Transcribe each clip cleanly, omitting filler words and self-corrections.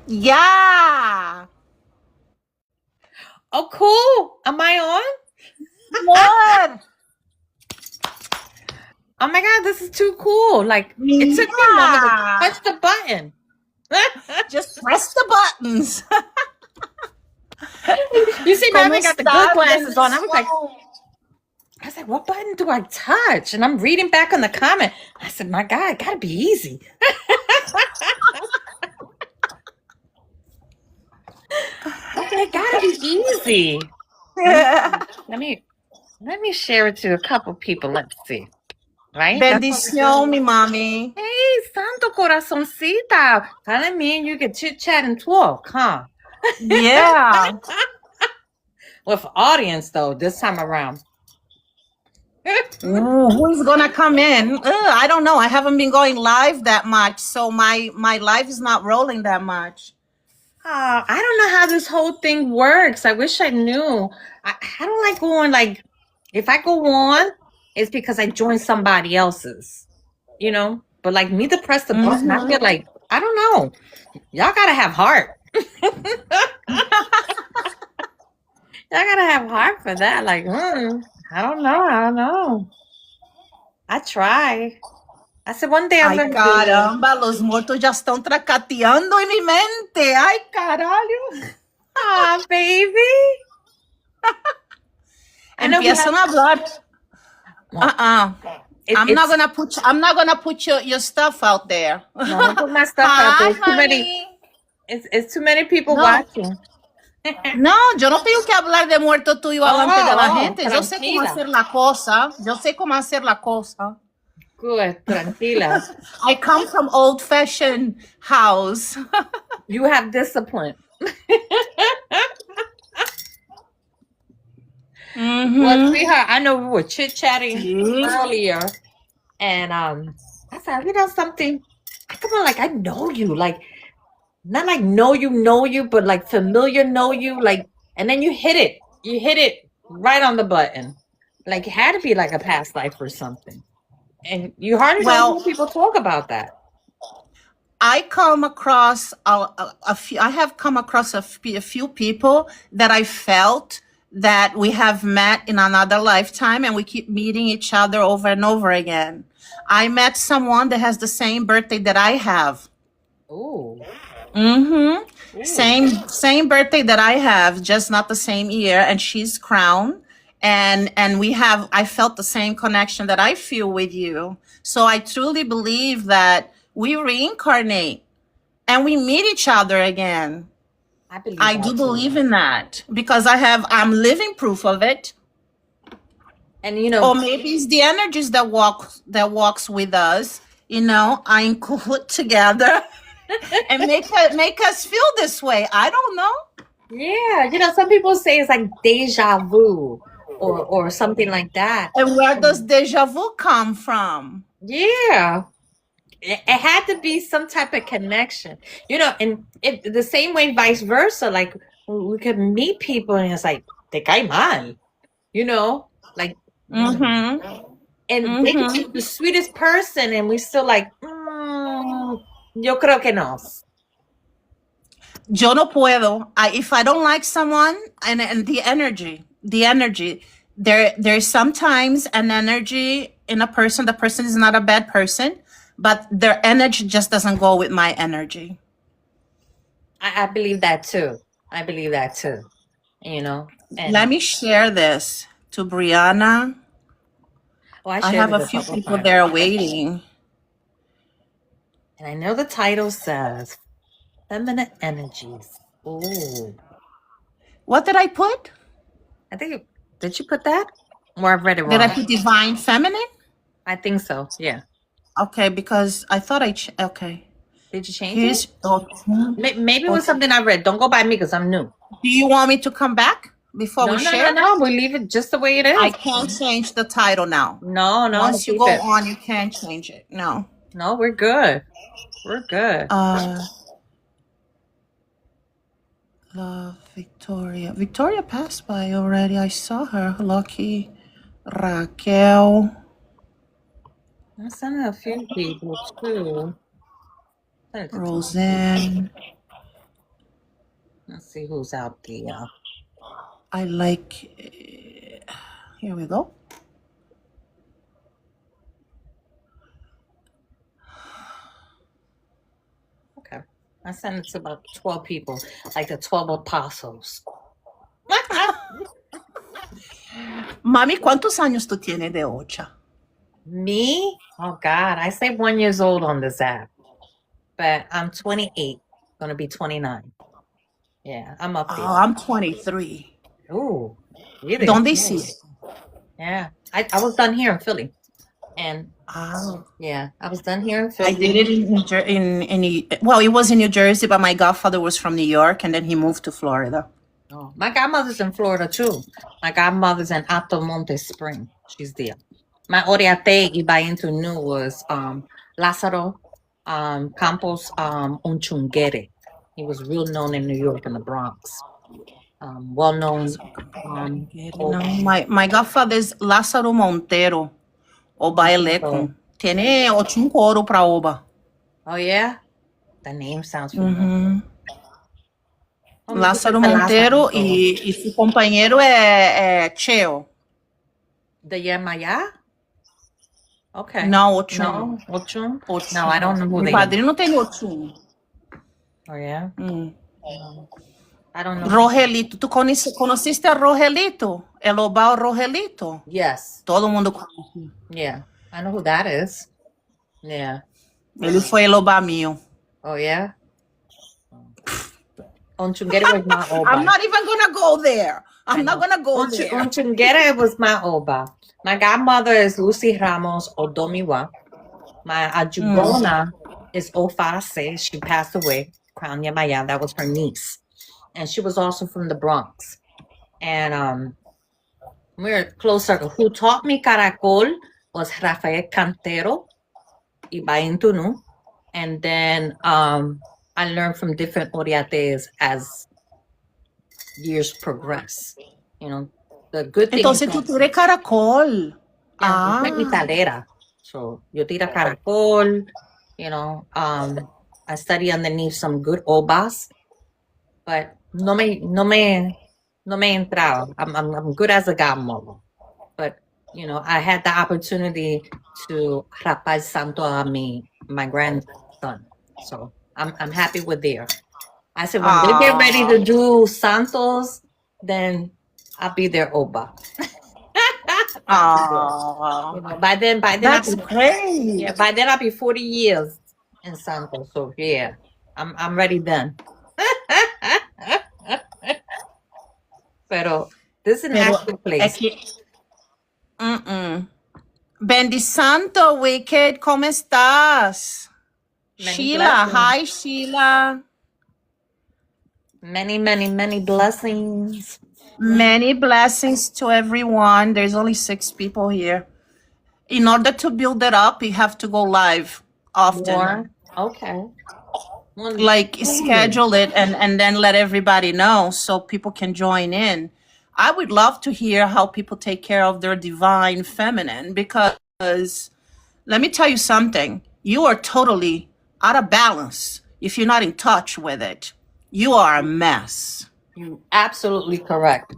Yeah. Oh, cool. Am I on? What? Oh my God, this is too cool. Like, it took me a moment to Yeah. touch the button. Just press the buttons. You see, now ¿Cómo I got the good estás, glasses on. bendición? I was like, what button do I touch? And I'm reading back on the comment. I said, my God, it gotta be easy. Okay, it gotta be easy. Let me share it to a couple people. Let's see. Right? Bendición, mi mami. Hey, Santo Corazoncita. Kinda mean you can chit chat and talk, huh? Yeah. With audience though, this time around. Who's gonna come in? I don't know. I haven't been going live that much, so my live is not rolling that much. I don't know how this whole thing works. I wish I knew. I don't like going like, if I go on, it's because I joined somebody else's, you know? But like me to press the button, I feel like, I don't know. Y'all gotta have heart. Y'all gotta have heart for that. Like, I don't know. I try. I said one day I'm Ay, gonna caramba, los muertos ya están tracateando en mi mente. Ay, caralho. Aw, baby. Empiezan a hablar. I'm not gonna put your stuff out there. No, don't put my stuff out there. It's too many people watching. No, yo no tengo que hablar de muerto tuyo delante de la gente. Yo sé cómo hacer la cosa. Good, tranquila. I come from old-fashioned house. You have discipline. Well, sweetheart, I know we were chit-chatting earlier, and I said, you know something? I come on, like I know you, like not like know you, but like familiar know you, like, and then you hit it right on the button, like it had to be like a past life or something, and you hardly don't hear people talk about that. I come across a few. I have come across a few people that I felt that we have met in another lifetime, and we keep meeting each other over and over again. I met someone that has the same birthday that I have. Ooh. Same birthday that I have, just not the same year, and she's crown. And I felt the same connection that I feel with you. So I truly believe that we reincarnate and we meet each other again. I do believe in that because I'm living proof of it. And you know, or maybe it's the energies that walks with us, are included together and make us feel this way. I don't know. Yeah, some people say it's like deja vu or something like that. And where does deja vu come from? Yeah. It had to be some type of connection, and the same way, vice versa. Like we could meet people and it's like, te cae mal, like, and they could be the sweetest person and we still like, yo creo que no. Yo no puedo. If I don't like someone and the energy, there's sometimes an energy in a person. The person is not a bad person, but their energy just doesn't go with my energy. I believe that too. And let me share this to Brianna. I have a few people there waiting. And I know the title says Feminine Energies. Ooh. What did I put? I think, did you put that? Or I've read it wrong. Did I put Divine Feminine? I think so, yeah. Okay, because I thought okay. Did you change it? Maybe it was something I read. Don't go by me because I'm new. Do you want me to come back before we share? No. We leave it just the way it is. I can't change the title now. No. Once you go on, you can't change it. No, we're good. Love Victoria. Victoria passed by already. I saw her. Lucky Raquel. I sent a few people too. Roseanne. Let's see who's out there. I like. Here we go. Okay. I sent it to about 12 people, like the 12 apostles. Mami, ¿cuántos años tú tienes de Ocha? Me? Oh God, I say 1 year old on this app, but I'm 28, gonna be 29. Yeah, I'm up there. Oh, I'm 23. Ooh, really? ¿Dónde hiciste? Yeah, I was done here in Philly, and Oh. yeah, I was done here in Philly. I did it well, it was in New Jersey, but my godfather was from New York, and then he moved to Florida. Oh, my godmother's in Florida too. My godmother's in Altamonte Spring. She's there. My oriate iba into new was Lázaro Campos Unchungere. He was real known in New York in the Bronx. Well known. No, my godfather is Lázaro Montero, Oba Eleco. Tiene 8 coro pra Oba. Oh yeah? The name sounds familiar. Uhum. Lázaro Montero e su compañero é Cheo. The Yemaya? Okay. Não, Ochum. No, Ochum? No, I don't know who Mi they padrino tem Ochum. Oh yeah? I don't know. Rogelito. Tu conheciste a Rogelito? El Obao Rogelito? Yes. Todo mundo conhece. Yeah. I know who that is. Yeah. Ele foi el Oba mío. Oh yeah? Unchungere was my Oba. I'm not even gonna go there. I'm not gonna go there. Unchungere was my Oba. My godmother is Lucy Ramos Odomiwa. My Ajubona is Ofase. She passed away. Crown Yamaya. That was her niece. And she was also from the Bronx. And we're a close circle. Who taught me Caracol was Rafael Cantero, Ibaintunu. And then I learned from different oriates as years progress. You know, the good thing. Entonces tú eres caracol. Yeah, mi talera. So yo tira caracol. You know, I study underneath some good obas, but no me entrado. I'm good as a godmother, but you know, I had the opportunity to rapaz santo a my grandson. So I'm happy with there. I said when they get ready to do santos, then I'll be their oba. You know, by then That's great. Yeah, by then I'll be 40 years in santos. So yeah, I'm ready then. Pero this is an actual place. Bendy Santo, Wicked, ¿cómo estás? Sheila, hi Sheila. Many blessings. Many blessings to everyone. There's only 6 people here. In order to build it up, you have to go live often. More? Okay. Like schedule it and then let everybody know so people can join in. I would love to hear how people take care of their divine feminine, because let me tell you something. You are totally out of balance if you're not in touch with it. You are a mess. You're absolutely correct.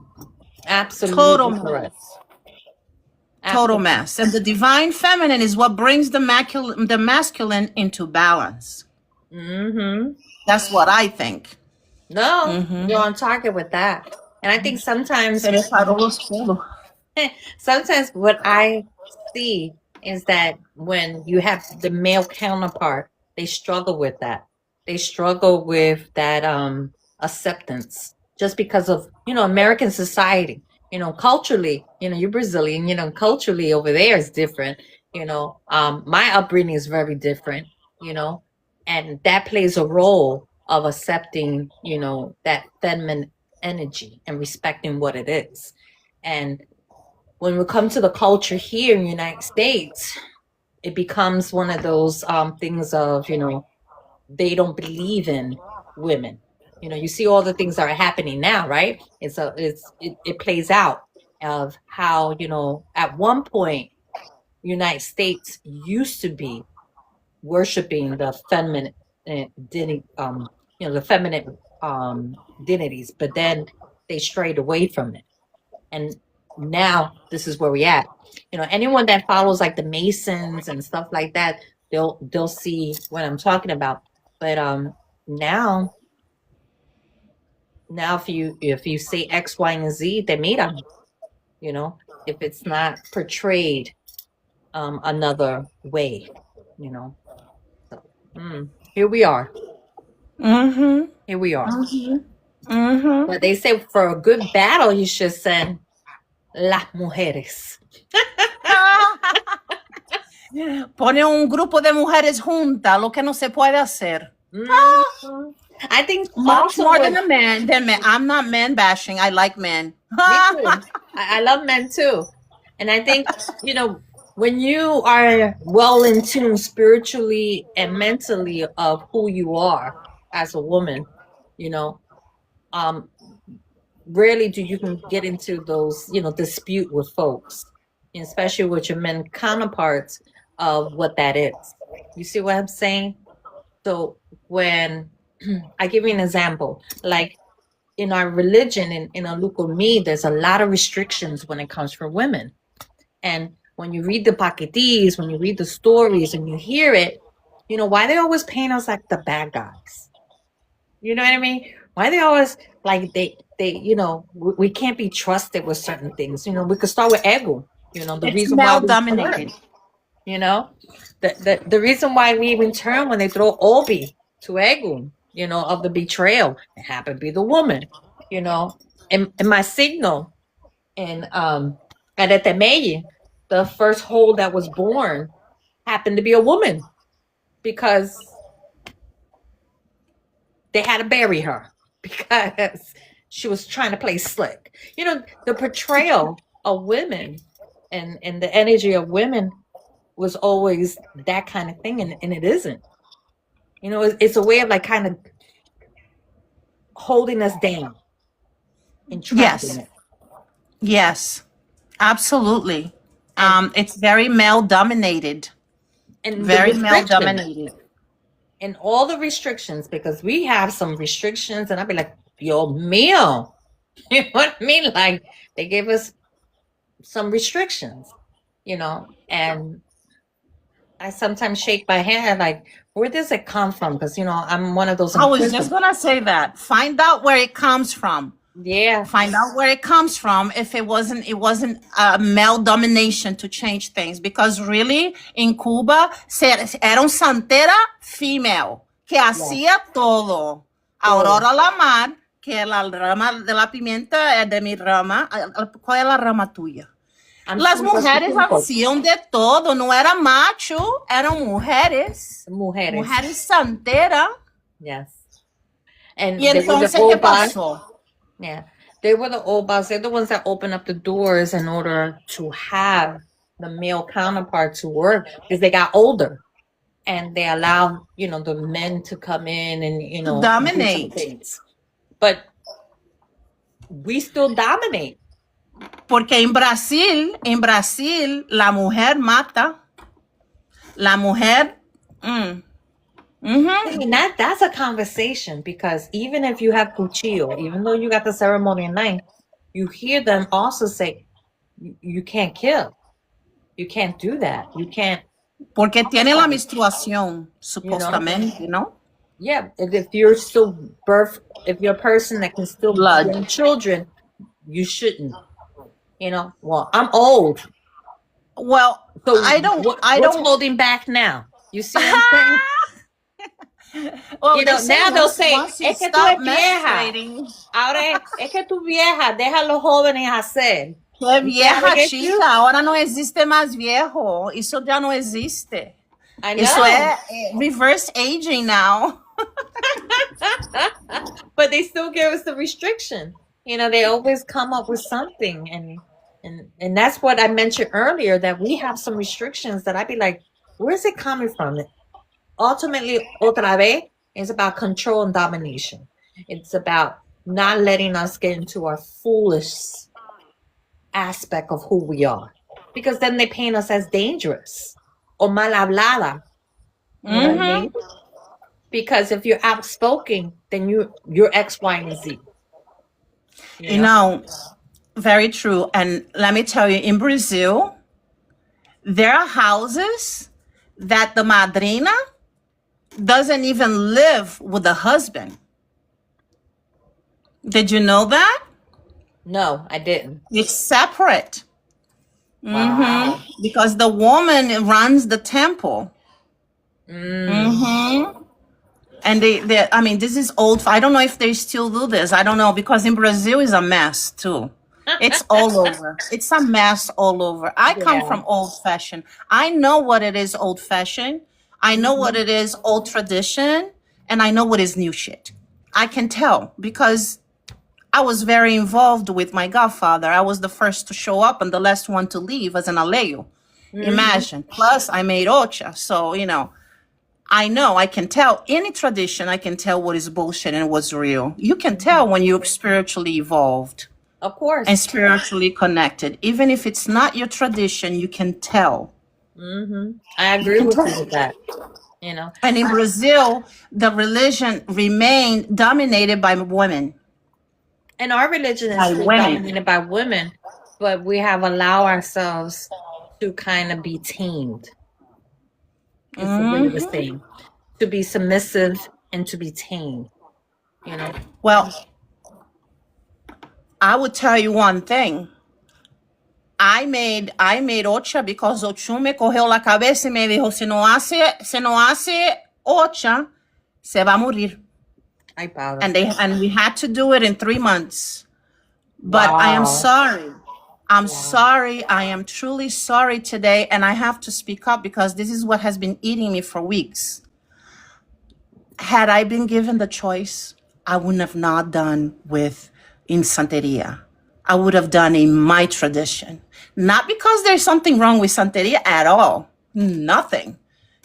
Absolutely Total correct. Mess. Total mess. And the divine feminine is what brings the masculine into balance. That's what I think. No, you're on target with that. And I think sometimes what I see is that when you have the male counterpart, they struggle with that. They struggle with that acceptance just because of, you know, American society. You know, culturally, you know, you're Brazilian, you know, culturally over there is different. You know, my upbringing is very different, you know, and that plays a role of accepting, you know, that feminine energy and respecting what it is. And when we come to the culture here in the United States, it becomes one of those things of, you know, they don't believe in women. You know, you see all the things that are happening now, right? It plays out of how, you know, at one point, United States used to be worshiping the feminine, you know, the feminine deities, but then they strayed away from it. And now this is where we at. Anyone that follows like the Masons and stuff like that, they'll see what I'm talking about. But now if you say X, Y, and Z, they made them. If it's not portrayed another way. So here we are. Mm-hmm. Here we are. Mm-hmm. But they say for a good battle, you should send las mujeres. Pone un grupo de mujeres juntas, lo que no se puede hacer. I think Much more than a man. I'm not man bashing. I like men. Me too. I love men too. And I think, when you are well in tune spiritually and mentally of who you are as a woman, rarely do you can get into those, dispute with folks, especially with your men counterparts of what that is. You see what I'm saying? So when I give you an example, like in our religion, in Alukomi, there's a lot of restrictions when it comes for women. And when you read the paquetis, when you read the stories and you hear it, why they always paint us like the bad guys? You know what I mean? Why they always like they we can't be trusted with certain things. We could start with ego. The It's reason male why dominated. The reason why we even turn when they throw obi to ego, of the betrayal, it happened to be the woman. In my signal in at Etemeye, the first hole that was born happened to be a woman because they had to bury her because she was trying to play slick. The portrayal of women and the energy of women was always that kind of thing, and it isn't. It's a way of like kind of holding us down and trapping it. Yes, absolutely. It's very male dominated. And very male dominated. And all the restrictions, because we have some restrictions, and I'd be like, yo, meal. You know what I mean? Like they gave us some restrictions, and I sometimes shake my head like, where does it come from? Because, I'm one of those. I was just going to say that. Find out where it comes from. Yeah. Find out where it comes from if it wasn't male domination to change things. Because really, in Cuba, era un santera female que hacía todo. Aurora Lamar, que la rama de la pimienta es de mi rama. ¿Cuál es la rama tuya? Las mujeres hacían de todo, no era macho, eran mujeres. Mujeres santeras. Yes. Y entonces, ¿qué pasó? Yeah, they were the old boss. They're the ones that open up the doors in order to have the male counterpart to work because they got older, and they allowed the men to come in and dominate things. But we still dominate. Porque en Brasil, la mujer mata. La mujer. I mean, that's a conversation, because even if you have cuchillo, even though you got the ceremonial knife, you hear them also say, you can't kill. You can't do that. You can't. Porque tiene la menstruación, supostamente, ¿no? Yeah, if you're still if you're a person that can still bring children, you shouldn't. Well, I'm old. Well, so what's holding back now? You see what I'm saying? Well, now they'll say, es que tú eres vieja. Ahora es que tú vieja, deja a los jóvenes hacer. Qué vieja, chica, ahora no existe más viejo. Eso ya no existe. Eso es reverse aging now. But they still give us the restriction. They always come up with something, and that's what I mentioned earlier, that we have some restrictions that I'd be like, where's it coming from? Ultimately, otra vez, it's about control and domination. It's about not letting us get into our foolish aspect of who we are, because then they paint us as dangerous or mal hablada. You know what I mean? Because if you're outspoken, then you're X, Y, and Z. You You know? know, very true. And let me tell you, in Brazil, there are houses that the madrina doesn't even live with the husband. Did you know that? No, I didn't. It's separate. Wow. Because the woman runs the temple. Mm. And I mean, this is old. I don't know if they still do this. I don't know, because in Brazil is a mess too. It's all over. It's a mess all over. I come Yeah. from old fashioned. I know what it is old fashioned. I know what Mhm. it is old tradition. And I know what is new shit. I can tell because I was very involved with my godfather. I was the first to show up and the last one to leave as an aleo. Mhm. Imagine. Plus, I made ocha. So, you know, I can tell any tradition, I can tell what is bullshit and what's real. You can tell when you're spiritually evolved Of course. and spiritually connected. Even if it's not your tradition, you can tell. I agree with you with that. You know? And in Brazil, the religion remained dominated by women. And our religion is By still women. dominated by women, but we have allowed ourselves to kind of be tamed. It's a way of saying to be submissive and to be tamed. You know? Well, I would tell you one thing. I made ocha because Ochum me correu la cabeça y me dijo, si no hace ocha, se va a morir. Ay, padre. And we had to do it in 3 months. But I am Wow. sorry. I'm sorry. I am truly sorry today. And I have to speak up because this is what has been eating me for weeks. Had I been given the choice, I wouldn't have not done with in Santeria. I would have done in my tradition. Not because there's something wrong with Santeria at all. Nothing.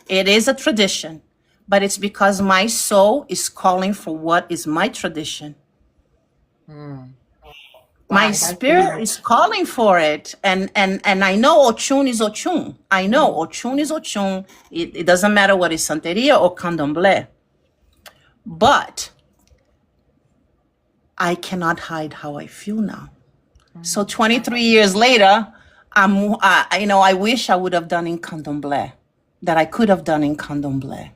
It is a tradition. But it's because my soul is calling for what is my tradition. My spirit is calling for it. And I know Ochun is Ochun. I know Ochun is Ochun. It doesn't matter what is Santeria or Candomblé. But I cannot hide how I feel now. So 23 years later, I wish I would have done in Candomblé, that I could have done in Candomblé.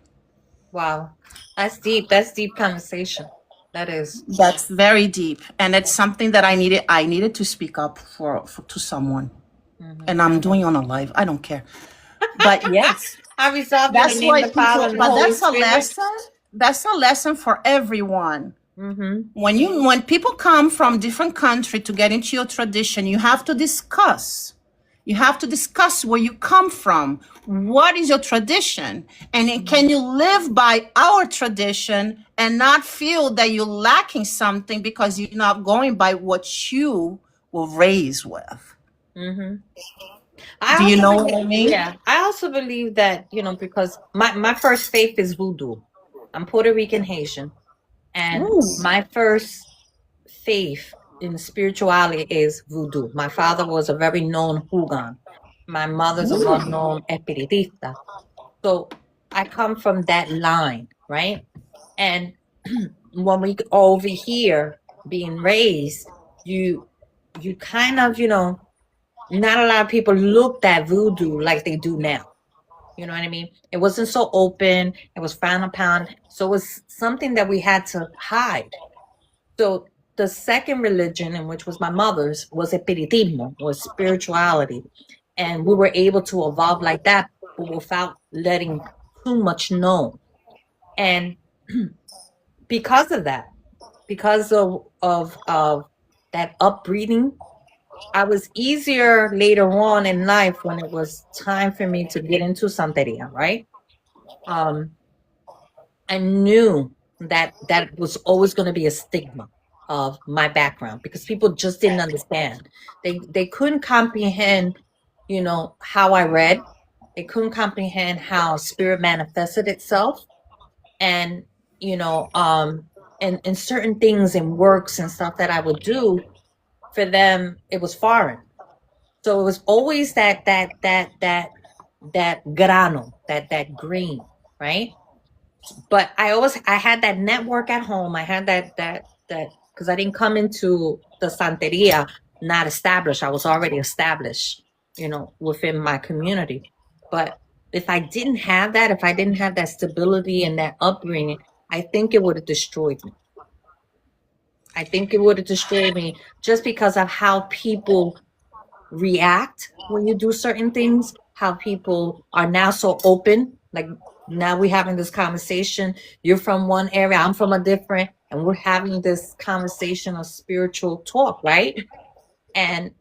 Wow. That's deep. That's deep conversation. That is. That's very deep. And it's something that I needed to speak up for to someone. And I'm doing on a live. I don't care. But yes. I resolved to That's name why the Father people, and but Holy that's a Spirit. lesson. That's a lesson for everyone. When people come from different country to get into your tradition, you have to discuss. You have to discuss where you come from. What is your tradition? And can you live by our tradition and not feel that you're lacking something because you're not going by what you were raised with? Do you know what I mean? Yeah. I also believe that, because my first faith is voodoo. I'm Puerto Rican Haitian. And my first faith in spirituality is voodoo. My father was a very known Hugan. My mother's a well-known espiritista. So I come from that line, right? And when we over here being raised, you kind of, not a lot of people looked at voodoo like they do now. You know what I mean? It wasn't so open. It was frowned upon. So it was something that we had to hide. So the second religion, in which was my mother's, was espiritismo, was spirituality. And we were able to evolve like that, but without letting too much known. And because of that, because of that upbreeding, I was easier later on in life when it was time for me to get into Santeria, right? I knew that was always going to be a stigma of my background because people just didn't understand. They couldn't comprehend, how I read. They couldn't comprehend how spirit manifested itself, and and certain things and works and stuff that I would do for them, it was foreign. So it was always that grano, that green, right? but I had that network at home. I had that because I didn't come into the Santeria not established. I was already established, within my community. But if I didn't have that stability and that upbringing, I think it would have destroyed me. I think it would have destroyed me just because of how people react when you do certain things, how people are now so open. Like now we're having this conversation. You're from one area, I'm from a different, and we're having this conversation of spiritual talk, right? And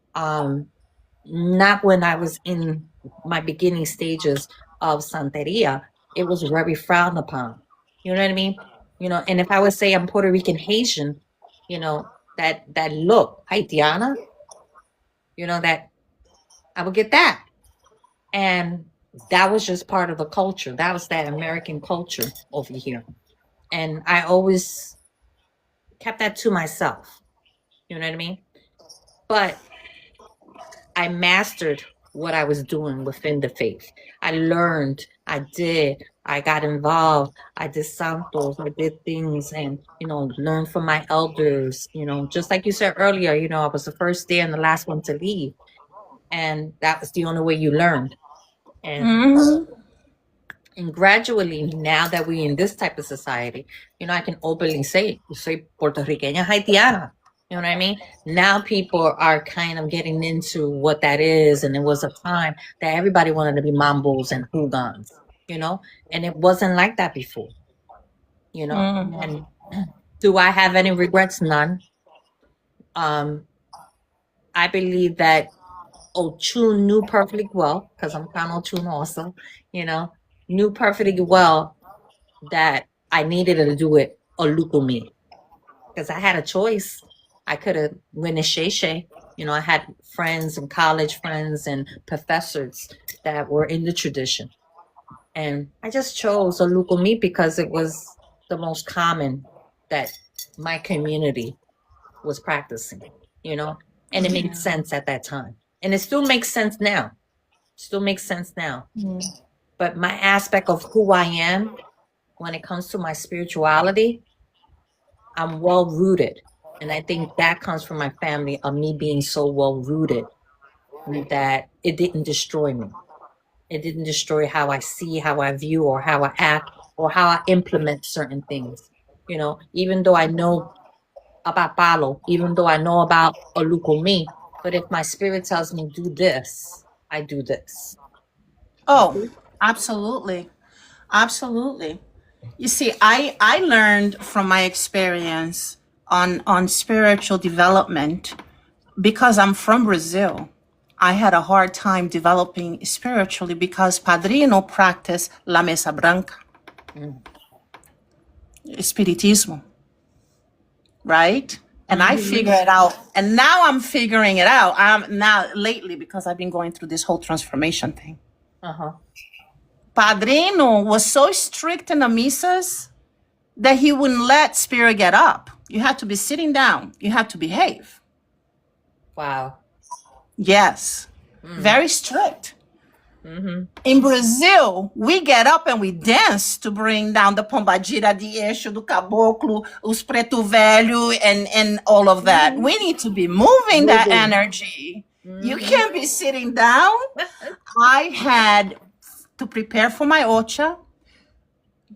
not when I was in my beginning stages of Santeria, it was very frowned upon. You know what I mean? And if I would say I'm Puerto Rican Haitian, that look, Haitiana, that I would get that. And that was just part of the culture. That was that American culture over here. And I always kept that to myself. You know what I mean? But I mastered what I was doing within the faith. I learned, I got involved, I did santos, I did things and, learned from my elders, just like you said earlier, I was the first there and the last one to leave. And that was the only way you learned. And gradually, now that we're in this type of society, I can openly say, soy puertorriqueña haitiana. You know what I mean? Now people are kind of getting into what that is. And it was a time that everybody wanted to be mambos and hugans, and it wasn't like that before, And do I have any regrets? None. I believe that Ochun knew perfectly well, because I'm Crown Ochun also, knew perfectly well that I needed to do it Olukumi. Because I had a choice. I could have went to Sheshe. I had friends and college friends and professors that were in the tradition. And I just chose Olukumi because it was the most common that my community was practicing, and it made sense at that time. And it still makes sense now. But my aspect of who I am, when it comes to my spirituality, I'm well rooted. And I think that comes from my family, of me being so well rooted that it didn't destroy me. It didn't destroy how I see, how I view, or how I act, or how I implement certain things. Even though I know about Palo, even though I know about Olukumi, but if my spirit tells me do this, I do this. Oh, absolutely. Absolutely. You see, I learned from my experience on spiritual development because I'm from Brazil. I had a hard time developing spiritually because Padrino practiced La Mesa Branca, Spiritismo, right? And I figured it out. And now I'm figuring it out. Now lately, because I've been going through this whole transformation thing. Padrino was so strict in the misas that he wouldn't let spirit get up. You had to be sitting down. You had to behave. Wow. Yes. Very strict. In Brazil, we get up and we dance to bring down the pombagira, the eixo, do caboclo, os preto velho, and all of that. We need to be moving that energy. You can't be sitting down. I had to prepare for my ocha.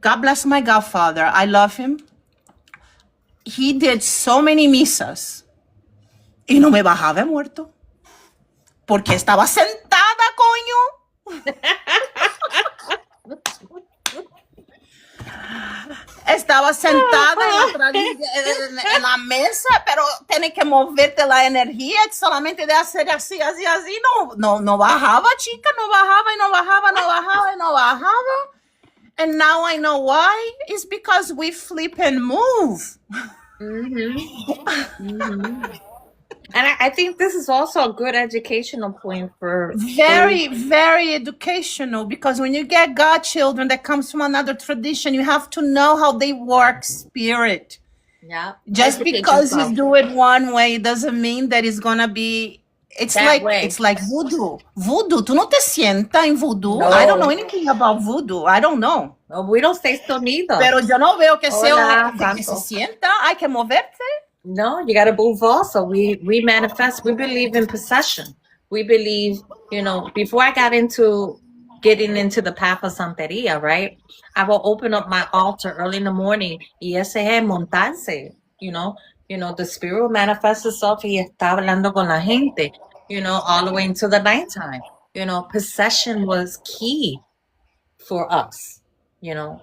God bless my godfather. I love him. He did so many misas. Y no me bajaba muerto. Porque estaba sentada, coño. Estaba sentada en la mesa, pero tiene que moverte la energía solamente de hacer así. No bajaba, chica, no bajaba. And now I know why. It's because we flip and move. And I think this is also a good educational point for very, very educational, because when you get godchildren that comes from another tradition, you have to know how they work spirit. Yeah. Just because you do it one way doesn't mean that it's gonna be that way. it's like voodoo. Voodoo. Tú no te sientas en voodoo. No. I don't know anything about voodoo. I don't know. No, we don't stay still neither. Pero yo no veo que Hola, que se Santo. sienta. Hay que moverse. No, you got to move also. We manifest. We believe in possession. We believe, before I got into getting into the path of Santeria, right? I will open up my altar early in the morning y ese es montarse, the spirit will manifest itself y está hablando con la gente, all the way into the nighttime. Possession was key for us,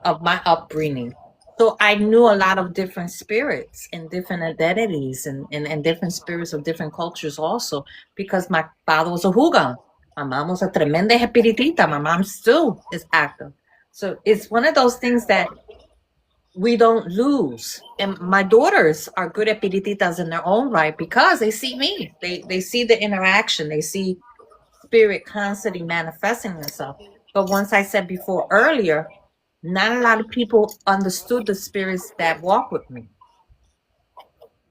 of my upbringing. So I knew a lot of different spirits and different identities and different spirits of different cultures also, because my father was a Hugan. My mom was a tremenda espiritista. My mom still is active. So it's one of those things that we don't lose. And my daughters are good espirititas in their own right because they see me. They see the interaction. They see spirit constantly manifesting itself. But once I said before earlier, not a lot of people understood the spirits that walk with me.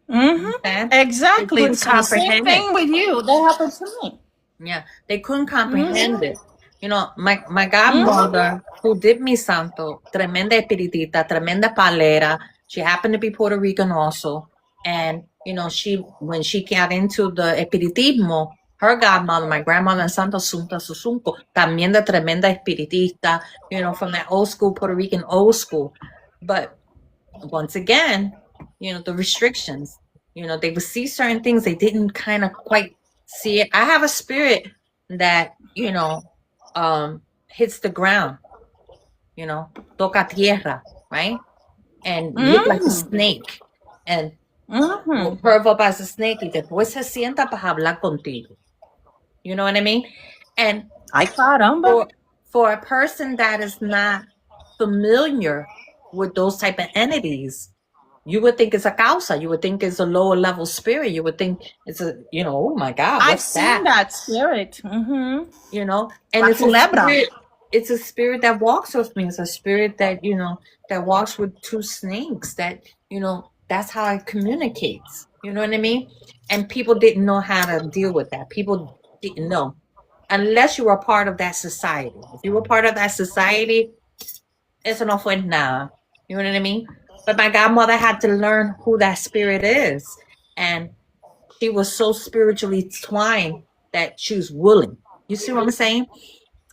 Exactly. It's the same thing with you. That happened to me. Yeah, they couldn't comprehend it. My godmother who did mi santo, tremenda espiritita, tremenda palera. She happened to be Puerto Rican also. And, when she got into the espiritismo, her godmother, my grandmother, Santa Sunta Susunco, también de tremenda espiritista, from that old school, Puerto Rican old school. But once again, the restrictions, they would see certain things. They didn't kind of quite see it. I have a spirit that, hits the ground, toca tierra, right? And look like a snake. And will curve up as a snake y después se sienta para hablar contigo. You know what I mean? And Ay, caramba. For a person that is not familiar with those type of entities, you would think it's a causa. You would think it's a lower level spirit. You would think it's a, oh my God, what's I've seen that spirit. And it's a spirit that walks with me. It's a spirit that, that walks with two snakes that, that's how it communicates. You know what I mean? And people didn't know how to deal with that. People didn't know. Unless you were part of that society. If you were part of that society, eso no fue nada. You know what I mean? But my godmother had to learn who that spirit is. And she was so spiritually twined that she was willing. You see what I'm saying?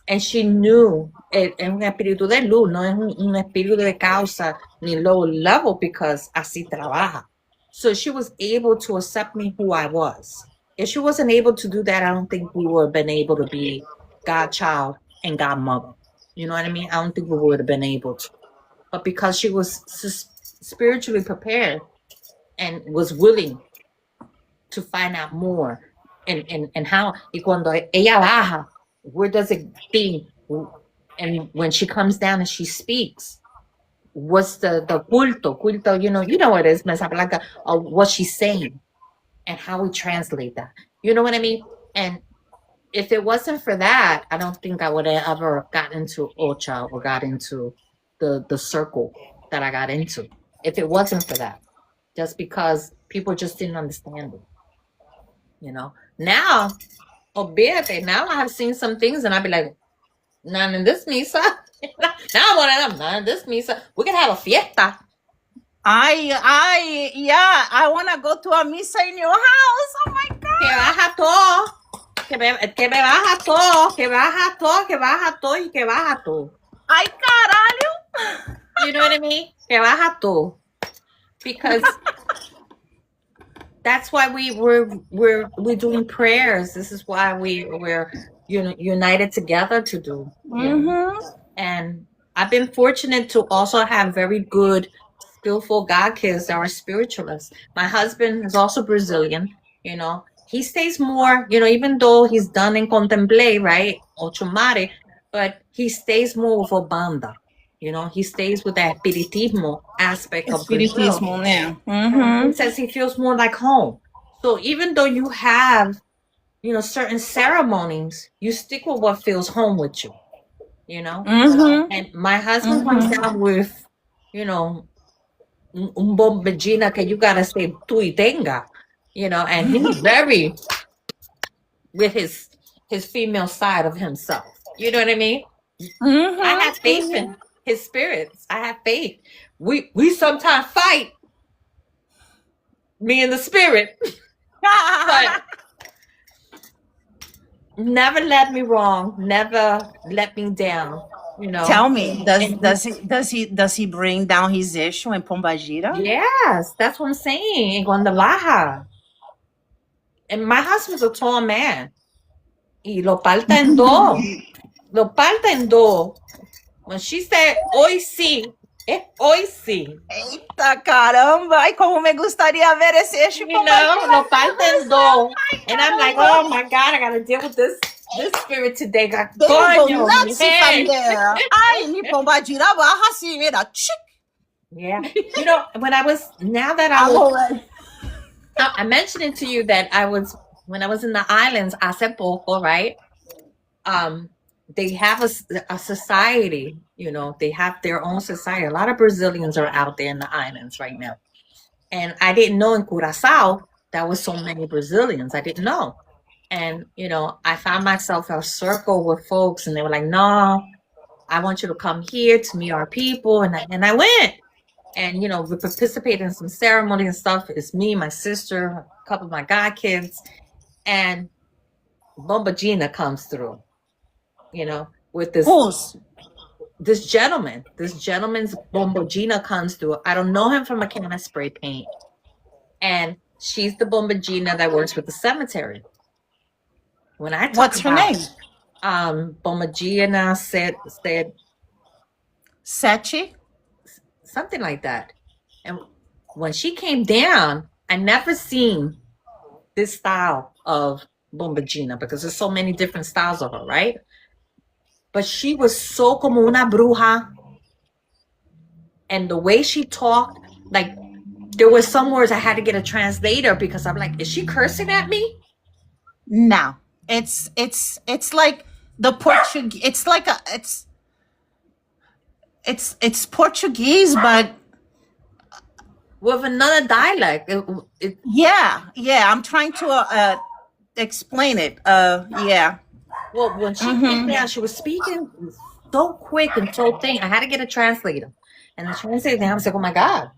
And she knew es un espíritu de luz, no es un espíritu de causa ni low level because así trabaja. So she was able to accept me who I was. If she wasn't able to do that, I don't think we would have been able to be godchild and godmother. You know what I mean? I don't think we would have been able to. But because she was spiritually prepared and was willing to find out more and how, y cuando ella baja, where does it be? And when she comes down and she speaks, what's the culto, you know what it is, Mesa Blanca, of what she's saying and how we translate that. You know what I mean? And if it wasn't for that, I don't think I would have ever got into Ocha or got into the circle that I got into. If it wasn't for that, just because people just didn't understand it. Now, now I have seen some things and I'd be like, none in this misa. Now one of them, none in this misa. We can have a fiesta. I want to go to a misa in your house. Oh my God. Que baja todo. Que baja todo. Que baja todo. Que baja todo y que baja todo. Ay, caralho. You know what I mean? Que baja todo. Because that's why we're doing prayers. This is why we're united together to do. And I've been fortunate to also have very good, skillful God kids that are spiritualists. My husband is also Brazilian. He stays more, even though he's done in contemplate, right, or chumare, but he stays more with a banda. He stays with that espiritismo aspect of Brazil. Yeah. He says he feels more like home. So even though you have, certain ceremonies, you stick with what feels home with you, And my husband comes down with, un bombellina que you gotta say tu y tenga, and he's very with his female side of himself. You know what I mean? I have faith in his spirits. I have faith. We sometimes fight, me and the spirit, but never let me wrong, never let me down. You know. Tell me, does he bring down his issue in Pombagira? Yes, that's what I'm saying. In Guandalaja. And my husband's a tall man. Y lo parta en dos. Lo parta en dos. When she said, hoy sí, es hoy sí. Eita caramba! Ai, como me gustaría ver esse eixo You know, lo parta en dos. And I'm like, oh my God, I gotta deal with this spirit today. They go Coño, nuts man. from there. Ai, me Pombagira barra assim, mira. Yeah. You know, now that I mentioned it to you that when I was in the islands, hace poco, right? They have a society, you know, they have their own society. A lot of Brazilians are out there in the islands right now. And I didn't know in Curaçao there was so many Brazilians. I didn't know. And, you know, I found myself in a circle with folks and they were like, no, I want you to come here to meet our people. And I went. And, you know, we participated in some ceremony and stuff. It's me, my sister, a couple of my godkids. And Bomba Gina comes through, you know, with this gentleman. This gentleman's Bomba Gina comes through. I don't know him from a can of spray paint. And she's the Bomba Gina that works with the cemetery. When I talk What's her name? Bomba Gina said Sechi? something like that. And when she came down, I never seen this style of Bomba Gina because there's so many different styles of her, right? But she was so como una bruja. And the way she talked, like there were some words I had to get a translator because I'm like, is she cursing at me? No. It's like the Portuguese. It's like it's Portuguese, but with another dialect. Yeah. I'm trying to explain it. Yeah. Well, when she came down, she was speaking so quick and so thin. I had to get a translator. And the translator, I was like, oh my God.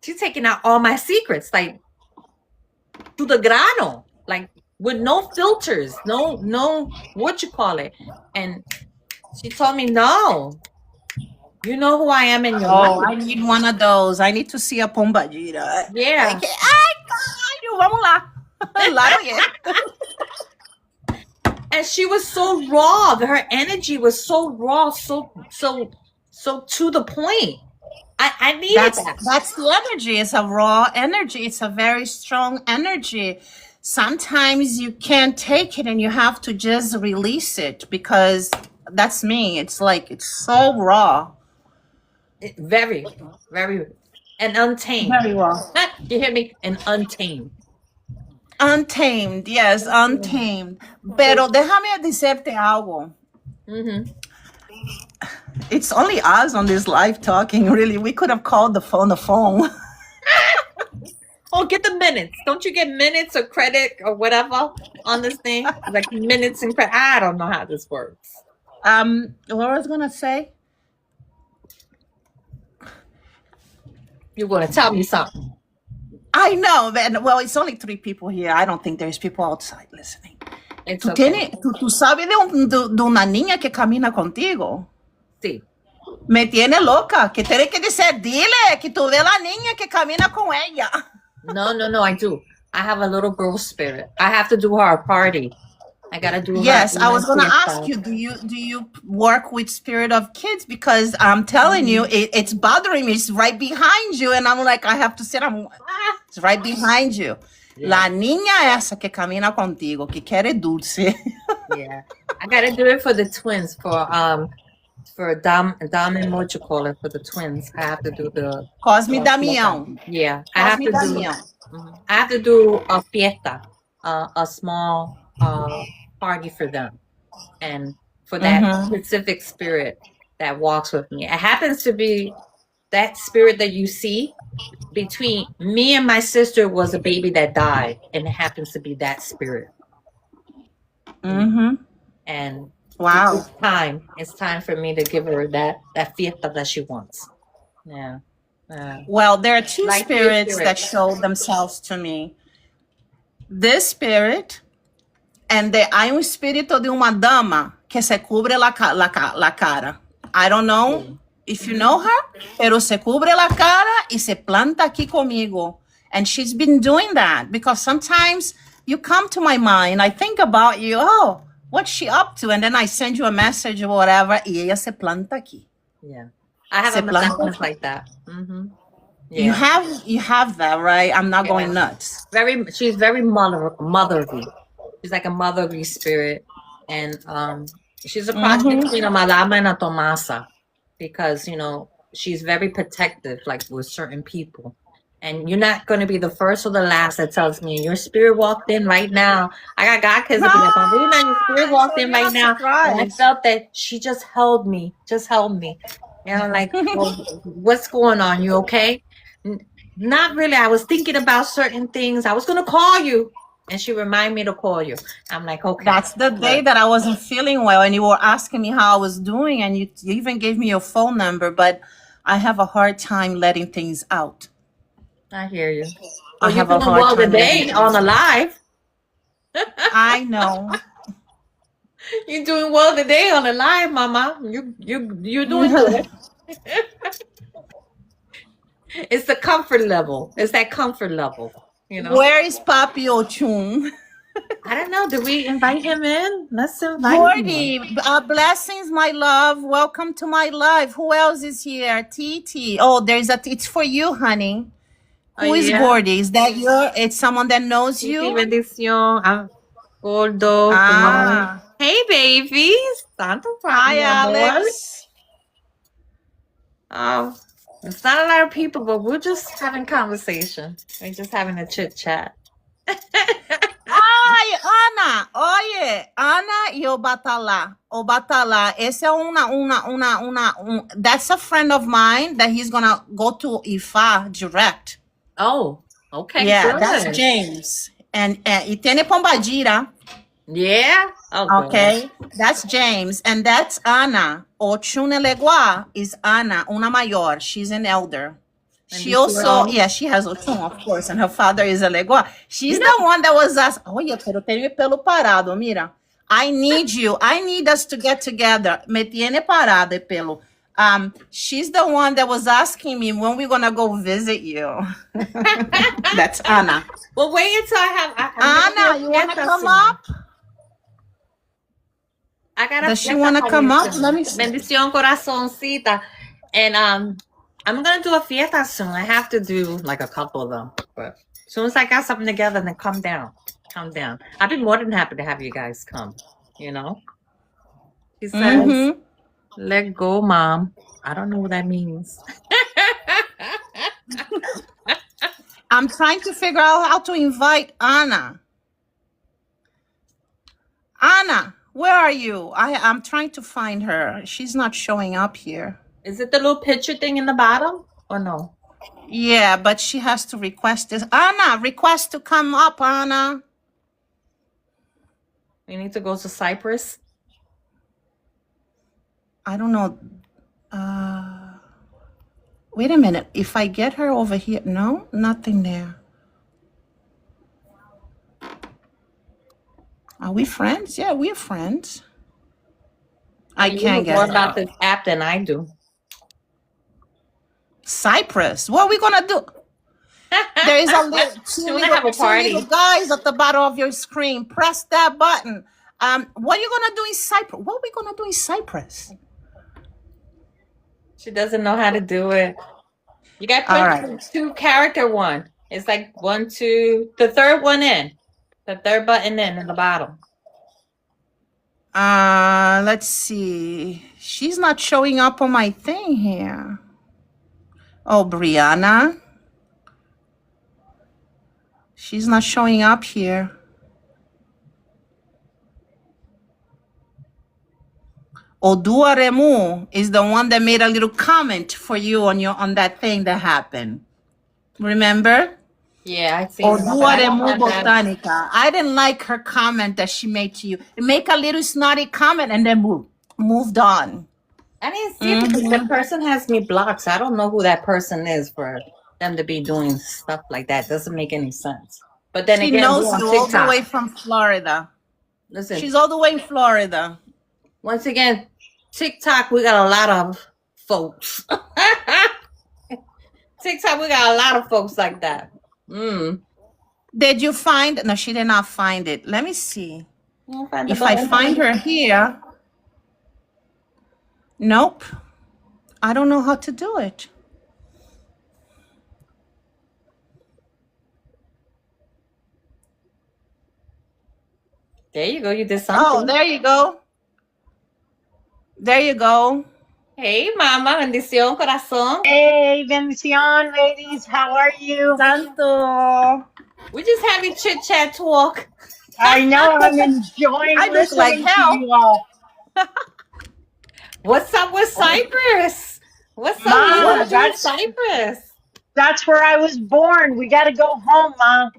She's taking out all my secrets, like to the grano, like with no filters, no, what you call it. And she told me, no, you know who I am in your life. I need one of those. I need to see a Pombagira. Yeah. Ai, caralho, vamos lá. And she was so raw. Her energy was so raw, so to the point. I needed that. That's the energy. It's a raw energy. It's a very strong energy. Sometimes you can't take it and you have to just release it because that's me. It's like, it's so raw. Very, very, and untamed. Very raw. You hear me? And untamed. Untamed, yes, untamed. Pero déjame decirte algo. It's only us on this live talking, really. We could have called the phone. Oh, get the minutes. Don't you get minutes or credit or whatever on this thing? Like minutes and credit. I don't know how this works. What I was going to say? You're going to tell me something. I know, man. Well, it's only 3 people here. I don't think there's people outside listening. It's ¿Tú, okay. tú sabes de una niña que camina contigo? Sí. Me tiene loca. Que tiene que decir, dile que tú ves la niña que camina con ella. No, I do. I have a little girl spirit. I have to do her a party. I gotta do. Yes, I was gonna ask you. Do you work with spirit of kids? Because I'm telling you, it's bothering me. It's right behind you, and I'm like, I have to sit. It's right behind you. Yeah. La niña esa que camina contigo, que quiere dulce. Yeah, I gotta do it for the twins. For Dam and what you call it, for the twins. I have to do the Cosme Damião. Yeah, I have to do a fiesta, a small party for them, and for that specific spirit that walks with me. It happens to be that spirit that you see between me and my sister was a baby that died, and it happens to be that spirit. Mm-hmm. And Wow. it's time for me to give her that fiesta that she wants. Yeah. Well, there are two Like your spirits spirit. that show themselves to me. This spirit, and hay un espíritu de una dama que se cubre la cara. I don't know if you know her, pero se cubre la cara y se planta aquí conmigo. And she's been doing that because sometimes you come to my mind, I think about you, oh, what's she up to? And then I send you a message or whatever, y ella se planta aquí. Yeah. I have Se a planta. Madonna's like that. Mm-hmm. Yeah. You have that, right? I'm not going nuts. She's very motherly. She's like a motherly spirit. And she's a cross between a Malama and a Tomasa because, she's very protective, like with certain people. And you're not going to be the first or the last that tells me your spirit walked in right now. I got God kids your spirit walked in right now. And I felt that she just held me. And I'm like, well, what's going on? You okay? Not really. I was thinking about certain things. I was going to call you. And she reminded me to call you. I'm like, okay. That's the day that I wasn't feeling well, and you were asking me how I was doing, and you even gave me your phone number, but I have a hard time letting things out. I hear you. I Well, have you're a doing hard well time today on the live. I know. You're doing well today on the live, Mama. You're doing good. It's the comfort level. It's that comfort level. Where is Papi Ochun? I don't know. Did we invite him in? Let's invite Gordy, him. blessings, my love. Welcome to my live. Who else is here? Titi. Oh, it's for you, honey. Who is Gordy? Is that it's someone that knows you? Bendición. Gordo. Hey, babies. Hi, Alex. Oh, it's not a lot of people, but we're just having conversation. We're just having a chit chat. Ay, Ana, oye, Ana y Obatala. Ese es that's a friend of mine that he's gonna go to Ifa direct. Oh, okay. Yeah, that's James. And y tiene Pombadira. Yeah. Okay. That's James. And that's Ana. Ochunelegua is Ana, una mayor. She's an elder. She also, she has Ochun, of course, and her father is a Legua. She's the one that was asked, oye, pero tenho pelo parado, mira. I need us to get together. Me tiene parado el pelo. She's the one that was asking me when we're gonna go visit you. That's Ana. Well, wait until I have Anna, you wanna come up? Does she wanna come up? Let me see. Bendición corazoncita. And I'm gonna do a fiesta soon. I have to do like a couple of them. But as soon as I got something together, then come down. I'd be more than happy to have you guys come. She says, let go, Mom. I don't know what that means. I'm trying to figure out how to invite Anna. Anna, where are you? I'm trying to find her. She's not showing up here. Is it the little picture thing in the bottom or no? Yeah, but she has to request this. Anna, request to come up, Anna. We need to go to Cyprus. I don't know. Wait a minute. If I get her over here, no, nothing there. Are we friends? Yeah, we're friends. I can't get more about this app than I do. Cyprus. What are we gonna do? There is a two little guys at the bottom of your screen. Press that button. What are you gonna do in Cyprus? What are we gonna do in Cyprus? She doesn't know how to do it. You got to put 2 character one. It's like 1, 2, the third one in. The third button in the bottom. Let's see. She's not showing up on my thing here. Oh, Brianna. She's not showing up here. Oduaremu is the one that made a little comment for you on that thing that happened. Remember? Yeah, I see. Oduaremu Botanica. I didn't like her comment that she made to you. Make a little snotty comment and then moved on. I didn't see it because the person has me blocked. So I don't know who that person is for them to be doing stuff like that. Doesn't make any sense. But then She again, knows we're on you all the TikTok. way from Florida. Listen, She's all the way in Florida. once again, TikTok, we got a lot of folks. TikTok, we got a lot of folks like that. Did you find? No, she did not find it. Let me see. If I button. find her here. Nope. I don't know how to do it. There you go. You did something. Oh, there you go. There you go. Hey, Mama. Bendición, corazón. Hey, bendición, ladies. How are you? Santo. We just having chit chat talk. I know. I'm enjoying I look like listening hell. to you all. What's up with Cyprus? What's Ma, up with Cyprus? That's where I was born. We got to go home, Ma.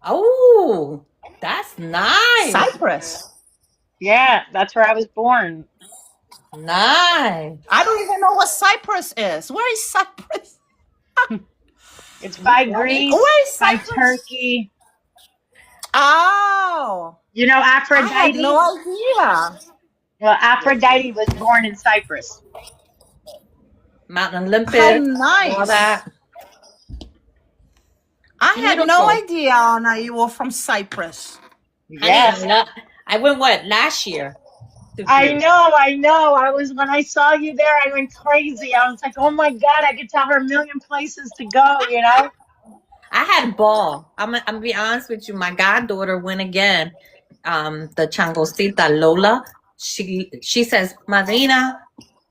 Oh, that's nice. Cyprus. Yeah, that's where I was born. Nice. I don't even know what Cyprus is. Where is Cyprus? It's by Greece, Where is by Cyprus? Turkey. Oh. You know I Aphrodite? had no idea. Well, Aphrodite was born in Cyprus. Mount Olympus. How nice. All that. I had no Beautiful. idea, Anna, you were from Cyprus. Yes. I went, last year? I know. When I saw you there, I went crazy. I was like, oh my God, I could tell her a million places to go, you know? I had a ball. I'm gonna be honest with you. My goddaughter went again. The Changosita Lola. She says, Marina,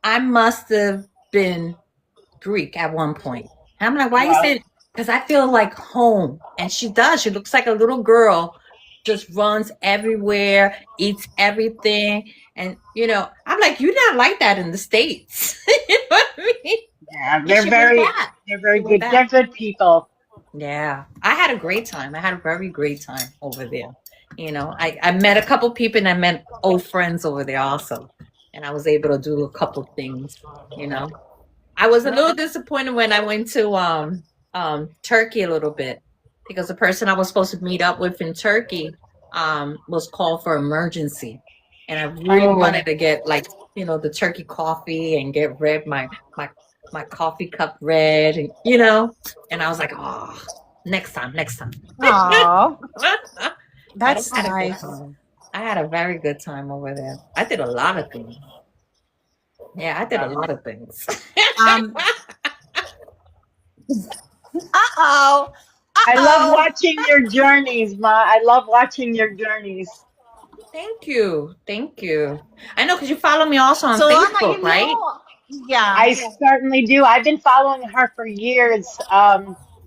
I must have been Greek at one point. And I'm like, why you saying? Because I feel like home. And she does. She looks like a little girl, just runs everywhere, eats everything. And, I'm like, you're not like that in the States. You know what I mean? Yeah, they're very good. They're good people. Yeah. I had a great time. I had a very great time over there. I met a couple people and I met old friends over there also. And I was able to do a couple things, I was a little disappointed when I went to Turkey a little bit because the person I was supposed to meet up with in Turkey was called for emergency. And I really wanted to get the turkey coffee and get my coffee cup red and and I was like, oh, next time. Oh, that's nice. I had a very good time over there. I did a lot of things. Yeah, I did a lot of things. I love watching your journeys, Ma. I love watching your journeys. Thank you. I know because you follow me also on Facebook, Anna, right? Yeah. I certainly do. I've been following her for years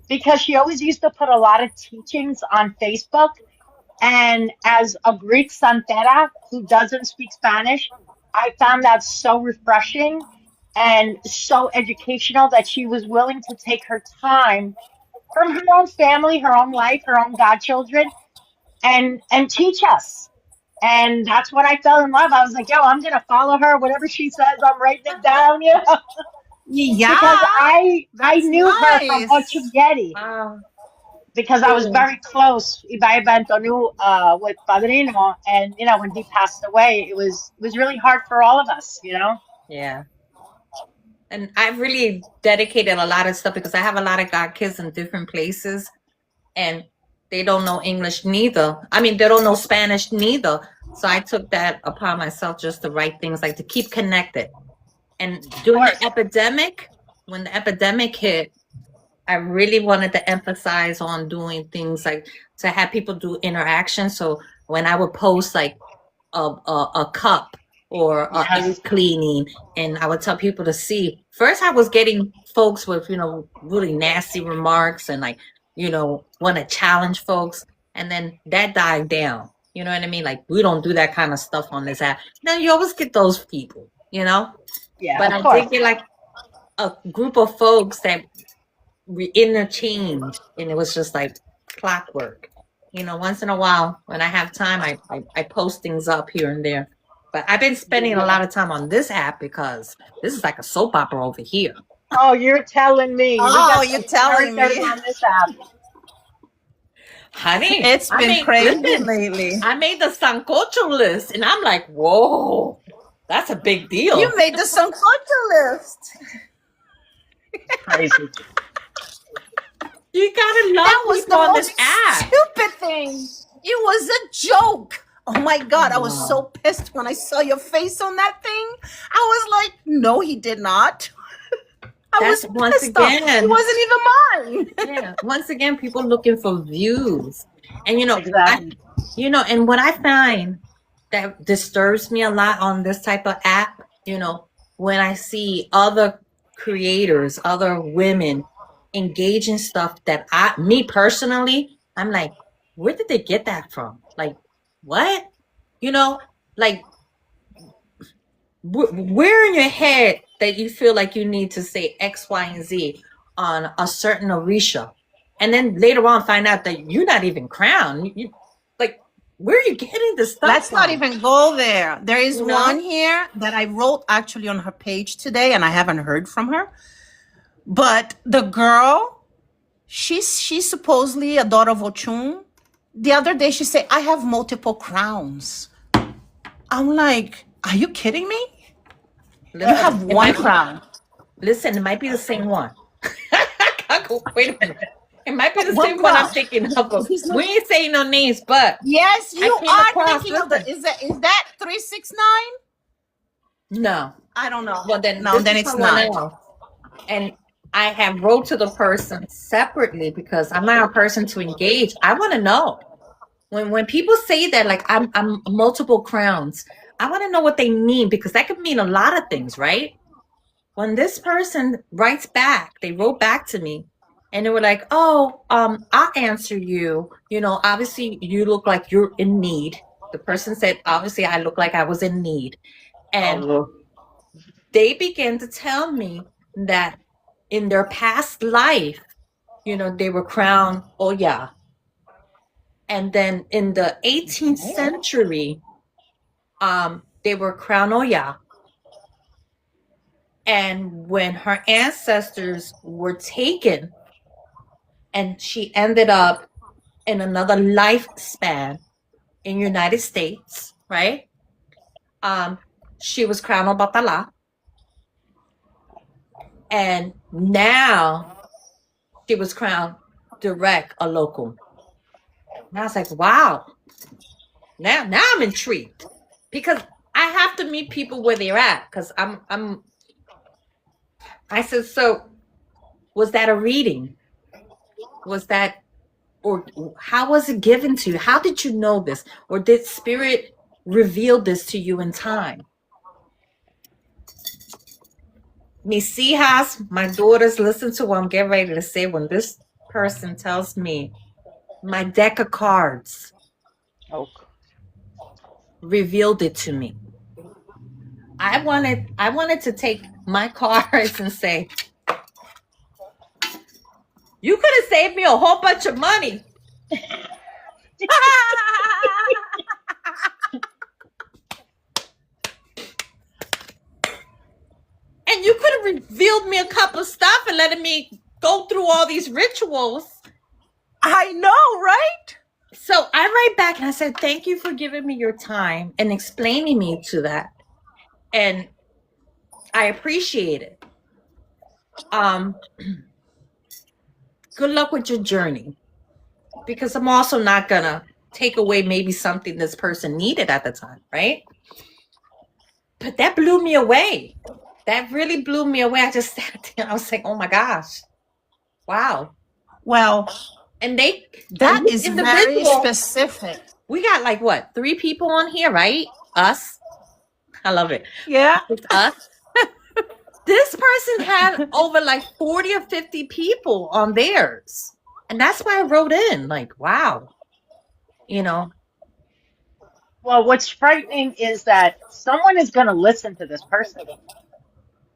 because she always used to put a lot of teachings on Facebook. And as a Greek santera who doesn't speak Spanish, I found that so refreshing and so educational that she was willing to take her time from her own family, her own life, her own godchildren, and teach us. And that's when I fell in love. I was like, yo, I'm going to follow her. Whatever she says, I'm writing it down, Yeah. Because I knew her from Ochugeti. Because I was very close, Ibai Bantonu, with Padrino. And, when he passed away, it was really hard for all of us, Yeah. And I've really dedicated a lot of stuff because I have a lot of God kids in different places and they don't know English neither. I mean, they don't know Spanish neither. So I took that upon myself just to write things like to keep connected. And during the epidemic, when the epidemic hit, I really wanted to emphasize on doing things like to have people do interaction. So when I would post like a cup or a cleaning, and I would tell people to see. First, I was getting folks with really nasty remarks and want to challenge folks, and then that died down. You know what I mean? Like we don't do that kind of stuff on this app. Now you always get those people. you know. Yeah, But of I course. did get like a group of folks that we interchanged, and it was just like clockwork. You know, once in a while when I have time, I post things up here and there. But I've been spending a lot of time on this app because this is like a soap opera over here. Oh, you're telling me. We Oh, got you're some telling characters me. on this app. Honey, It's been crazy lately. I made the Sancocho list, and I'm like, whoa, that's a big deal. You made the Sancocho list. Crazy. You gotta love That was the people on this most app. stupid thing. It was a joke. Oh my God, I was Wow. so pissed when I saw your face on that thing. I was like, no, he did not. I That's was once pissed off. It again. wasn't even mine. Yeah, once again, people looking for views, and Exactly. and what I find that disturbs me a lot on this type of app, when I see other creators, other women engage in stuff that me personally, I'm like, where did they get that from? Like, what? Like, where in your head that you feel like you need to say X, Y, and Z on a certain Orisha, and then later on find out that you're not even crowned. Like, where are you getting this stuff Let's from? not even go there. There is You know? one here that I wrote actually on her page today, and I haven't heard from her. But the girl, she's supposedly a daughter of Ochun. The other day she said, I have multiple crowns. I'm like, are you kidding me? You have one crown. Listen, it might be the same one. Wait a minute. It might be the What same one I'm crown? thinking of. We ain't saying no names, but Yes, you came are across- thinking of listen. is that 369? no. I don't know. Well, then No, this then is it's someone not. else. And I have wrote to the person separately because I'm not a person to engage. I want to know when people say that, like, I'm multiple crowns. I want to know what they mean, because that could mean a lot of things, right? When this person writes back, they wrote back to me, and they were like, "Oh, I'll answer you. Obviously you look like you're in need." The person said, "Obviously I look like I was in need," and they began to tell me that in their past life, they were crowned Oya. And then in the 18th century, they were crowned Oya. And when her ancestors were taken, and she ended up in another lifespan in United States, right? She was crowned Obatala. And now she was crowned direct Alokum. And I was like, wow. Now I'm intrigued, because I have to meet people where they're at, because I said, so was that a reading? Was that, or how was it given to you? How did you know this? Or did spirit reveal this to you in time? Mis hijas, my daughters, listen to what I'm getting ready to say when this person tells me my deck of cards revealed it to me. I wanted to take my cards and say, you could have saved me a whole bunch of money. And you could have revealed me a couple of stuff and letting me go through all these rituals. I know, right? So I write back and I said, thank you for giving me your time and explaining me to that. And I appreciate it. Good luck with your journey, because I'm also not gonna take away maybe something this person needed at the time, right? But that blew me away. That really blew me away. I just sat there. I was like, oh my gosh, wow. Well, and that is very specific. We got like what, 3 people on here, right? Us. I love it. Yeah, it's us. This person had over like 40 or 50 people on theirs. And that's why I wrote in, like, wow. Well, what's frightening is that someone is going to listen to this person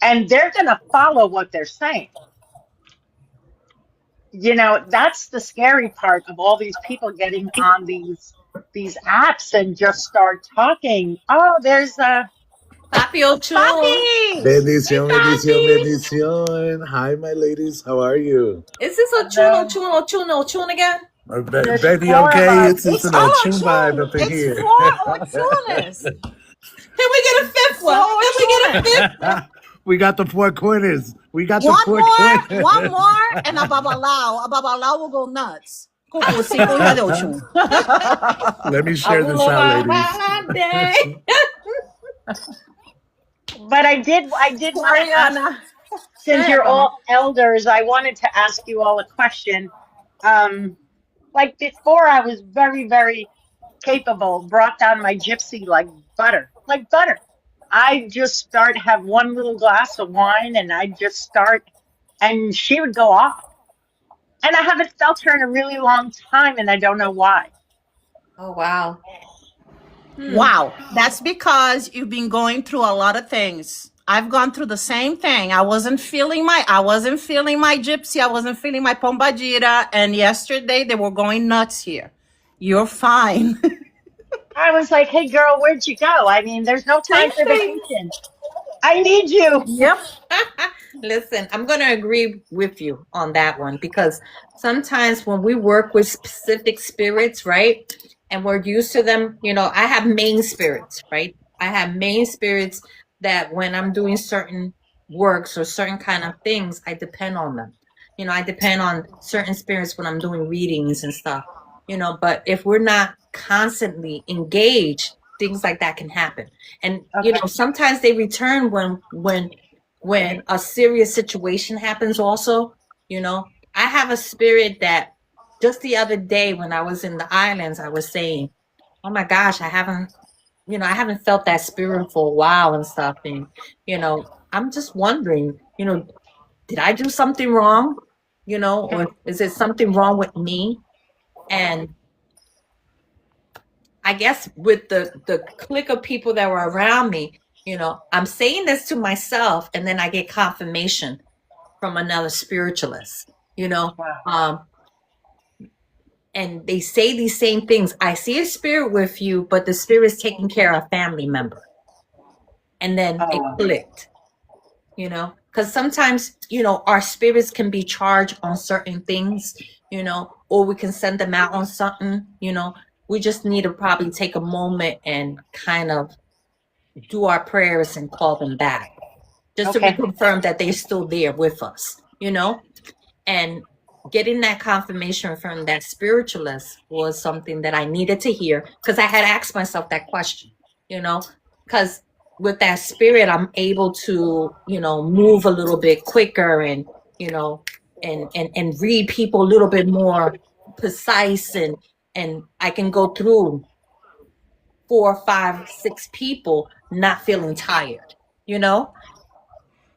and they're going to follow what they're saying. You know, that's the scary part of all these people getting on these apps and just start talking. Oh, there's a Papi Ocho. Papi! Bendición, Hey, bendición, Papi. bendición. Hi, my ladies. How are you? Is this hello. Ochun again? There's Baby, four of okay. us. It's It's an all Ochun vibe Ochun. up in It's here. 4 Ochunes. Can we get a fifth one? Four Can we get a Ochunes. fifth one? We got the four corners. We got the One four more, corners. one more, and a babalao. A babalao will go nuts. Kuku, cinco hijas de Ochun. Let me share this out, ladies. But I did want to ask, Mariana. since you're all elders, I wanted to ask you all a question. Like before, I was very, very capable, brought down my gypsy like butter, like butter. I just start have one little glass of wine and I just start, and she would go off. And I haven't felt her in a really long time, and I don't know why. Oh, wow. Wow, that's because you've been going through a lot of things. I've gone through the same thing. I wasn't feeling my gypsy. I wasn't feeling my pombadira. And yesterday they were going nuts here. You're fine. I was like, hey, girl, where'd you go? I mean, there's no time for vacation. I need you. Yep. Listen, I'm going to agree with you on that one, because sometimes when we work with specific spirits, right, and we're used to them, you know, I have main spirits, right? I have main spirits that when I'm doing certain works or certain kind of things, I depend on them. You know, I depend on certain spirits when I'm doing readings and stuff, you know, but if we're not constantly engaged, things like that can happen. And, you know, sometimes they return when a serious situation happens also. You know, I have a spirit that just the other day when I was in the islands, I was saying, oh my gosh, I haven't felt that spirit for a while and stuff. And, you know, I'm just wondering, you know, did I do something wrong? You know, or is there something wrong with me? And I guess with the clique of people that were around me, you know, I'm saying this to myself, and then I get confirmation from another spiritualist, you know. Wow. And they say these same things. I see a spirit with you, but the spirit is taking care of a family member. And then it clicked, you know, because sometimes, you know, our spirits can be charged on certain things, you know, or we can send them out on something, you know. We just need to probably take a moment and kind of do our prayers and call them back, just to reconfirm that they're still there with us, you know. And getting that confirmation from that spiritualist was something that I needed to hear, because I had asked myself that question, you know, because with that spirit, I'm able to, you know, move a little bit quicker and, you know, and read people a little bit more precise, and I can go through 4, 5, 6 people not feeling tired, you know.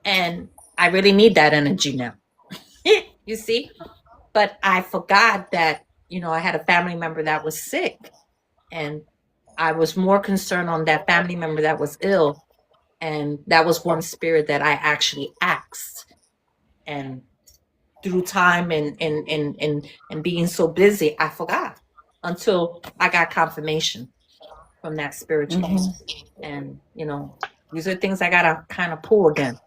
And I really need that energy now. You see? But I forgot that, you know, I had a family member that was sick, and I was more concerned on that family member that was ill. And that was one spirit that I actually asked. And through time and being so busy, I forgot until I got confirmation from that spiritualist. And, you know, these are things I gotta kind of pull again.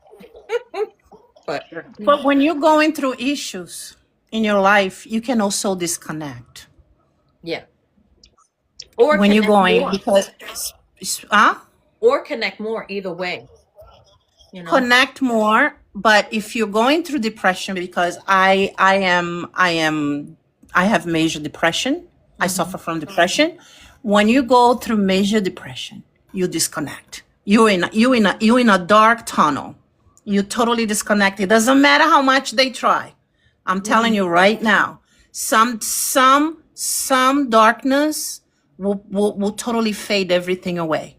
But when you're going through issues in your life, you can also disconnect. Yeah. Or when you're going more. because Or connect more, either way. You know? Connect more. But if you're going through depression, because I have major depression. I suffer from depression. When you go through major depression, you disconnect. You're in a dark tunnel. You totally disconnect. It doesn't matter how much they try. I'm telling you right now, some darkness will totally fade everything away.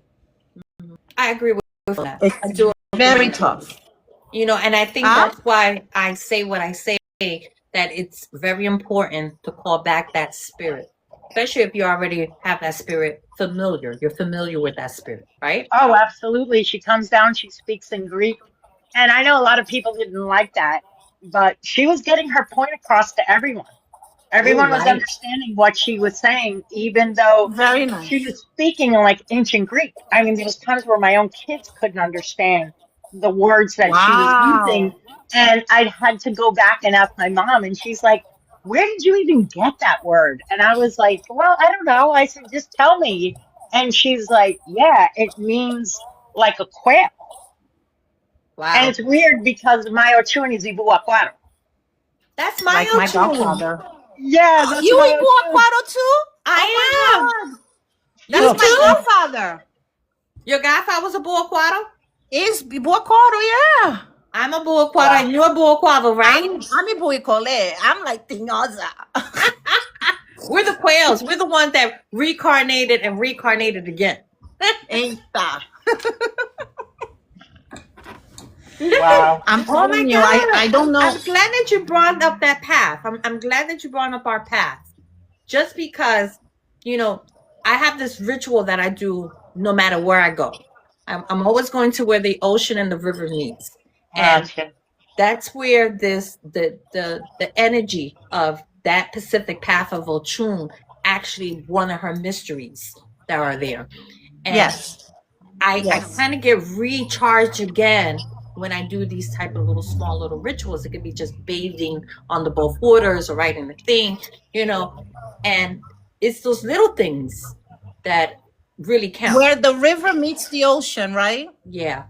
I agree with that. I do. Very tough. You know, and I think that's why I say what I say, that it's very important to call back that spirit, especially if you already have that spirit familiar. You're familiar with that spirit, right? Oh, absolutely. She comes down, she speaks in Greek. And I know a lot of people didn't like that, but she was getting her point across to everyone. Oh, Everyone was right. understanding what she was saying, even though Very she nice. was speaking in like ancient Greek. I mean, there was times where my own kids couldn't understand the words that she was using. Wow. And I had to go back and ask my mom, and she's like, "Where did you even get that word?" And I was like, "Well, I don't know." I said, "Just tell me." And she's like, "Yeah, it means like a quail." And Wow. it's weird because my Ochun is Ibu Aquaro. That's my Like my tune. godfather. Yeah, that's You my Ibu Ochun. Aquaro too? I am. Oh my God. You That's my too? godfather. Your godfather was a Buaquado? Is Ibu Aquaro, yeah. I'm a Buaquado and you're a Buaquado, right? I'm Ibu Ikole. I'm like Tinyoza. We're the quails. We're the ones that reincarnated and reincarnated again. Eita. Wow. I'm Oh my telling you, God. I don't know. I'm glad that you brought up that path. I'm glad that you brought up our path. Just because, you know, I have this ritual that I do no matter where I go. I'm always going to where the ocean and the river meets. And Gotcha. that's where the energy of that Pacific path of Ochun, actually one of her mysteries that are there. And Yes. I Yes. kind of get recharged again when I do these type of small little rituals. It could be just bathing on the both waters or writing the thing, you know, and it's those little things that really count. Where the river meets the ocean, right? Yeah.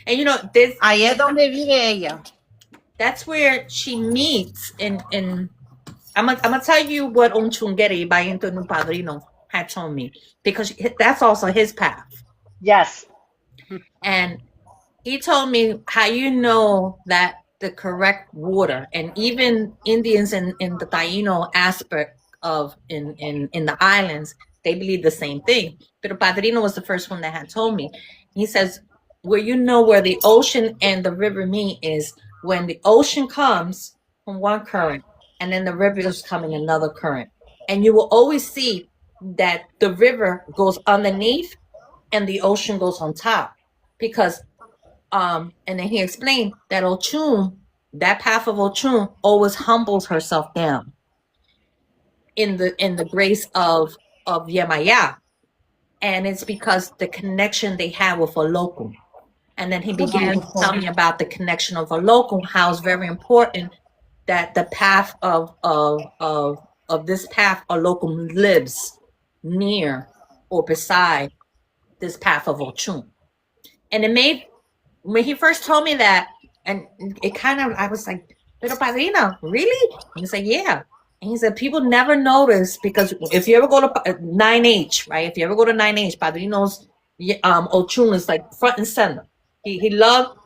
And you know, this Ahí es donde vive ella. that's where she meets in I'm gonna tell you what Onchungeri Bayento no Padrino had told me, because that's also his path. Yes. And he told me how you know that the correct water, and even Indians in the Taino aspect of in the islands, they believe the same thing. But Padrino was the first one that had told me. He says, where you know where the ocean and the river meet is when the ocean comes from one current and then the river is coming another current. And you will always see that the river goes underneath and the ocean goes on top, because and then he explained that Ochun, that path of Ochun, always humbles herself down in the grace of Yemaya. And it's because the connection they have with a local. And then he began to tell me about the connection of a local, how it's very important that the path of this path a local lives near or beside this path of Ochun. And it made, when he first told me that, and it kind of, I was like, Pero Padrino, really? And he said, yeah. And he said, people never notice, because if you ever go to 9H, right? If you ever go to 9H, Padrino's Ochun is like front and center. He loved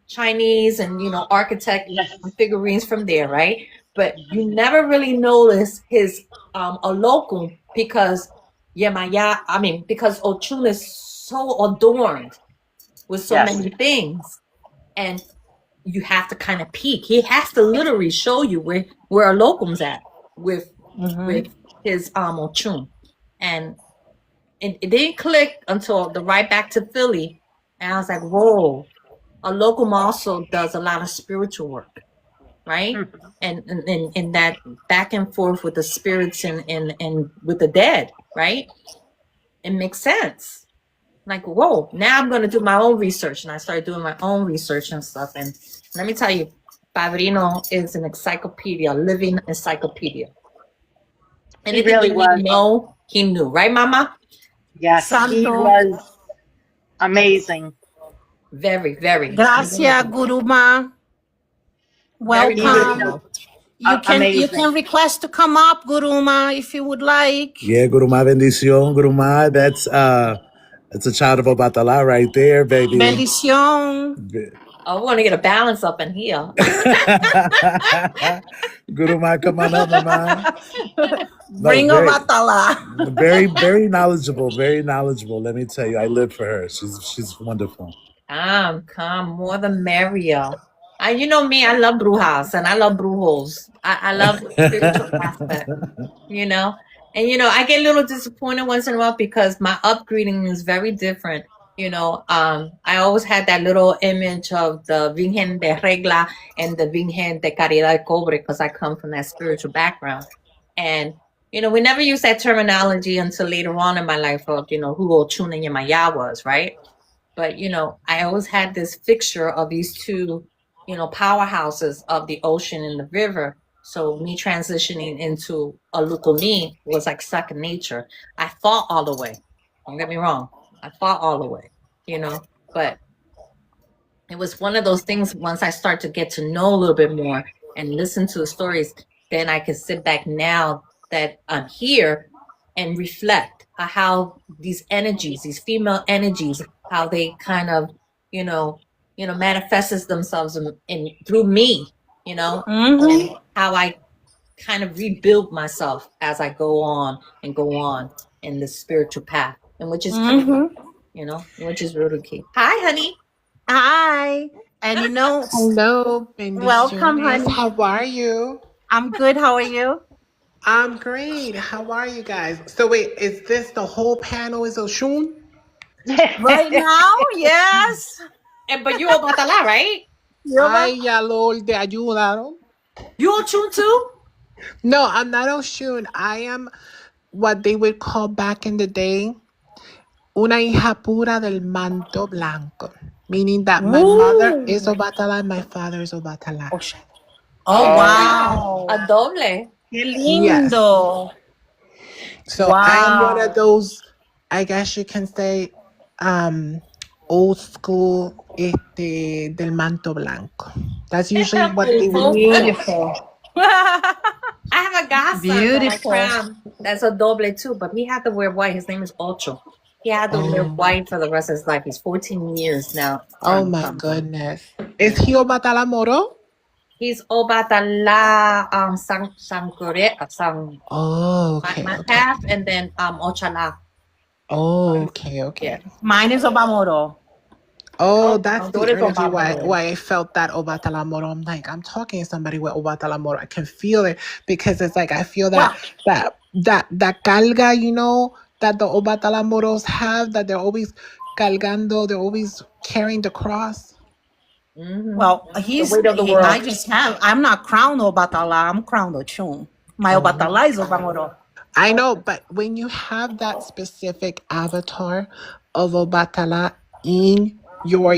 Chinese and, you know, architect figurines from there, right? But you never really notice his local, because because Ochun is so adorned with so many things, and you have to kind of peek. He has to literally show you where a locum's at with his Ochun. And it didn't click until the ride back to Philly, and I was like, whoa, a locum also does a lot of spiritual work, right? And that back and forth with the spirits and with the dead, right? It makes sense. Like, whoa, now I'm going to do my own research. And I started doing my own research and stuff. And let me tell you, Padrino is an encyclopedia, living encyclopedia. And He really was. Know, he knew, right, Mama? Yes, he was amazing. Very, very. Gracias, Guruma. Welcome. You can request to come up, Guruma, if you would like. Yeah, Guruma bendición, Guruma. That's a child of Obatala right there, baby. Bendición. Oh, we want to get a balance up in here. Guruma, come on up, Mama. Bring Obatala. Very, very knowledgeable. Very knowledgeable. Let me tell you, I live for her. She's wonderful. Come, more the merrier. And you know me, I love brujas and I love brujos. I love the spiritual aspect, you know. And I get a little disappointed once in a while because my upbringing is very different. I always had that little image of the Virgen de Regla and the Virgen de Caridad Cobre because I come from that spiritual background. And we never used that terminology until later on in my life of who Ochun and Yemaya was, right? But I always had this fixture of these two powerhouses of the ocean and the river. So me transitioning into a Lukumi was like second nature. I fought all the way. Don't get me wrong. I fought all the way, but it was one of those things. Once I start to get to know a little bit more and listen to the stories, then I can sit back now that I'm here and reflect how these energies, these female energies, how they kind of, manifests themselves in through me, and how I kind of rebuild myself as I go on in the spiritual path, and which is critical, which is really key. Hi, honey. Hi. And Hello, welcome, bendiciones. honey. How are you? I'm good. How are you? I'm great. How are you guys? So wait, is this the whole panel is Oshun? Right now, yes. But you Obatala, right? Ay, ya Lord, te ayudaron. You Ochun too? No, I'm not Oshun. I am what they would call back in the day una hija pura del manto blanco, meaning that my mother is Obatala and my father is Obatala. Oh, wow. A doble. Qué lindo. So I am one of those, I guess you can say, old school del manto blanco. That's usually what they would Beautiful. I have a godson Beautiful. that's a doble too, but he had to wear white. His name is Ocho. He had to wear white for the rest of his life. He's 14 years now. Oh my goodness. Is he Obatala Moro? He's Obatala San Oh, okay. half, and then Ochala. Oh, okay. Yeah. Mine is Obamoro. Oh, that's the what is energy Obatala? why I felt that Obatala Moro. I'm like, I'm talking to somebody with Obatala Moro. I can feel it because it's like I feel that carga, that the Obatala Moros have, that they're always cargando, they're always carrying the cross. Well, I'm not crowned Obatala, I'm crowned Ochun. My Obatala is Obamoro. I know, but when you have that specific avatar of Obatala in your,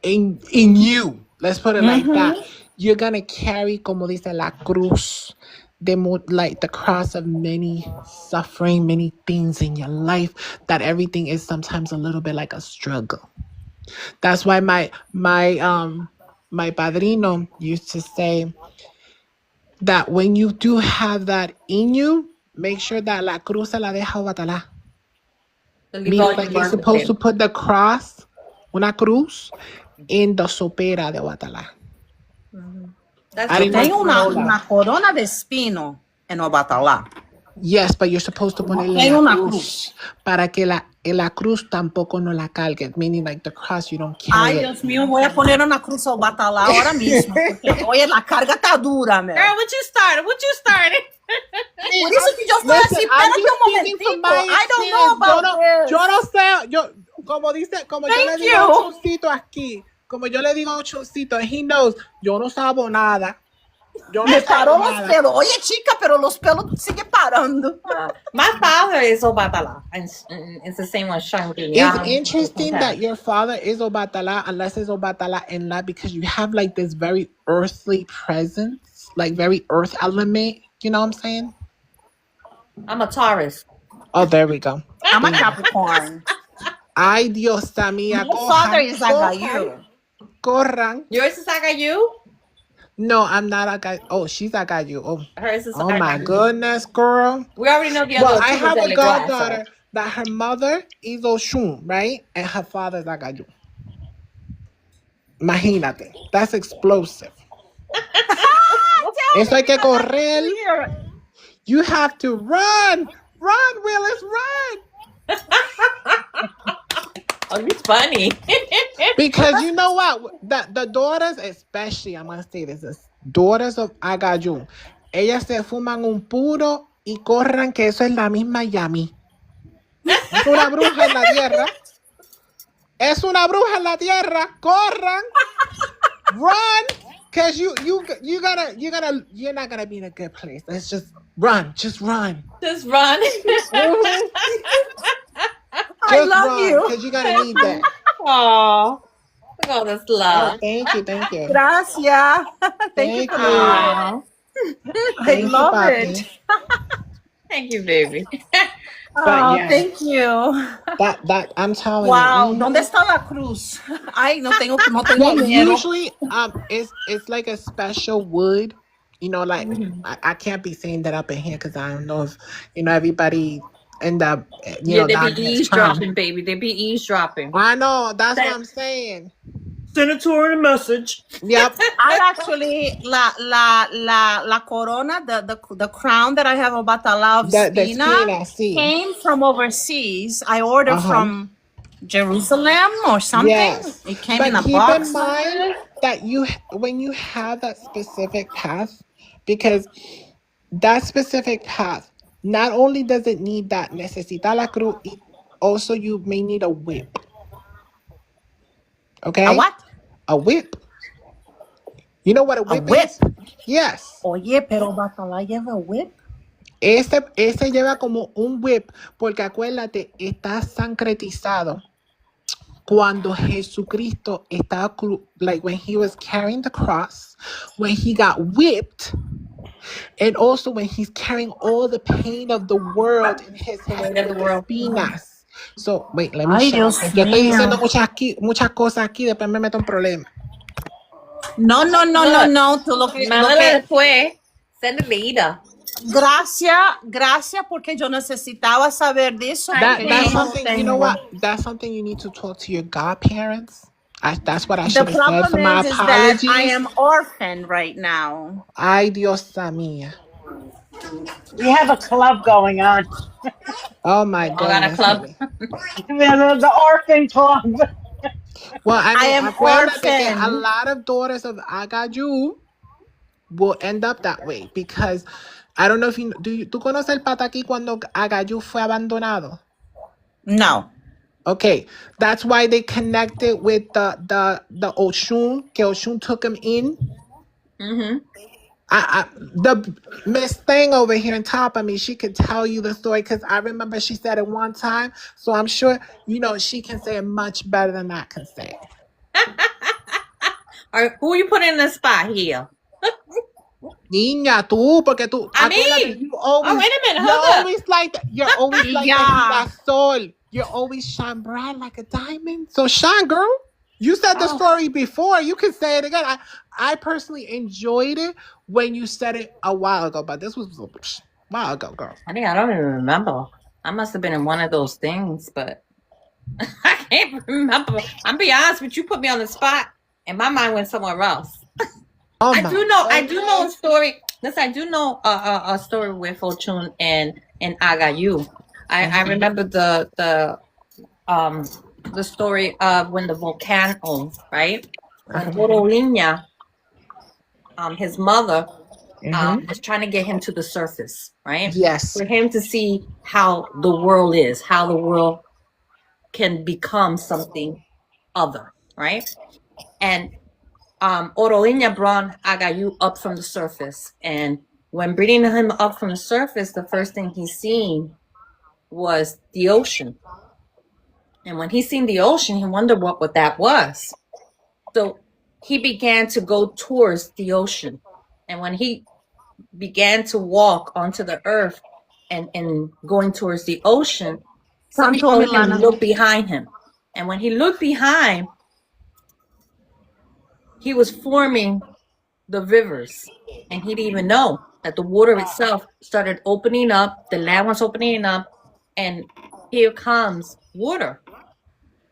in you, let's put it like that, you're gonna carry, como dice, la cruz, like the cross of many suffering, many things in your life, that everything is sometimes a little bit like a struggle. That's why my padrino used to say that when you do have that in you, make sure that la cruz se la deja Obatala. Meaning like you're supposed to put the cross, una cruz, in the sopera de Obatala. Tem una corona de espino en Obatala. Yes, but you're supposed to ponerle la cruz para que la cruz tampoco no la cargue, meaning like the cross you don't carry. Ay, Dios mío, voy a poner una cruz a Obatala ahora mismo. Porque, oye, la carga está dura, man. Girl, what you started? Por eso que yo estoy así, espérate un momentico. I don't know about this. Yo no sé, como yo le digo a Chuncito aquí, como yo le digo a Chuncito, he knows, yo no sabo nada. Me paró los pelos. Oye, chica, pero los pelos siguen parando. My father is Obatala, and it's the same one. It's interesting that your father is Obatala, unless it's Obatala en la, because you have like this very earthly presence, like very earth element. You know what I'm saying? I'm a Taurus. Oh, there we go. I'm a Capricorn. Ay, Dios mía. My father is Agayu. Corran. Yours is Agayu? No, I'm not Agayu. Oh, she's Agayu. Oh, hers is my goodness, girl. We already know the other. Well, I have a goddaughter that her mother is Oshun, right? And her father is Agayu. Imagínate. That's explosive. Eso hay que correr. You have to run. Run, Willis, run. Oh, it's funny. Because you know what? The daughters, especially, I'm going to say this, the daughters of Agayun, ellas se fuman un puro y corran, que eso es la misma Yami. Es una bruja en la tierra. Es una bruja en la tierra. Corran. Run. Because you're not gonna be in a good place. Let's just run. Just run. Just run. Mhm. I Just love run. you. Because you're gonna need that. Oh, look at all this Oh, love. thank you. Gracias. Thank you Thank for the you. love. Aw, I Thank you, love papi. it. thank you, baby. But Oh, yeah, thank you. that I'm telling Wow, you. ¿dónde está la cruz? Ay, no tengo Well, miedo. usually, it's like a special wood. You know, like I can't be saying that up in here because I don't know if everybody end up Yeah, they down be in this town. eavesdropping, baby. They be eavesdropping. I know that's what I'm saying. Send it to her in a message. Yep. I actually la corona, the crown that I have of Batala of The Spina spina, see. came from overseas. I ordered from Jerusalem or something. Yes. It came But in a keep box. in mind that when you have that specific path, because that specific path, not only does it need that necesita la cruz, it also you may need a whip. Okay? A what? A whip. You know what a A whip whip. is? Yes. Oye, pero Batala lleva a whip. Ese lleva como un whip, porque acuérdate, está sancretizado. Cuando Jesucristo estaba, like when he was carrying the cross, when he got whipped, and also when he's carrying all the pain of the world in his hands Of the with the world. espinas. So, wait, let me Ay, shut up. Dios Yo estoy diciendo mío. muchas cosas aquí, después me meto en problemas. No. Tú Mándale después. Send it later. Gracias, porque yo necesitaba saber de eso. That's Porque yo no something, you know tengo. what? That's something you need to talk to your godparents. That's what I The should have said. problem For my is that apologies. I am orphaned right now. Ay, Diosa mía. We have a club going on. Oh my I got a goodness. club. honey. The orphan club. Well, I mean, am acuérdate que a orphaned. lot of daughters of Agaju will end up that way because I don't know if ¿tú conoces el pataquí cuando Agaju fue abandonado? No. Okay, that's why they connected with the Oshun, que Oshun took him in. Mm-hmm. The Miss Thing over here on top of me, she could tell you the story because I remember she said it one time. So I'm sure, she can say it much better than I can say it. Who you putting in the spot here? Niña, tú, porque tú, I acuérdate, mean, you always, wait a minute, you're hold up. always like that. You're always like Yeah. that girasol. You're always shine bright like a diamond. So shine, girl. You said the story before. You can say it again. I personally enjoyed it when you said it a while ago, but this was a while ago, girl. I think I don't even remember. I must have been in one of those things, but I can't remember. I'm be honest with you, put me on the spot, and my mind went somewhere else. Oh I my do know a goodness. story. Listen, I do know a story with Fortune and Agayu. I remember the story of when the volcano, right? When Oroliña, his mother, was trying to get him to the surface, right? Yes. For him to see how the world is, how the world can become something other, right? And Oroliña brought Agayu up from the surface. And when bringing him up from the surface, the first thing he seen was the ocean. And when he seen the ocean, he wondered what that was. So he began to go towards the ocean. And when he began to walk onto the earth and going towards the ocean, somebody told him to look behind him. And when he looked behind, he was forming the rivers. And he didn't even know that the water itself started opening up, the land was opening up, and here comes water.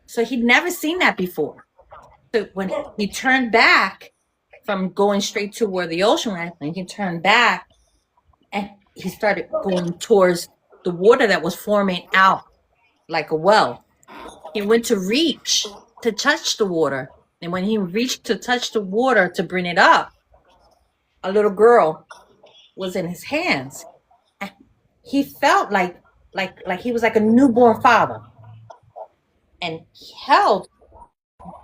So he'd never seen that before. So when he turned back from going straight to where the ocean was, when he turned back and he started going towards the water that was forming out like a well, he went to reach to touch the water. And when he reached to touch the water to bring it up, a little girl was in his hands. he felt like he was like a newborn father. And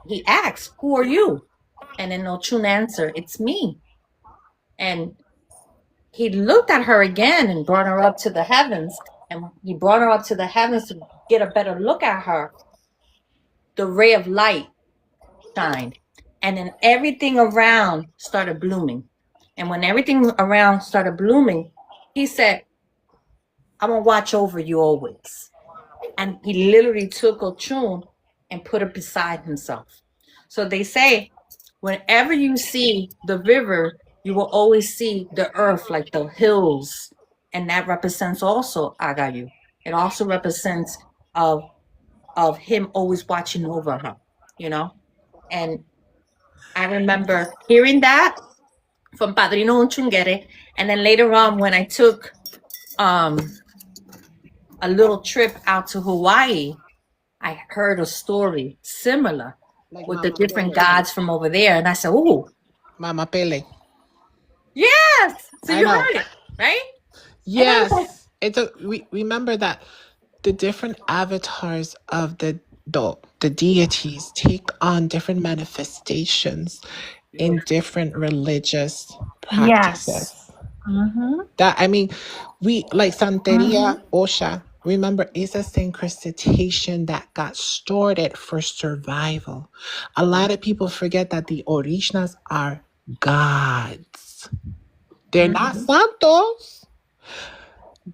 he asked, "Who are you?" And then Ochun answered, "It's me." And he looked at her again and brought her up to the heavens. And he brought her up to the heavens to get a better look at her. The ray of light shined. And then everything around started blooming. And when everything around started blooming, he said, "I'm going to watch over you always." And he literally took Ochun and put her beside himself. So they say, whenever you see the river, you will always see the earth, like the hills. And that represents also Agayu. It also represents of him always watching over her, you know? And I remember hearing that from Padrino Unchungere. And then later on, when I took a little trip out to Hawaii, I heard a story similar Like with the Mama different Pele. gods from over there. And I said, "Ooh, Mama Pele. yes." So I you know. heard it, right? And I was like, Yes. We remember that the different avatars of the deities take on different manifestations in different religious practices. Yes. Mm-hmm. That I mean, we like Mm-hmm. Santeria Osha. Remember, is a syncretistation that got started for survival. A lot of people forget that the Orishnas are gods. They're not mm-hmm, santos.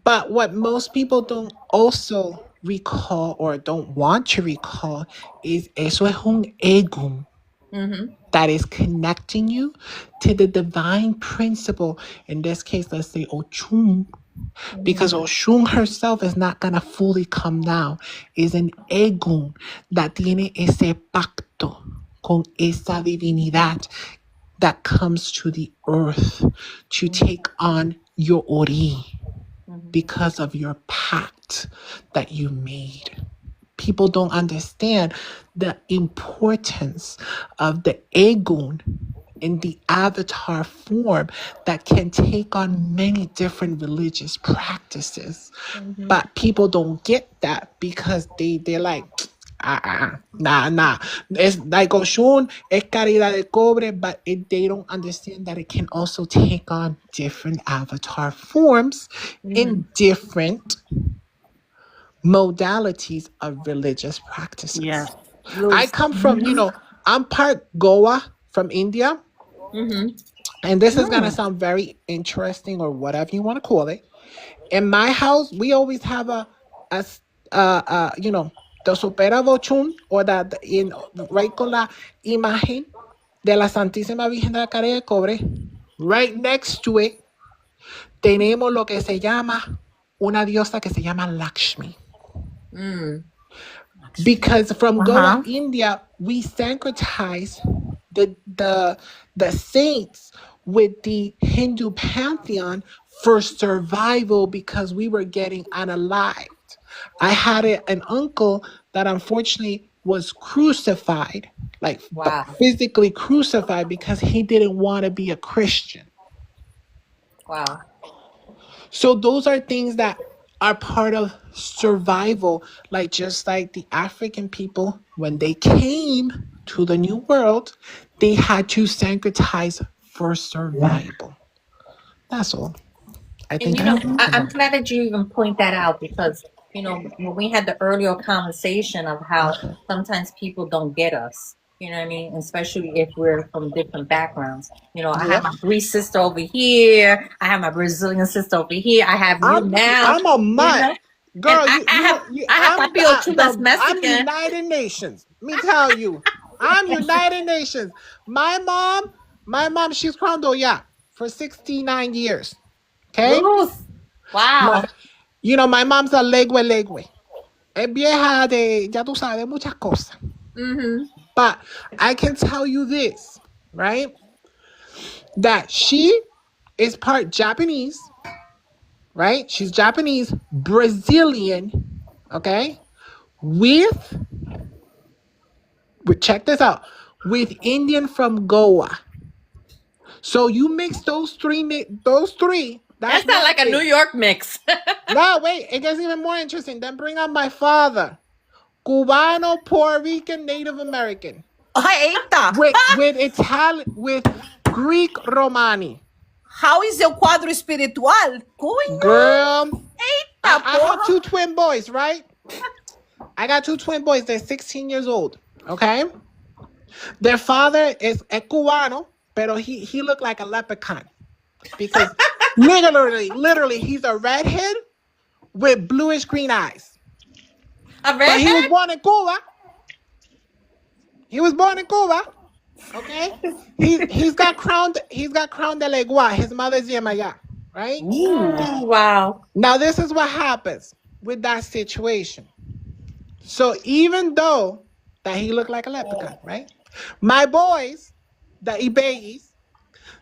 But what most people don't also recall or don't want to recall is eso es un ego mm-hmm, that is connecting you to the divine principle. In this case, let's say Ochun, because Oshun herself is not going to fully come down. Is an ego that tiene ese pacto con esa divinidad that comes to the earth to take on your ori because of your pact that you made. People don't understand the importance of the Egun in the avatar form that can take on many different religious practices. mm-hmm. But people don't get that because they're like, nah. It's like Oshun, es caridad de cobre, but they don't understand that it can also take on different avatar forms in different modalities of religious practices. Yes. I Louis. come from, I'm part Goa from India, Mm-hmm. and this is going to Mm. sound very interesting or whatever you want to call it. In my house, we always have the supera bochun or that in right con la imagen de la Santísima Virgen de la Caridad de Cobre. Right next to it, tenemos lo que se llama una diosa que se llama Lakshmi. Mm. Because from Goa, Uh-huh. India, we syncretize the saints with the Hindu pantheon for survival because we were getting unalived. I had an uncle that unfortunately was crucified, like Wow. physically crucified because he didn't want to be a Christian. Wow. So those are things that are part of survival, like just like the African people, when they came to the New World, they had to syncretize for survival. That's all. I And think I talked I'm enough. glad that you even point that out because when we had the earlier conversation of how sometimes people don't get us, you know what I mean? Especially if we're from different backgrounds. I have Yep. my Greek sister over here. I have my Brazilian sister over here. I have you I'm now. I'm a mutt. And Girl, I have Papi Ochu that's I'm Mexican. United Nations. Let me tell you. I'm United Nations. My mom, she's crowned ya for 69 years. Okay? Ruth. Wow. My mom's a legüe. Es vieja ya tú sabes, muchas cosas. Mm-hmm. But I can tell you this, right? That she is part Japanese, right? She's Japanese, Brazilian, okay? With check this out, with Indian from Goa. So you mix those three, That That's sounds one like a New thing. York mix. No, wait, it gets even more interesting. Then bring up my father. Cubano, Puerto Rican, Native American. Eita! With Greek Romani. How is your quadro espiritual? Cunha! Girl, Eita I have porra! two twin boys, right? I got two twin boys. They're 16 years old. Okay. Their father is a Cubano, pero he looked like a leprechaun because literally, he's a redhead with bluish green eyes. A But he was redhead? born in Cuba. He was born in Cuba. Okay. He's got crown de legua. His mother's Yemaya. Right? Ooh, wow. Now this is what happens with that situation. So even though that he looked like a leprechaun, right? My boys, the Ibeis,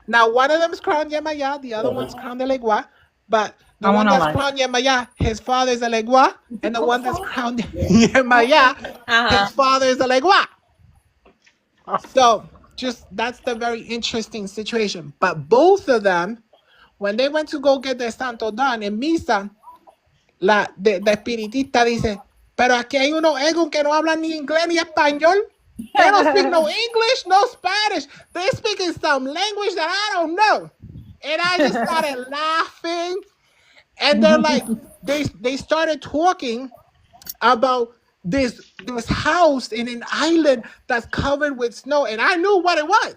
now one of them is crowned Yemaya, the other one's crowned de legua. But the I one wanna that's like. crowned Yemaya, his father is a legua, and the one that's crowned Yemaya, his father is a legua. So just that's the very interesting situation. But both of them, when they went to go get their santo done in misa, the espiritista dice, pero aquí hay unos egos que no hablan ni inglés ni español. They don't speak no English, no Spanish. They speak in some language that I don't know. And I just started laughing. And they're like, they started talking about this house in an island that's covered with snow. And I knew what it was.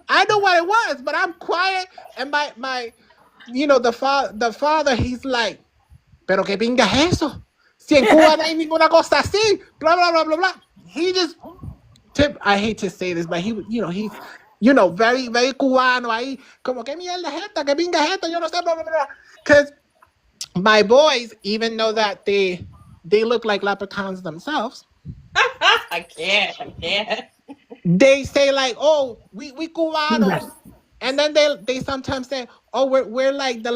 I know what it was, but I'm quiet. And my the father, he's like, pero qué pinga es eso? Si en Cuba no hay ninguna cosa así, blah, blah, blah, blah, blah. He just, I hate to say this, but he's, very, very cubano ahí, como qué mierda es esta, qué pinga es esto, yo no sé, blah, blah, blah. Because my boys, even though that they look like leprechauns themselves, I can't. they say like, oh, we cubanos. And then they sometimes say, oh, we're like the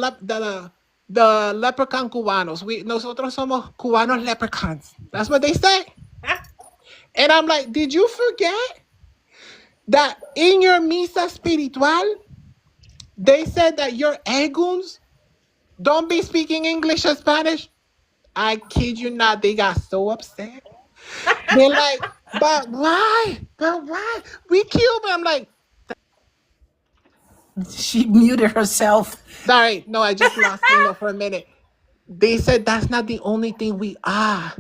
leprechaun cubanos. Nosotros somos cubanos leprechauns. That's what they say. And I'm like, did you forget that in your misa espiritual, they said that your eguns don't be speaking English or Spanish? I kid you not, they got so upset. They're like, but why? But why? We Cuban. I'm like, She muted herself. sorry, no, I just lost signal for a minute. They said that's not the only thing we are.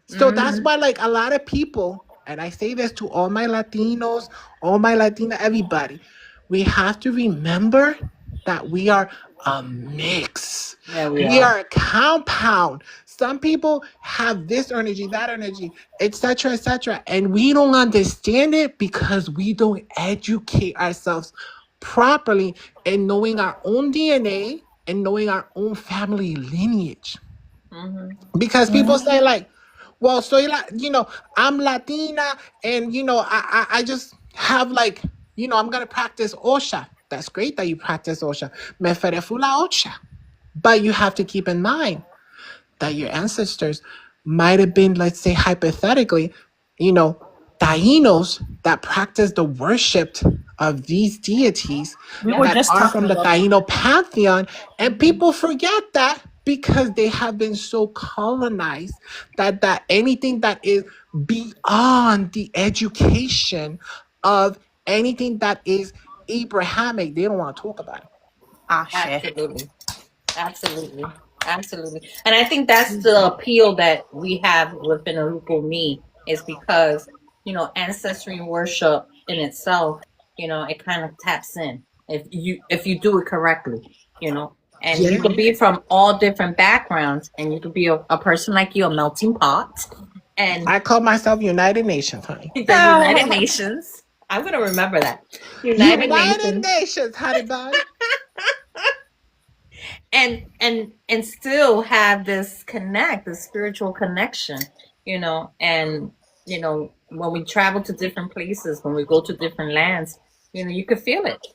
So that's why, like, a lot of people, and I say this to all my Latinos, all my Latina, everybody, we have to remember that we are a mix. Yeah, we We are. are a compound. Some people have this energy, that energy, etc., etc., and we don't understand it because we don't educate ourselves properly in knowing our own DNA and knowing our own family lineage. Because people say like, well, I'm Latina, and I just have like, I'm gonna practice Osha. That's great that you practice Osha. Me ferefula Osha. But you have to keep in mind that your ancestors might have been, let's say hypothetically, you know, Tainos that practice the worship of these deities We were that just are talking from the about that. Taino pantheon. And people forget that because they have been so colonized that anything that is beyond the education of anything that is Abrahamic, they don't want to talk about it. Ashe. Absolutely. And I think that's the appeal that we have within Aruko Me is because, ancestry worship in itself, it kind of taps in if you do it correctly, and you Yeah. could be from all different backgrounds and you could be a person like you, a melting pot. And I call myself United Nations, honey. the United Nations. I'm gonna remember that. United United Nations. Nations, honey bun. And still have this spiritual connection, and when we travel to different places, when we go to different lands, you could feel it.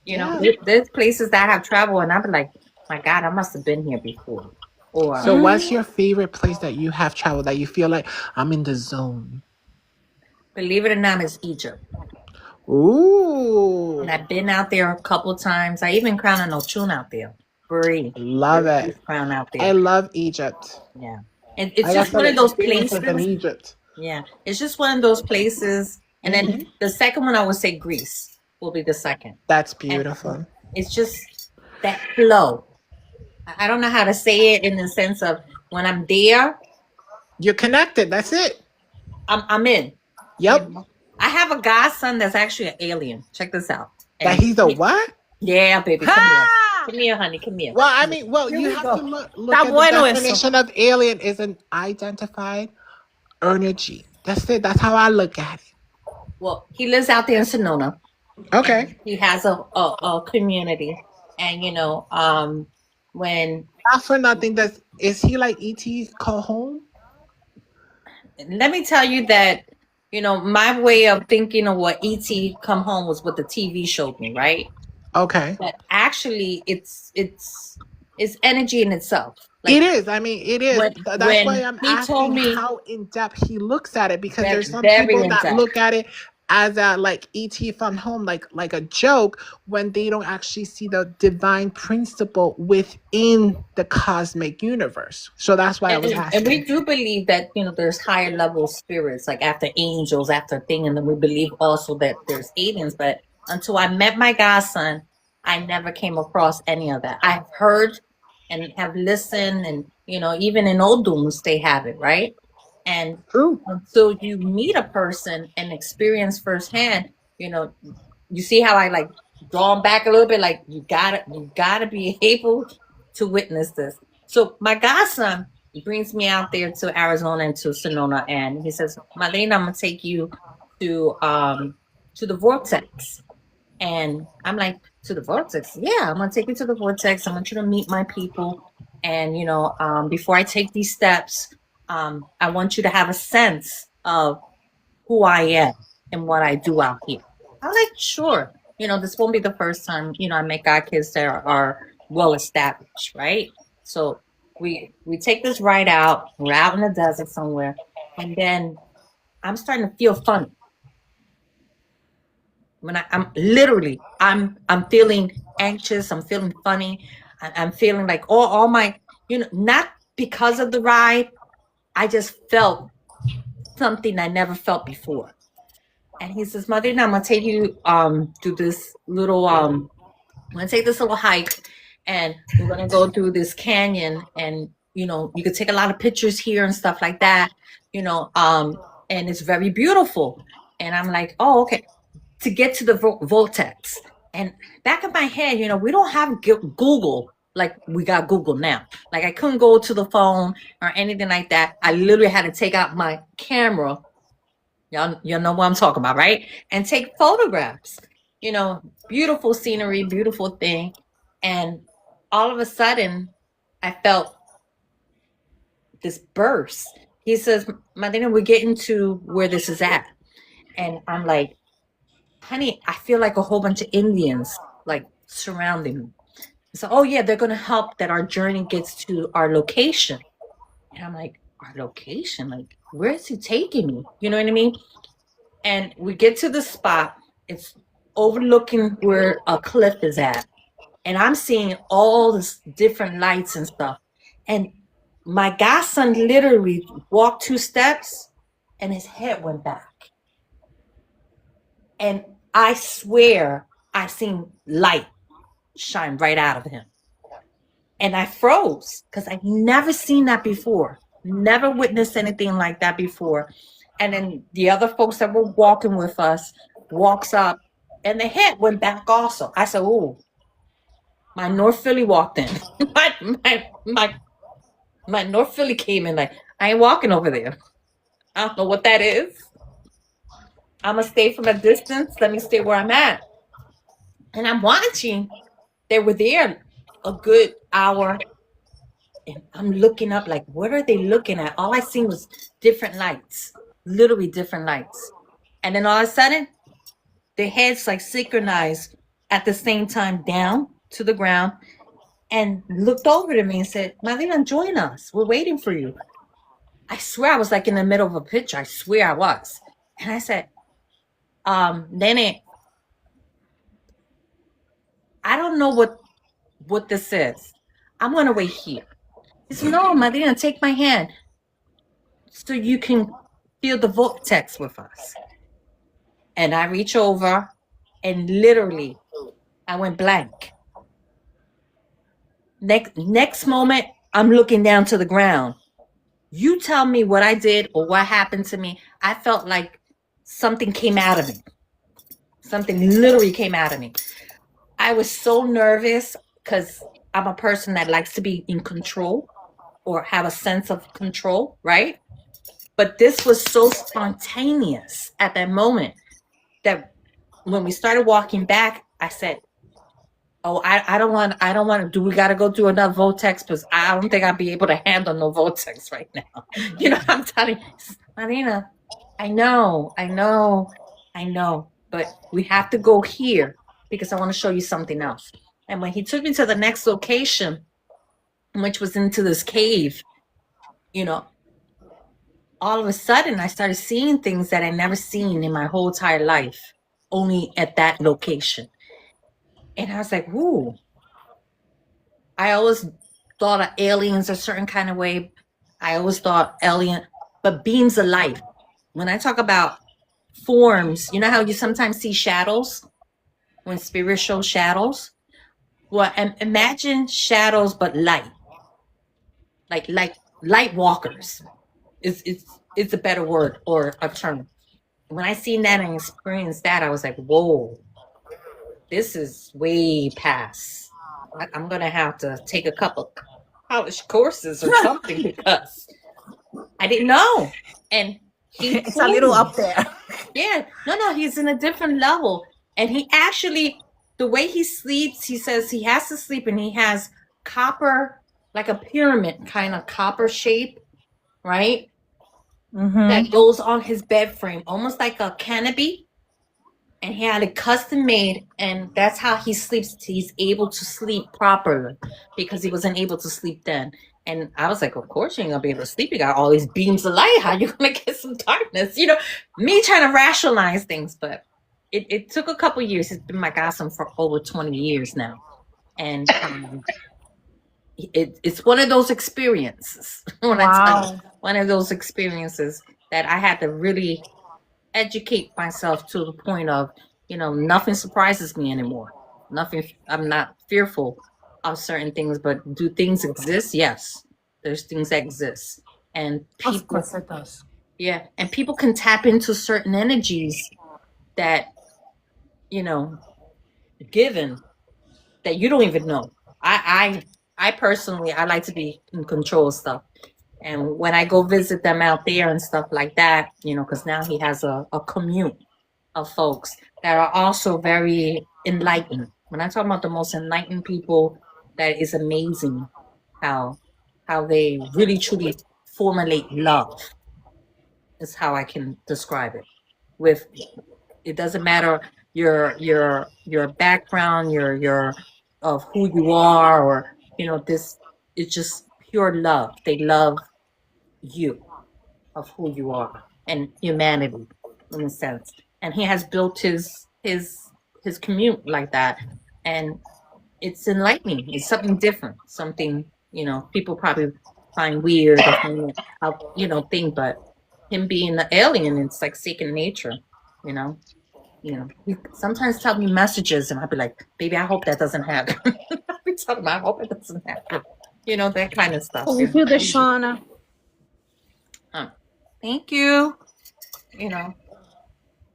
Yeah. There's places that I have traveled and I've been like, my God, I must have been here before. Or So, what's your favorite place that you have traveled that you feel like I'm in the zone? believe it or not, it's Egypt. Ooh. And I've been out there a couple times. I even crowned an Ochun out there. Buri. Love it. Crown out I there. love Egypt. Yeah. And it's I got just one some of those experiences in places. Egypt. Yeah. It's just one of those places. And then the second one, I would say Greece will be the second. That's And beautiful. it's just that flow. I don't know how to say it in the sense of when I'm there, You're connected. That's it. I'm in. Yep. I have a godson that's actually an alien. Check this out. That And he's a what? yeah, baby, come here. Come here, honey. Come here. Well, I mean, well, Here you we have go. to look Está at the bueno eso. definition of alien is an identified energy. That's it. That's how I look at it. Well, he lives out there in Sonoma. Okay. He has a community. And when Not for nothing. Is he like E.T. call home? let me tell you that, my way of thinking of what E.T. come home was what the TV showed me, right? Okay. But actually it's energy in itself. It is. I mean, it is. That's when why I'm he told asking me how in depth he looks at it, because there's some very people in that depth. look at it as a like E.T. from home, like a joke, when they don't actually see the divine principle within the cosmic universe. So that's why I was asking. And we do believe that there's higher level spirits, like after angels, after thing, and then we believe also that there's aliens. But until I met my godson, I never came across any of that. I've heard and have listened, and even in old dooms they have it, right? And True. until you meet a person and experience firsthand, you see how I like drawn back a little bit, like you gotta be able to witness this. So my godson brings me out there to Arizona and to Sonoma, and he says, Marlene, I'm gonna take you to the vortex. And I'm like, to the vortex? Yeah, I'm gonna take you to the vortex. I want you to meet my people. And before I take these steps, I want you to have a sense of who I am and what I do out here. I'm like, sure. This won't be the first time, I make our kids that are well established, right? So we take this ride out. We're out in the desert somewhere, and then I'm starting to feel funny. When I'm literally, I'm feeling anxious. I'm feeling funny. I'm feeling like all my, not because of the ride. I just felt something I never felt before. And he says, Mother, now I'm gonna take you to this little I'm gonna take this little hike, and we're gonna go through this canyon, and you could take a lot of pictures here and stuff like that, and it's very beautiful. And I'm like, oh, okay. To get to the vortex. And back in my head, we don't have Google like we got Google now. Like I couldn't go to the phone or anything like that. I literally had to take out my camera. Y'all know what I'm talking about, right? And take photographs. Beautiful scenery, beautiful thing. And all of a sudden, I felt this burst. He says, Madina, we're getting to where this is at. And I'm like, honey, I feel like a whole bunch of Indians like surrounding me. So, oh yeah, they're gonna help that our journey gets to our location. And I'm like, our location? Like, where is he taking me? You know what I mean? And we get to the spot. It's overlooking where a cliff is at. And I'm seeing all this different lights and stuff. And my godson literally walked 2 steps and his head went back. And I swear I seen light shine right out of him. And I froze because I've never seen that before. Never witnessed anything like that before. And then the other folks that were walking with us walks up and the head went back also. I said, oh, my North Philly walked in. my North Philly came in like, I ain't walking over there. I don't know what that is. I'm going to stay from a distance. Let me stay where I'm at. And I'm watching. They were there a good hour. And I'm looking up like, what are they looking at? All I seen was different lights. Literally different lights. And then all of a sudden, their heads like synchronized at the same time down to the ground and looked over to me and said, Marlena, join us. We're waiting for you. I swear I was like in the middle of a picture. I swear I was. And I said, Nene, I don't know what this is. I'm going to wait here. He said, no, Marina, take my hand so you can feel the vortex with us. And I reach over and literally I went blank. Next moment, I'm looking down to the ground. You tell me what I did or what happened to me. I felt like something came out of me. Something literally came out of me. I was so nervous because I'm a person that likes to be in control or have a sense of control, right? But this was so spontaneous at that moment that when we started walking back, I said, oh, I don't want to, do we got to go do another vortex? Because I don't think I'll be able to handle no vortex right now. You know, I'm telling you, Marina, I know, but we have to go here because I want to show you something else. And when he took me to the next location, which was into this cave, you know, all of a sudden I started seeing things that I never seen in my whole entire life, only at that location. And I was like, ooh, I always thought of aliens a certain kind of way. I always thought but beams of light. When I talk about forms, you know how you sometimes see shadows when spirit shows shadows? Well, imagine shadows, but light, like light walkers. It's a better word or a term. When I seen that and experienced that, I was like, whoa, this is way past. I'm gonna have to take a couple college courses or something because I didn't know. And It's a little up there. Yeah, no, he's in a different level. And he actually, the way he sleeps, he says he has to sleep and he has copper, like a pyramid kind of copper shape, right? That goes on his bed frame, almost like a canopy. And he had it custom made, and that's how he sleeps. He's able to sleep properly because he wasn't able to sleep then. And I was like, of course you ain't gonna be able to sleep. You got all these beams of light. How you gonna get some darkness? You know, me trying to rationalize things, but it took a couple years. He's been my godson for over 20 years now. And it's one of those experiences. When I tell you, one of those experiences that I had to really educate myself to the point of, you know, nothing surprises me anymore. Nothing. I'm not fearful of certain things, but do things exist? Yes, there's things that exist, and people, Of course it does. yeah, and people can tap into certain energies that, you know, given that you don't even know. I personally, I like to be in control of stuff. And when I go visit them out there and stuff like that, you know, because now he has a commune of folks that are also very enlightened. When I talk about the most enlightened people, that is amazing how they really truly formulate love is how I can describe it. With it doesn't matter your background, your of who you are, or you know, this it's just pure love. They love you of who you are and humanity in a sense. And he has built his commute like that, and it's enlightening. It's something different, something, you know, people probably find weird or find it out, you know, thing, but him being an alien, it's like second nature, you know. You know, he sometimes tell me messages and I'll be like, baby, I hope that doesn't happen. I'll be telling him, I hope it doesn't happen. You know, that kind of stuff. Thank you, Deshauna. Thank you. You know,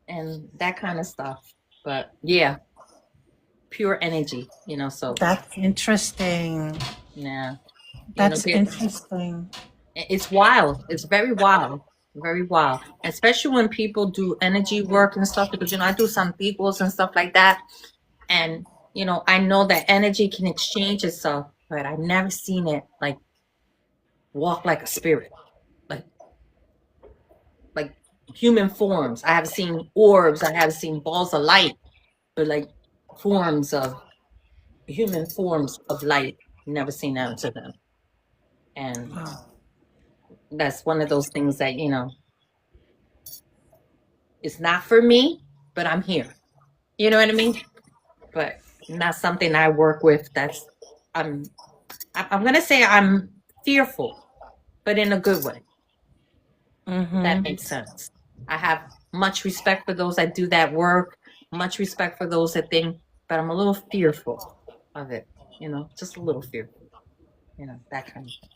and that kind of stuff. But yeah, pure energy, you know, so That's interesting. yeah. That's interesting. It's wild. It's very wild. Very wild. Especially when people do energy work and stuff, because you know, I do some equals and stuff like that. And you know, I know that energy can exchange itself, but I've never seen it like walk like a spirit. Like human forms. I have seen orbs, I have seen balls of light, but like forms of human forms of light, never seen that to them. And that's one of those things that, you know, it's not for me, but I'm here. You know what I mean? But not something I work with. That's I'm gonna say I'm fearful, but in a good way. That makes sense. I have much respect for those that do that work, much respect for those that think, but I'm a little fearful of it, just a little fearful, that kind of thing.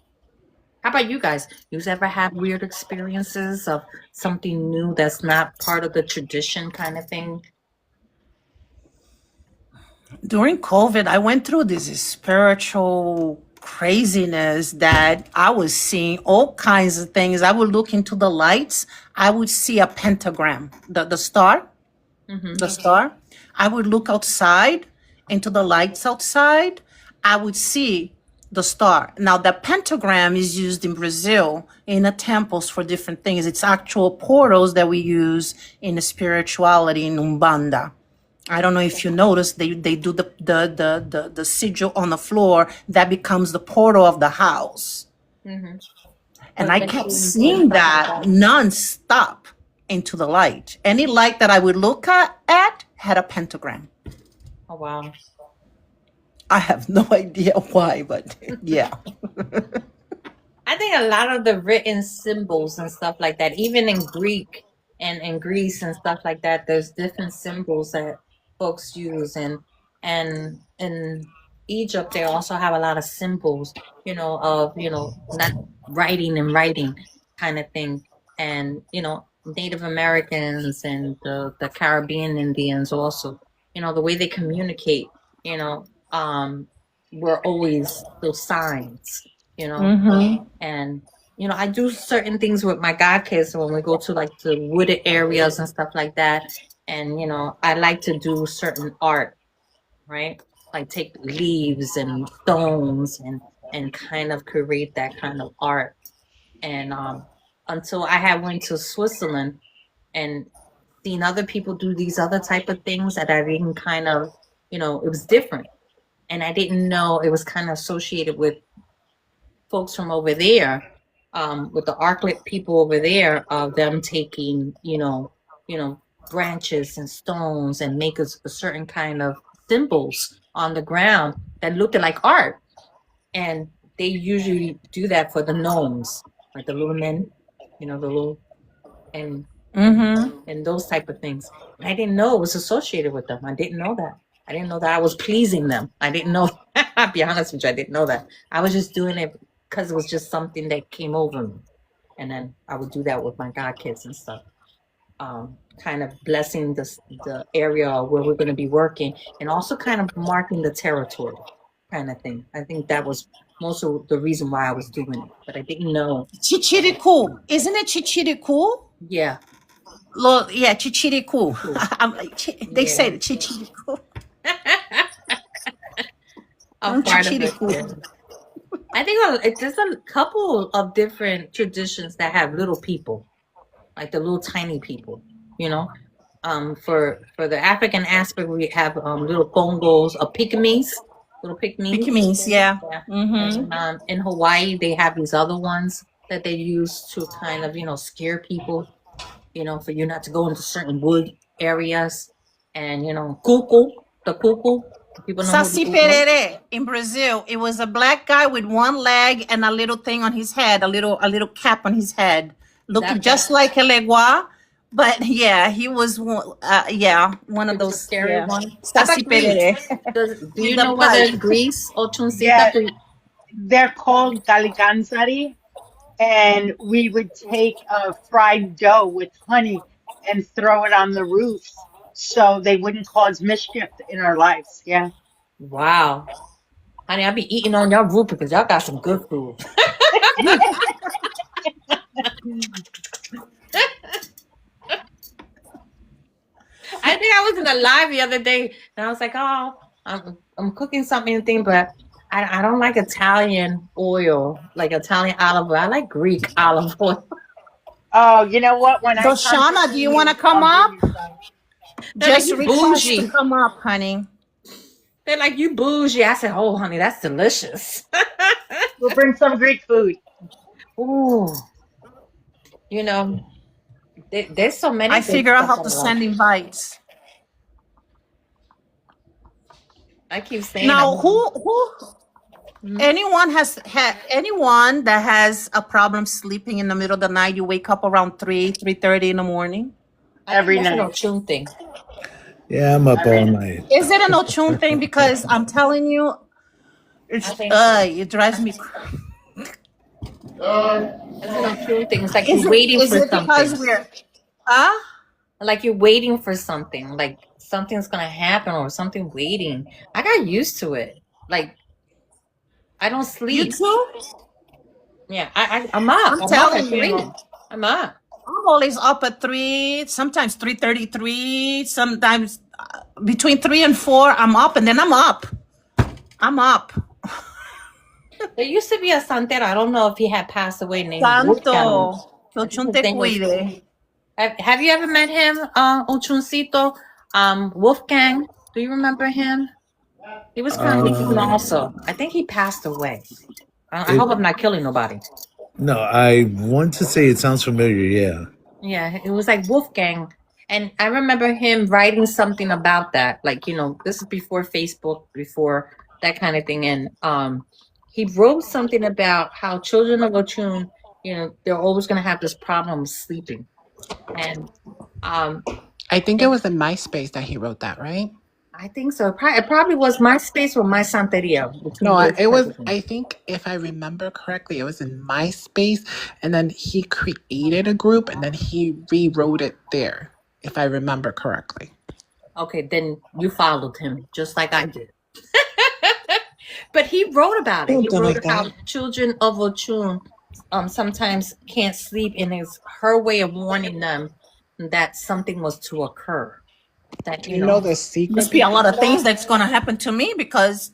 How about you guys? You ever have weird experiences of something new that's not part of the tradition kind of thing? During COVID, I went through this spiritual craziness that I was seeing all kinds of things. I would look into the lights, I would see a pentagram, the star, the star. I would look outside into the lights outside, I would see the star. Now, the pentagram is used in Brazil in the temples for different things. It's actual portals that we use in the spirituality in Umbanda. I don't know if you noticed, they do the sigil on the floor that becomes the portal of the house. And I kept seeing that non-stop into the light. Any light that I would look at had a pentagram. Oh, wow. I have no idea why, but yeah. I think a lot of the written symbols and stuff like that, even in Greek and in Greece and stuff like that, there's different symbols that folks use. And in Egypt, they also have a lot of symbols, of, not writing and writing kind of thing. And, Native Americans and the Caribbean Indians also, the way they communicate, were always those signs, and I do certain things with my godkids when we go to like the wooded areas and stuff like that, and I like to do certain art, right? Like take leaves and stones and kind of create that kind of art. And until I had went to Switzerland and seen other people do these other type of things that I didn't kind of, it was different. And I didn't know it was kind of associated with folks from over there, with the Arclit people over there, of them taking, branches and stones and make a certain kind of symbols on the ground that looked like art. And they usually do that for the gnomes, like the little men, the little, and those type of things. And I didn't know it was associated with them. I didn't know that. I didn't know that I was pleasing them. I didn't know. I'll be honest with you, I didn't know that. I was just doing it because it was just something that came over me. And then I would do that with my godkids and stuff. Kind of blessing the area where we're going to be working, and also kind of marking the territory kind of thing. I think that was most of the reason why I was doing it, but I didn't know. Chichiriku. Isn't it Chichiriku? Yeah. Yeah, Chichiriku. I'm like, they say the Chichiriku. I'm part of it. Yeah. I think there's a couple of different traditions that have little people, like the little tiny people, for the African aspect, we have little Congos, little pygmies. Pygmies, yeah. And, in Hawaii, they have these other ones that they use to kind of, scare people, for you not to go into certain wood areas. And, cuckoo, the cuckoo. People know Saci Perere in Brazil. It was a black guy with one leg and a little thing on his head, a little cap on his head, looking just like a legua. But yeah, he was one of those scary ones. Saci Perere. Do you know whether in Greece or Tunsita? Yeah, they're called galiganzari, and we would take a fried dough with honey and throw it on the roofs so they wouldn't cause mischief in our lives. Yeah. Wow. Honey, I'll be eating on your roof because y'all got some good food. I think I was in a live the other day and I was like, oh, I'm cooking something, but I don't like Italian oil, like Italian olive oil. I like Greek olive oil. Oh, you know what? When Shauna, do you want to come up? Just like request to come up, honey. They're like, you bougie. I said, oh, honey, that's delicious. We'll bring some Greek food. Ooh. There's so many. I figure out how to send invites. I keep saying Now, I'm. who Mhm. anyone that has a problem sleeping in the middle of the night, you wake up around 3:30 in the morning? I think Every that's an night. Ochun thing. Yeah, I'm up all Every night. Is it an Ochun thing? Because I'm telling you, I think so. it drives me. That's an Ochun thing. It's like Is you're it waiting is for it because something. we're huh? Like you're waiting for something. Like something's gonna happen or something waiting. I got used to it. Like I don't You sleep. too? Yeah, I'm up. I'm I'm up at telling 3. you. I'm up. I'm always up at 3, sometimes 3:33, sometimes between 3 and 4. I'm up, and then I'm up. I'm up. There used to be a santero. I don't know if he had passed away named Wolfgang. Santo, que I think Ochun his te name was. cuide. Have you ever met him, Ochuncito? Wolfgang. Do you remember him? He was kind of Ochun also. I think he passed away. I It hope I'm not killing nobody. no, I want to say it sounds familiar. Yeah. Yeah, it was like Wolfgang. And I remember him writing something about that. Like, this is before Facebook, before that kind of thing. And he wrote something about how children of Ochun, they're always going to have this problem sleeping. And I think it was in MySpace that he wrote that, right? I think so. It probably was MySpace or My Santeria, between No, those it type was, of things. I think if I remember correctly, it was in MySpace, and then he created a group and then he rewrote it there, if I remember correctly. Okay, then you followed him just like I did. But he wrote about it. He Something wrote like how that. children of Ochun sometimes can't sleep, and it's her way of warning them that something was to occur. That Do you know the secret Must be a lot behind of things that? that's gonna happen to me because,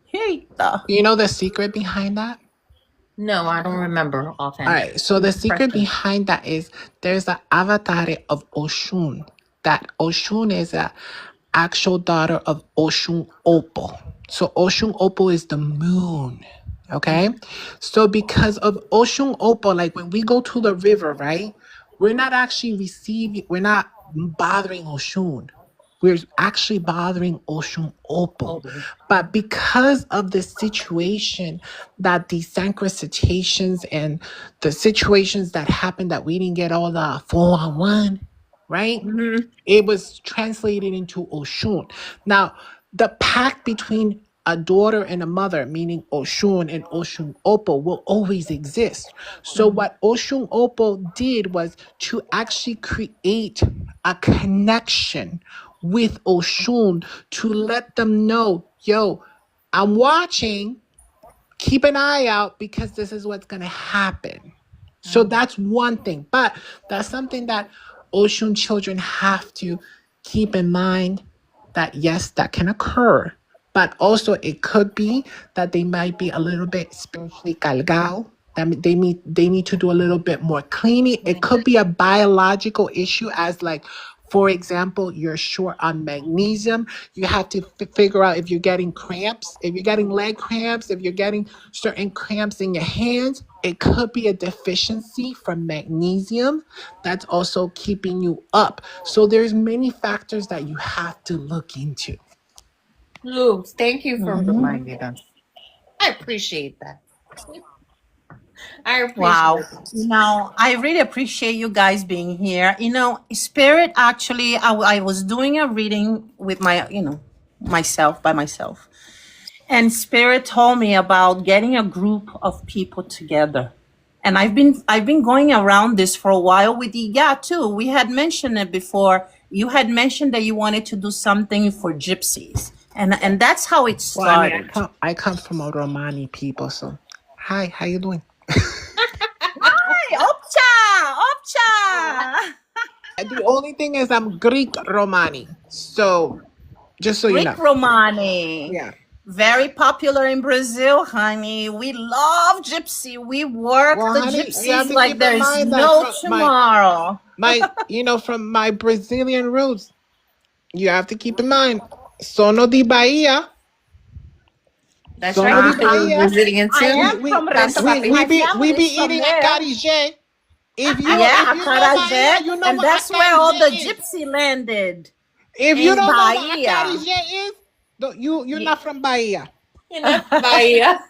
hey, Do you know the secret behind that? No, I don't remember All offhand. right, so the secret Question. behind that is there's an avatar of Oshun. That Oshun is a actual daughter of Oshun Opal. So Oshun Opal is the moon. Okay? So because of Oshun Opal, like when we go to the river, right? We're not actually we're not bothering Oshun. We're actually bothering Oshun Opal. Oh, But because of the situation that the synchronicizations and the situations that happened that we didn't get all the 411, right? mhm. It was translated into Oshun. Now, the pact between a daughter and a mother, meaning Oshun and Oshun Opal, will always exist. So, what Oshun Opal did was to actually create a connection with Oshun to let them know, yo, I'm watching, keep an eye out because this is what's going to happen. So that's one thing, but that's something that Ocean children have to keep in mind that yes, that can occur, but also it could be that they might be a little bit spiritually calgao. That they need to do a little bit more cleaning. It could be a biological issue, as like, for example, you're short on magnesium. You have to figure out if you're getting cramps, if you're getting leg cramps, if you're getting certain cramps in your hands. It could be a deficiency from magnesium that's also keeping you up. So there's many factors that you have to look into. Lou, thank you for reminding us. I appreciate that. I appreciate wow. that. I really appreciate you guys being here. Spirit actually, I was doing a reading with myself by myself. And Spirit told me about getting a group of people together. And I've been going around this for a while with Iya too. We had mentioned it before. You had mentioned that you wanted to do something for gypsies. And that's how it Well, I mean, started. I come from a Romani people, so hi, how you doing? Hi, Opcha! Opcha! The only thing is I'm Greek Romani, so just so you Greek know. Romani. Yeah. Very popular in Brazil, honey. We love gypsy. We work Well, the honey, you have gypsies to like keep in there's mind that no from tomorrow. from my Brazilian roots, you have to keep in mind, sono di Bahia. That's Sono right. di You said you were Bahia. Brazilian I too. am from Tanto Recife. papi. We My be we family be is from eating there. acarajé. If Yeah, you know Bahia, Acarajé. you know And what that's where all the acarajé is. gypsy landed. If you In don't know what Bahia. acarajé is, You're not from Bahia. You know, Bahia.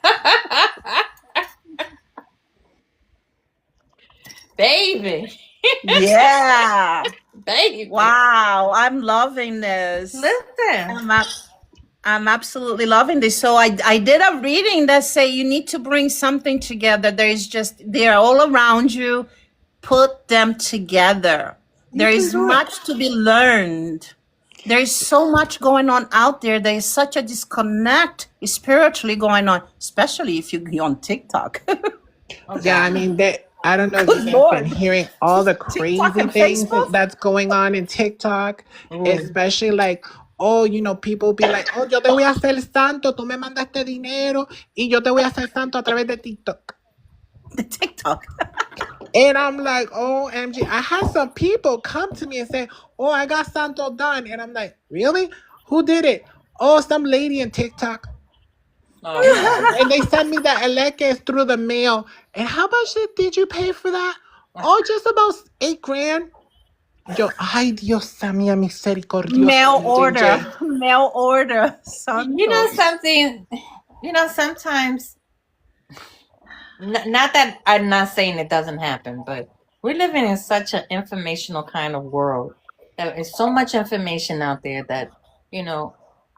Baby. Yeah. Baby. Wow. I'm loving this. Listen. I'm absolutely loving this. So I did a reading that say you need to bring something together. They're all around you. Put them together. There can is do it. much to be learned. There is so much going on out there. There is such a disconnect spiritually going on, especially if you're on TikTok. Oh, Yeah, I God. mean that. I don't know if Good you guys been Lord. hearing all the TikTok crazy and things Facebook? that's going on in TikTok, Ooh. especially like, oh, people be like, oh, yo te voy a hacer santo, tú me mandaste dinero, y yo te voy a hacer santo a través de TikTok. The TikTok. And I'm like, OMG. I had some people come to me and say, oh, I got santo done. And I'm like, really? Who did it? Oh, some lady in TikTok. Oh, God. And they sent me the eleques through the mail. And how much did you pay for that? Oh, just about $8,000. Yo, ay, Dios mía, misericordioso. Mail MJJ. order. Mail order. You know Santos. something? Sometimes, not that I'm not saying it doesn't happen, but we're living in such an informational kind of world. There is so much information out there that,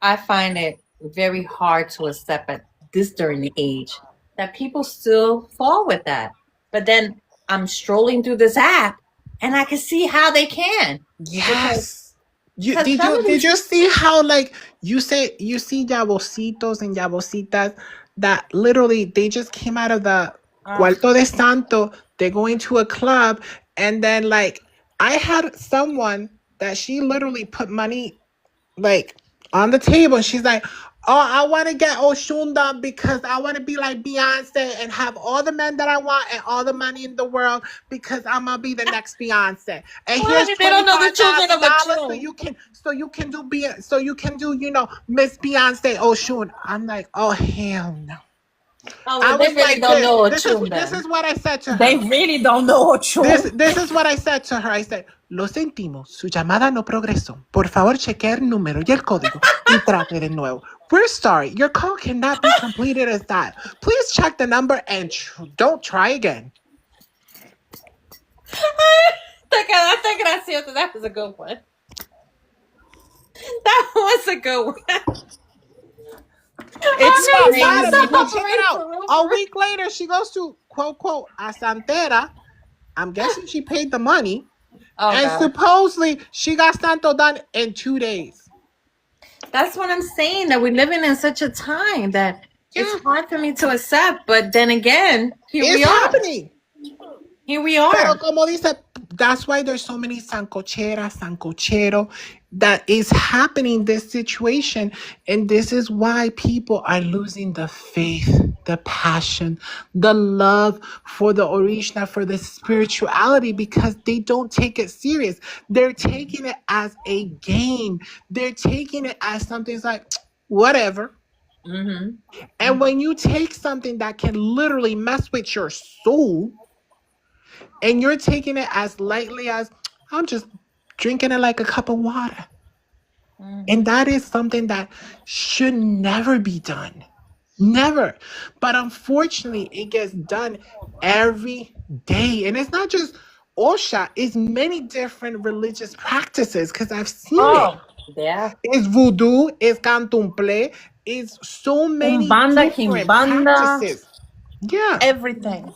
I find it very hard to accept at this during the age that people still fall with that. But then I'm strolling through this app and I can see how they can. Yes. Because Did you see how like you see yabositos and yabositas that literally they just came out of the cuarto de santo, they go into a club, and then like I had someone that she literally put money like on the table. She's like, oh, I want to get Oshunda because I want to be like Beyonce and have all the men that I want and all the money in the world because I'm gonna be the next Beyonce. And Well, here's honey, they don't know the children of a $25,000 tune. so you can do Miss Beyonce Oshun. I'm like, oh hell no. Oh, I well, they was really like, don't know a this tune is then. what I said to her. They really don't know what you This is what I said to her. I said, lo sentimos, su llamada no progresó. Por favor, chequee el número y el código y trate de nuevo. We're sorry, your call cannot be completed as that. Please check the number and don't try again. Te gracioso. That was a good one. That was a good one. It's Not crazy. mad at me, but check it out. A week later, she goes to quote quote a santera. I'm guessing she paid the money. Oh, And God. supposedly she got santo done in 2 days. That's what I'm saying, that we're living in such a time that it's hard for me to accept. But then again, It's happening. Here we are. Pero como dice, that's why there's so many sancocheras, sancochero that is happening this situation. And this is why people are losing the faith, the passion, the love for the Orishna, for the spirituality, because they don't take it serious. They're taking it as a game. They're taking it as something like, whatever. Mm-hmm. And when you take something that can literally mess with your soul, and you're taking it as lightly as, I'm just drinking it like a cup of water. Mm-hmm. And that is something that should never be done. Never. But unfortunately, it gets done every day. And it's not just Osha, it's many different religious practices because I've seen it. Yeah. It's voodoo, it's cantumplé, it's so many Umbanda, different Kimbanda, practices. Yeah. everything.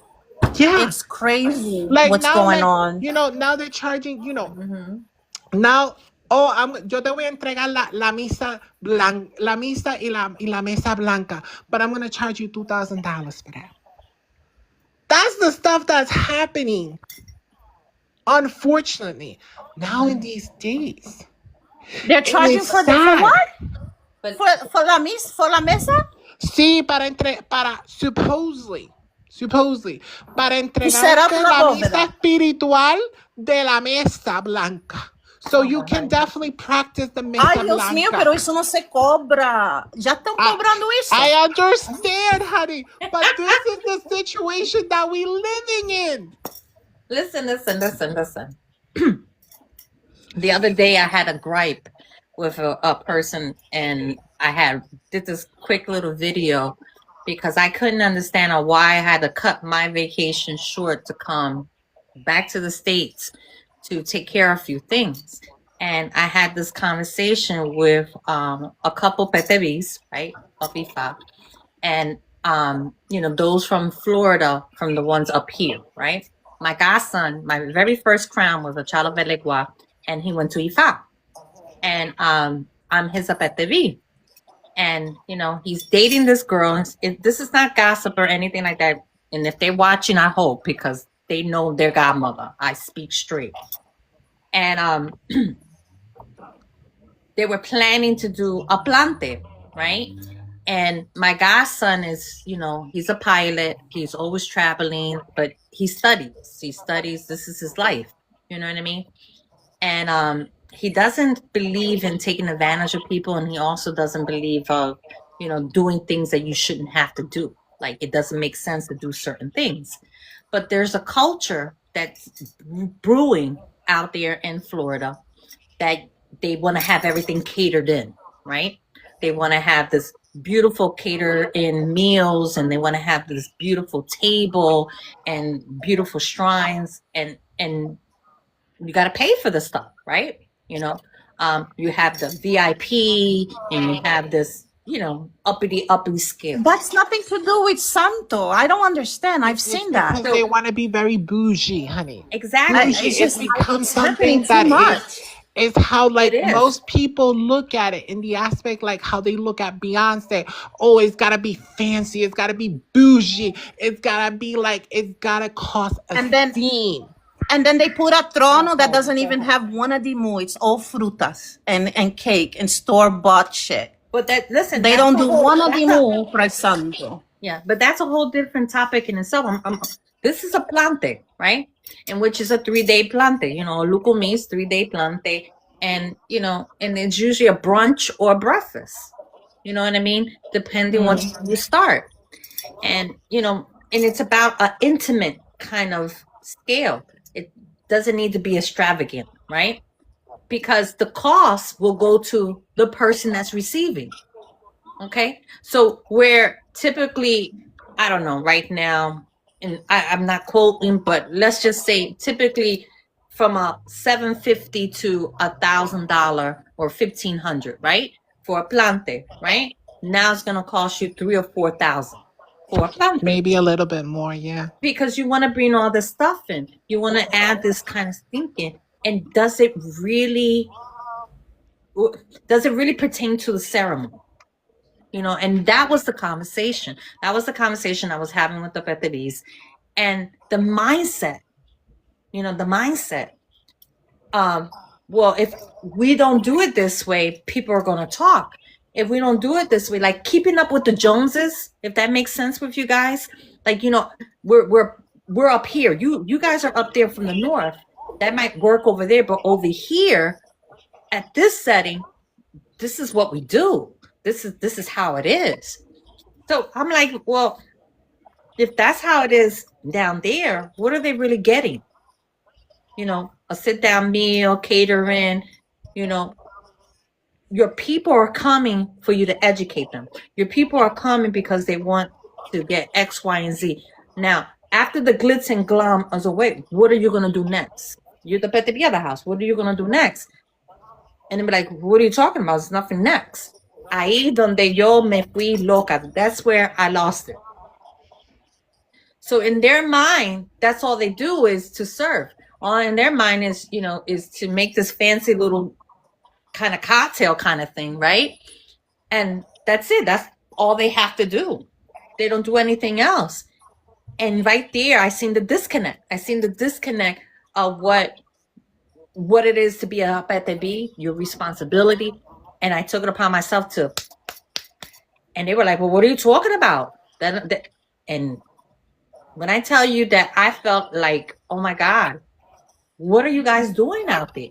Yeah. It's crazy Like what's now, going like, on. now they're charging, Mm-hmm. now, yo te voy a entregar la misa la misa y la mesa blanca, but I'm going to charge you $2,000 for that. That's the stuff that's happening. Unfortunately, now in these days. They're charging it's for sad. what? But For la mesa? Sí, para supposedly, para set up entregarte la la bóveda. misa espiritual de la mesa blanca. So you can definitely practice the mesa Ay, Dios blanca. mío, pero eso no se cobra. Ya están cobrando eso. I understand, honey, but this is the situation that we're living in. listen. The other day I had a gripe with a person, and I had did this quick little video because I couldn't understand why I had to cut my vacation short to come back to the States to take care of a few things. And I had this conversation with a couple Petebis, right, of Ifa, and those from Florida, from the ones up here, right? My godson, my very first crown was a child of Belegua, and he went to Ifa. And I'm his Apetevi. And he's dating this girl. This is not gossip or anything like that. And if they're watching, I hope, because they know their godmother. I speak straight. And they were planning to do a plante, right? And my godson is, he's a pilot. He's always traveling, but he studies. This is his life. You know what I mean? And he doesn't believe in taking advantage of people, and he also doesn't believe of doing things that you shouldn't have to do. Like, it doesn't make sense to do certain things. But there's a culture that's brewing out there in Florida that they want to have everything catered in, right? They want to have this beautiful cater in meals, and they want to have this beautiful table and beautiful shrines, and you got to pay for the stuff, right? You have the VIP, and you have this, uppity scale. That's nothing to do with Santo. I don't understand. I've seen that. Because they want to be very bougie, honey. Exactly. It's become something that is how, like, most people look at it in the aspect, like how they look at Beyonce. Oh, it's got to be fancy. It's got to be bougie. It's got to be like, it's got to cost a steam. And then they put a trono that doesn't even have one of the mu. It's all frutas and cake and store-bought shit. But they don't do one of the mu, for example. Yeah, but that's a whole different topic in itself. This is a plante, right? And which is a 3-day plante. Lukumis, 3-day plante. And, and it's usually a brunch or a breakfast. You know what I mean? Depending what you start. And, and it's about an intimate kind of scale. It doesn't need to be extravagant, right? Because the cost will go to the person that's receiving. Okay? So where typically, I don't know, right now, and I'm not quoting, but let's just say typically from a $750 to $1,000 or $1,500, right? For a plante, right? Now it's gonna cost you $3,000 or $4,000 for a plante. Maybe a little bit more, yeah. Because you want to bring all this stuff in. You want to add this kind of thinking. And does it really pertain to the ceremony? And that was the conversation. That was the conversation I was having with the Petebis. And the mindset, well, if we don't do it this way, people are going to talk. If we don't do it this way, like keeping up with the Joneses, if that makes sense with you guys, like, we're up here. You guys are up there from the north. That might work over there, but over here at this setting, this is what we do. This is how it is. So I'm like, well, if that's how it is down there, what are they really getting? A sit-down meal, catering, your people are coming for you to educate them. Your people are coming because they want to get X, Y, and Z. Now, after the glitz and glam is away, what are you going to do next? You're the Petepi of the house. What are you going to do next? And they'll be like, what are you talking about? There's nothing next. Ahí donde yo me fui loca. That's where I lost it. So in their mind, that's all they do is to serve. All in their mind is, is to make this fancy little kind of cocktail kind of thing, right? And that's it. That's all they have to do. They don't do anything else. And right there, I seen the disconnect. I seen the disconnect of what it is to be a Petebi, your responsibility. And I took it upon myself to. And they were like, well, what are you talking about? And when I tell you that I felt like, oh my God, what are you guys doing out there?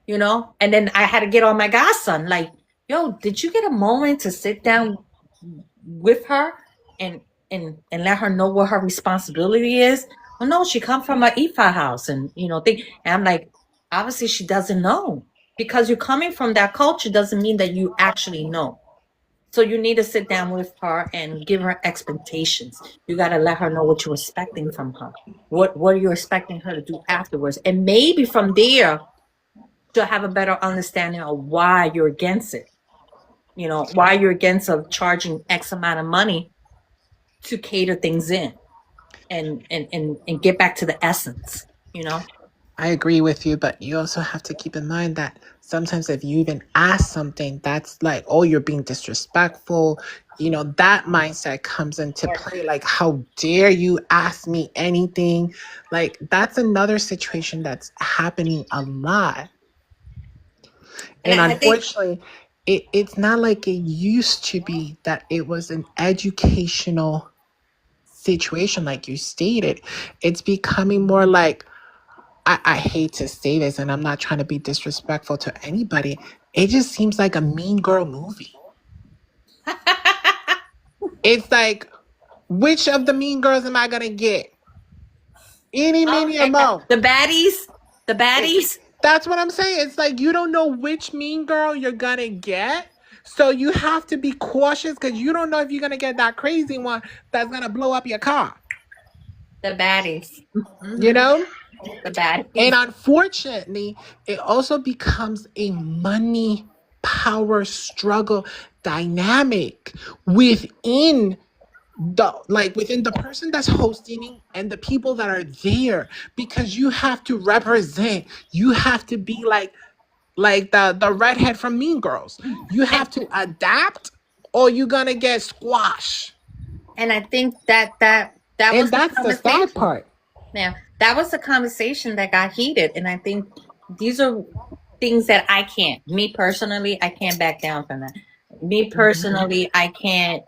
And then I had to get on my godson, like, yo, did you get a moment to sit down with her and let her know what her responsibility is? Well, no, she come from an Ifa house and, and I'm like, obviously she doesn't know. because you're coming from that culture doesn't mean that you actually know. So you need to sit down with her and give her expectations. You got to let her know what you're expecting from her. What you're expecting her to do afterwards. And maybe from there, she'll have a better understanding of why you're against it. You know, why you're against of charging X amount of money to cater things in and get back to the essence, you know? I agree with you, but you also have to keep in mind that sometimes if you even ask something, that's like, oh, you're being disrespectful. You know, that mindset comes into play. Like, how dare you ask me anything? Like, that's another situation that's happening a lot. And I think unfortunately, it's not like it used to be that it was an educational situation, like you stated. It's becoming more like, I hate to say this, and I'm not trying to be disrespectful to anybody. It just seems like a mean girl movie. It's like, which of the mean girls am I gonna get? Any, many, okay. amount. The baddies. That's what I'm saying. It's like you don't know which mean girl you're gonna get. So you have to be cautious because you don't know if you're gonna get that crazy one that's gonna blow up your car. The baddies. You know? The baddies. And unfortunately, it also becomes a money power struggle dynamic within within the person that's hosting and the people that are there, because you have to represent. You have to be like the redhead from Mean Girls. You have to adapt or you're gonna get squashed. And I think that was And the that's the sad conversation. part. Now, that was the conversation that got heated. And I think these are things that I can't, me personally, I can't back down from that. Me personally, I can't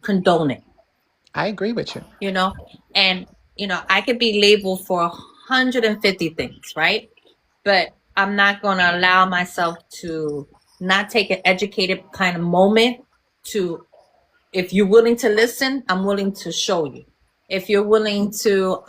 condone it. I agree with you. You know, and you know, I could be labeled for 150 things, right? But I'm not going to allow myself to not take an educated kind of moment to, if you're willing to listen, I'm willing to show you. If you're willing to,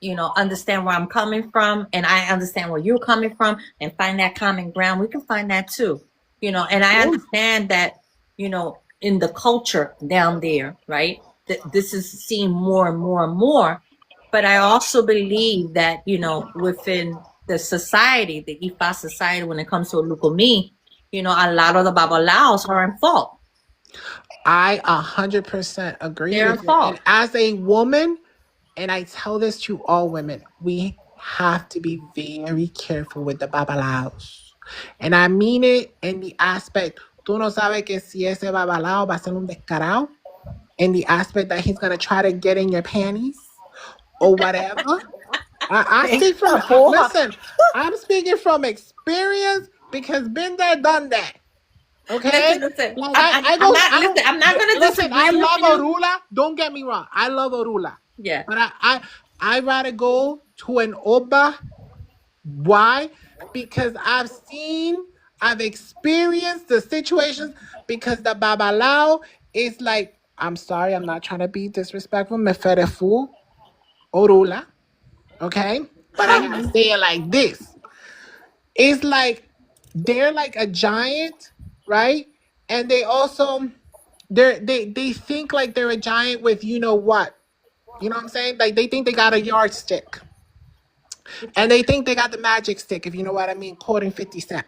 you know, understand where I'm coming from, and I understand where you're coming from, and find that common ground, we can find that too. You know, and I understand that, you know, in the culture down there, right, that this is seen more and more and more. But I also believe that, you know, within the society, the Ifa society, when it comes to Lukumi, you know, a lot of the babalaos are in fault. I 100% agree They're with in you. fault. And as a woman, and I tell this to all women, we have to be very careful with the babalaos. And I mean it in the aspect, tú no sabes que si ese babalao va a ser un descarado, in the aspect that he's going to try to get in your panties or whatever. I speak from, listen, I'm speaking from experience because been there, done that. Okay? Listen. Like I'm not going to listen, disagree I with love you. Orula. Don't get me wrong. I love Orula. Yeah. But I rather go to an Oba. Why? Because I've experienced the situations, because the Babalao is like, I'm sorry, I'm not trying to be disrespectful, Meferefu, Orula. Okay? But I gotta say it like this. It's like they're like a giant, right? And they also they think like they're a giant with you know what. You know what I'm saying? Like they think they got a yardstick. And they think they got the magic stick, if you know what I mean, quoting 50 Cent.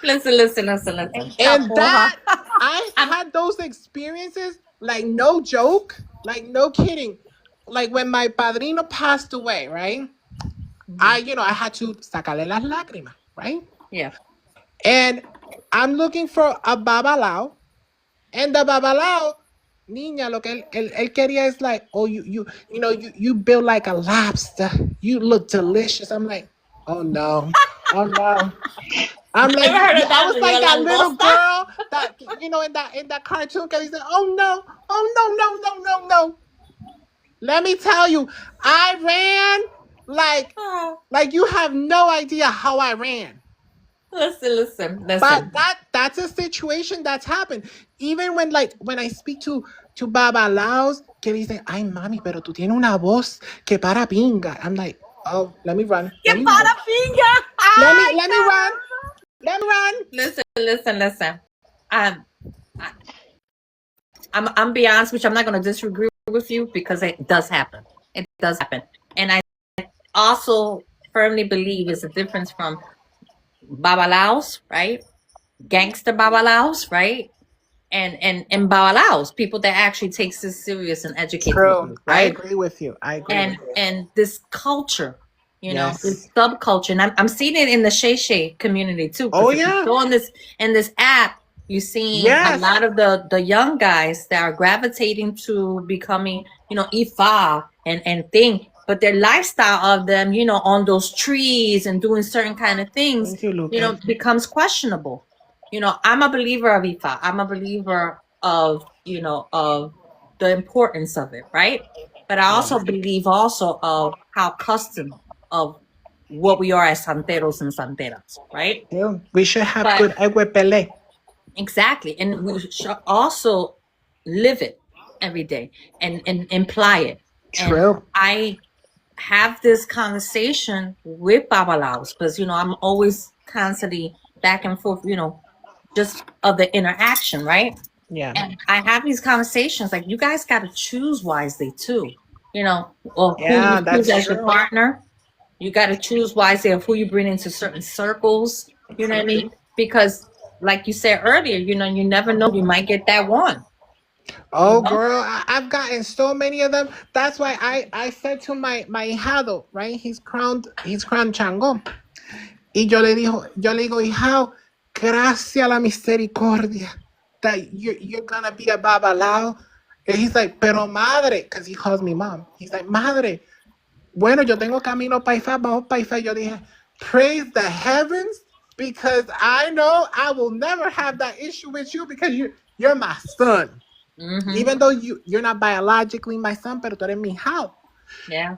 Listen. And that I've had those experiences, like no joke, like no kidding. Like when my padrino passed away, right? I had to sacarle las lágrimas, right? Yeah. And I'm looking for a babalao, and the babalao, niña, lo que él quería is like, oh, you build like a lobster. You look delicious. I'm like, oh no, oh no. I'm like, I was like that little girl that in that cartoon. Cause he said, oh no, no. Let me tell you, I ran like you have no idea how I ran. Listen. But that's a situation that's happened. Even when I speak to babalaos que dicen, ay mami, pero tú tienes una voz que para pinga. I'm like, oh, let me run. Que para pinga. Let me run. Let me run. Listen. Um, I, I'm be honest with you. I'm not going to disagree with you because it does happen. It does happen, and I also firmly believe it's a difference from babalaos, right? Gangster babalaos, right? And babalaos, people that actually takes this serious and educate True. people, I right? agree with you. And this culture, this Yes. subculture, and I'm seeing it in the Shay community too. Oh Because if you yeah. go on this app, you're seeing a Yes. lot of the young guys that are gravitating to becoming, Ifa and thing, but their lifestyle of them, on those trees and doing certain kind of things, Thank you, Lupe. becomes questionable. I'm a believer of Ifa. I'm a believer of, of the importance of it, right? But I also believe also of how custom of what we are as santeros and santeras, right? Yeah. We should have But good eguepele. exactly, and we should also live it every day and imply it. And True. I have this conversation with babalaos because I'm always constantly back and forth, just of the interaction, right? Yeah. And I have these conversations like you guys got to choose wisely too, or who Yeah, you choose that's as your true. partner. You got to choose wisely of who you bring into certain circles. You know what I mean? Because, like you said earlier, you never know. You might get that one. Oh, girl, I've gotten so many of them. That's why I said to my hijado, right? He's crowned Chango. Y yo le digo, hijao, gracias a la misericordia that you're gonna be a babalao. And he's like, pero madre, because he calls me mom. He's like, madre, bueno, yo tengo camino para Ifa, vamos para Ifa. Yo dije, praise the heavens, because I know I will never have that issue with you because you're my son. Even though you're not biologically my son, pero tú eres mi hijao. Yeah.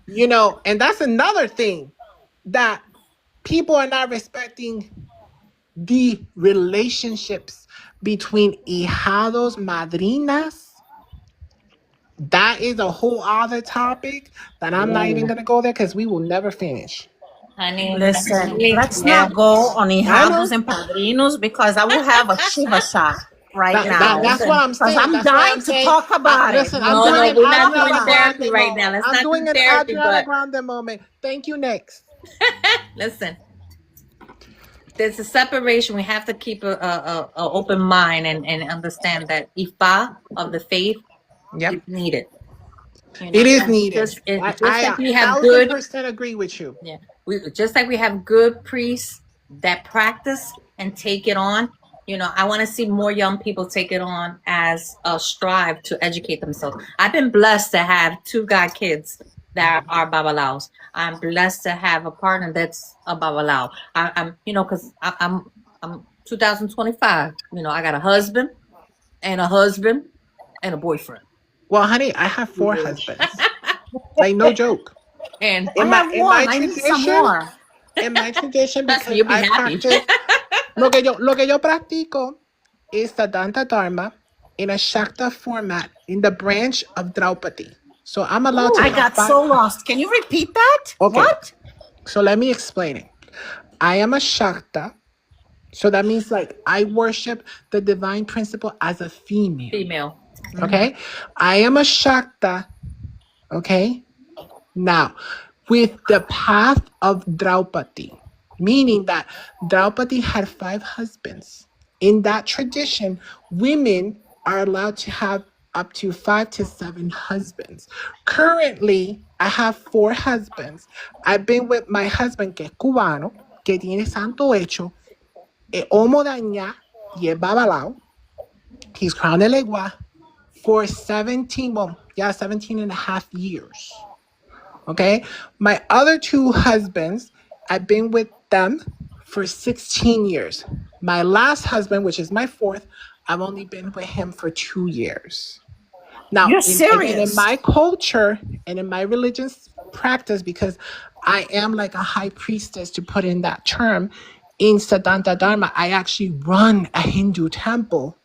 And that's another thing that people are not respecting the relationships between hijados, madrinas. That is a whole other topic that I'm not even gonna go there because we will never finish. Honey, Listen, let's yeah. not go on I know. hijados and padrinos because I will have a shiva shot right now That's what I'm because saying. I'm That's why dying I'm to saying. talk about it. Listen, I'm No, doing an we're not Adriana doing therapy Grande right now. moment. Let's I'm not doing do an therapy, Adriana but Grande moment. Thank you. Next. listen, there's a separation. We have to keep a open mind and understand that Ifa of the faith is needed. It is needed. Just I like we have good, 1,000% agree with you. yeah, we just like we have good priests that practice and take it on. I want to see more young people take it on as a strive to educate themselves. I've been blessed to have two god kids that are babalaos. I'm blessed to have a partner that's a babalao. I'm because I'm 2025. I got a husband and a boyfriend. Well, honey, I have 4 husbands. Like, no joke. And I have one. I need some more. In my tradition, Trust me, because you'll be I happy. practice, lo que yo practico is the Danta Dharma in a Shakta format in the branch of Draupadi. So I'm allowed to I have got 5. so lost. Can you repeat that? Okay. What? So let me explain it. I am a Shakta. So that means like I worship the divine principle as a female. Female. Okay. I am a Shakta. Okay. Now, with the path of Draupadi, meaning that Draupadi had 5 husbands. In that tradition, women are allowed to have up to 5 to 7 husbands. Currently, I have 4 husbands. I've been with my husband, que es cubano, que tiene santo hecho, Omo daña, y es babalao. He's crowned de legua for 17 and a half years. Okay. My other 2 husbands, I've been with them for 16 years. My last husband, which is my 4th, I've only been with him for 2 years. Now, You're in serious? my culture and in my religious practice, because I am like a high priestess to put in that term, in Siddhanta Dharma, I actually run a Hindu temple.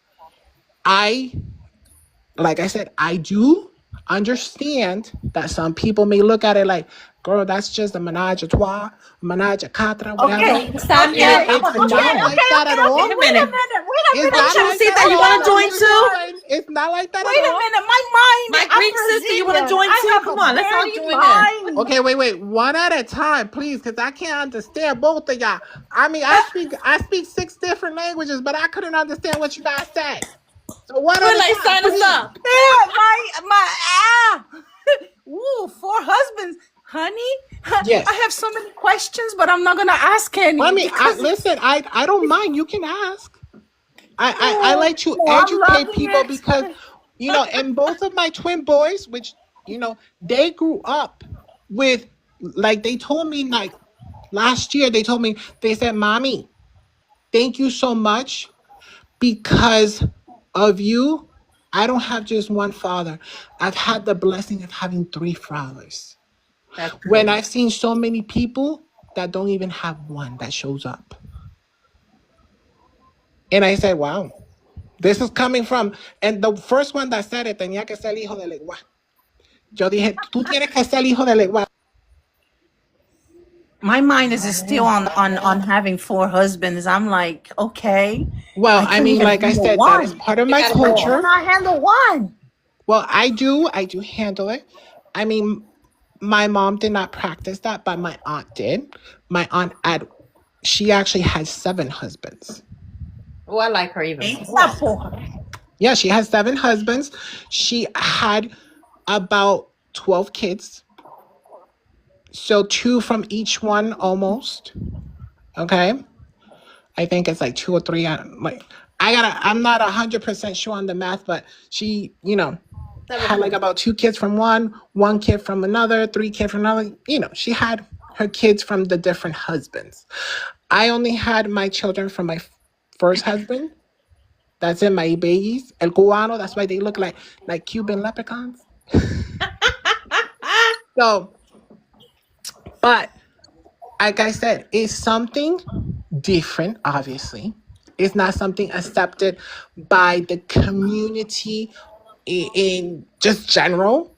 Like I said, I do understand that some people may look at it like, girl, that's just a menage a trois, menage a quatre, whatever. Okay, Okay, Samia, I It's want to not join. like that at all. Wait a minute. It's wait a not minute. like that Chusita, at you all. want to I'm join just too? saying, it's not like that Wait at a all. minute. My mind. My I'm Greek sister, you want to Brazilian. join I too? have Come a on, let's all dirty join in. mind. Okay, wait, one at a time, please, because I can't understand both of y'all. I mean, I speak 6 different languages, but I couldn't understand what you guys said. So one at We're a like, time, sign us please. up. Ooh, 4 husbands, honey. Yes. I have so many questions, but I'm not gonna ask any I mean, because listen, I don't mind. You can ask. I like to no, I'm educate loving people because, it. and both of my twin boys, which, they grew up with, like, they told me, like, last year, they said, Mommy, thank you so much because of you. I don't have just one father. I've had the blessing of having 3 fathers. That's When good. I've seen so many people that don't even have one that shows up. And I said, wow, this is coming from, and the first one that said it, tenía que ser el hijo de Legua. Yo dije, tú tienes que ser el hijo de Legua. My mind is still on having 4 husbands. I'm like, okay, Well, I I can't mean, even like I handle said, that is one. part of You my gotta I go. culture. cannot handle one. Well, I do handle it. I mean, my mom did not practice that, but my aunt did. My aunt she actually had 7 husbands. Oh, I like her even Eita more. porra. Yeah, she has 7 husbands. She had about 12 kids. So 2 from each one almost. Okay. I think it's like 2 or 3. I'm not 100% sure on the math, but she, had like about 2 kids from one kid from another, 3 kids from another. She had her kids from the different husbands. I only had my children from my first husband. That's in my babies. El cubano. That's why they look like Cuban leprechauns. So, but like I said, it's something different, obviously. It's not something accepted by the community in just general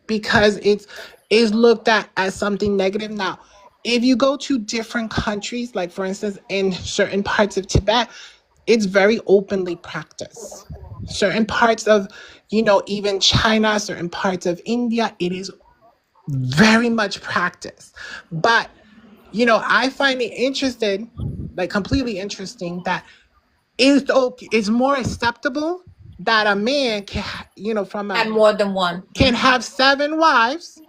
because it's is looked at as something negative. Now, if you go to different countries, like for instance, in certain parts of Tibet, it's very openly practiced. Certain parts of, even China, certain parts of India, it is very much practiced. But I find it interesting, like completely interesting, that it's more acceptable that a man can, Had more than one. can have 7 wives,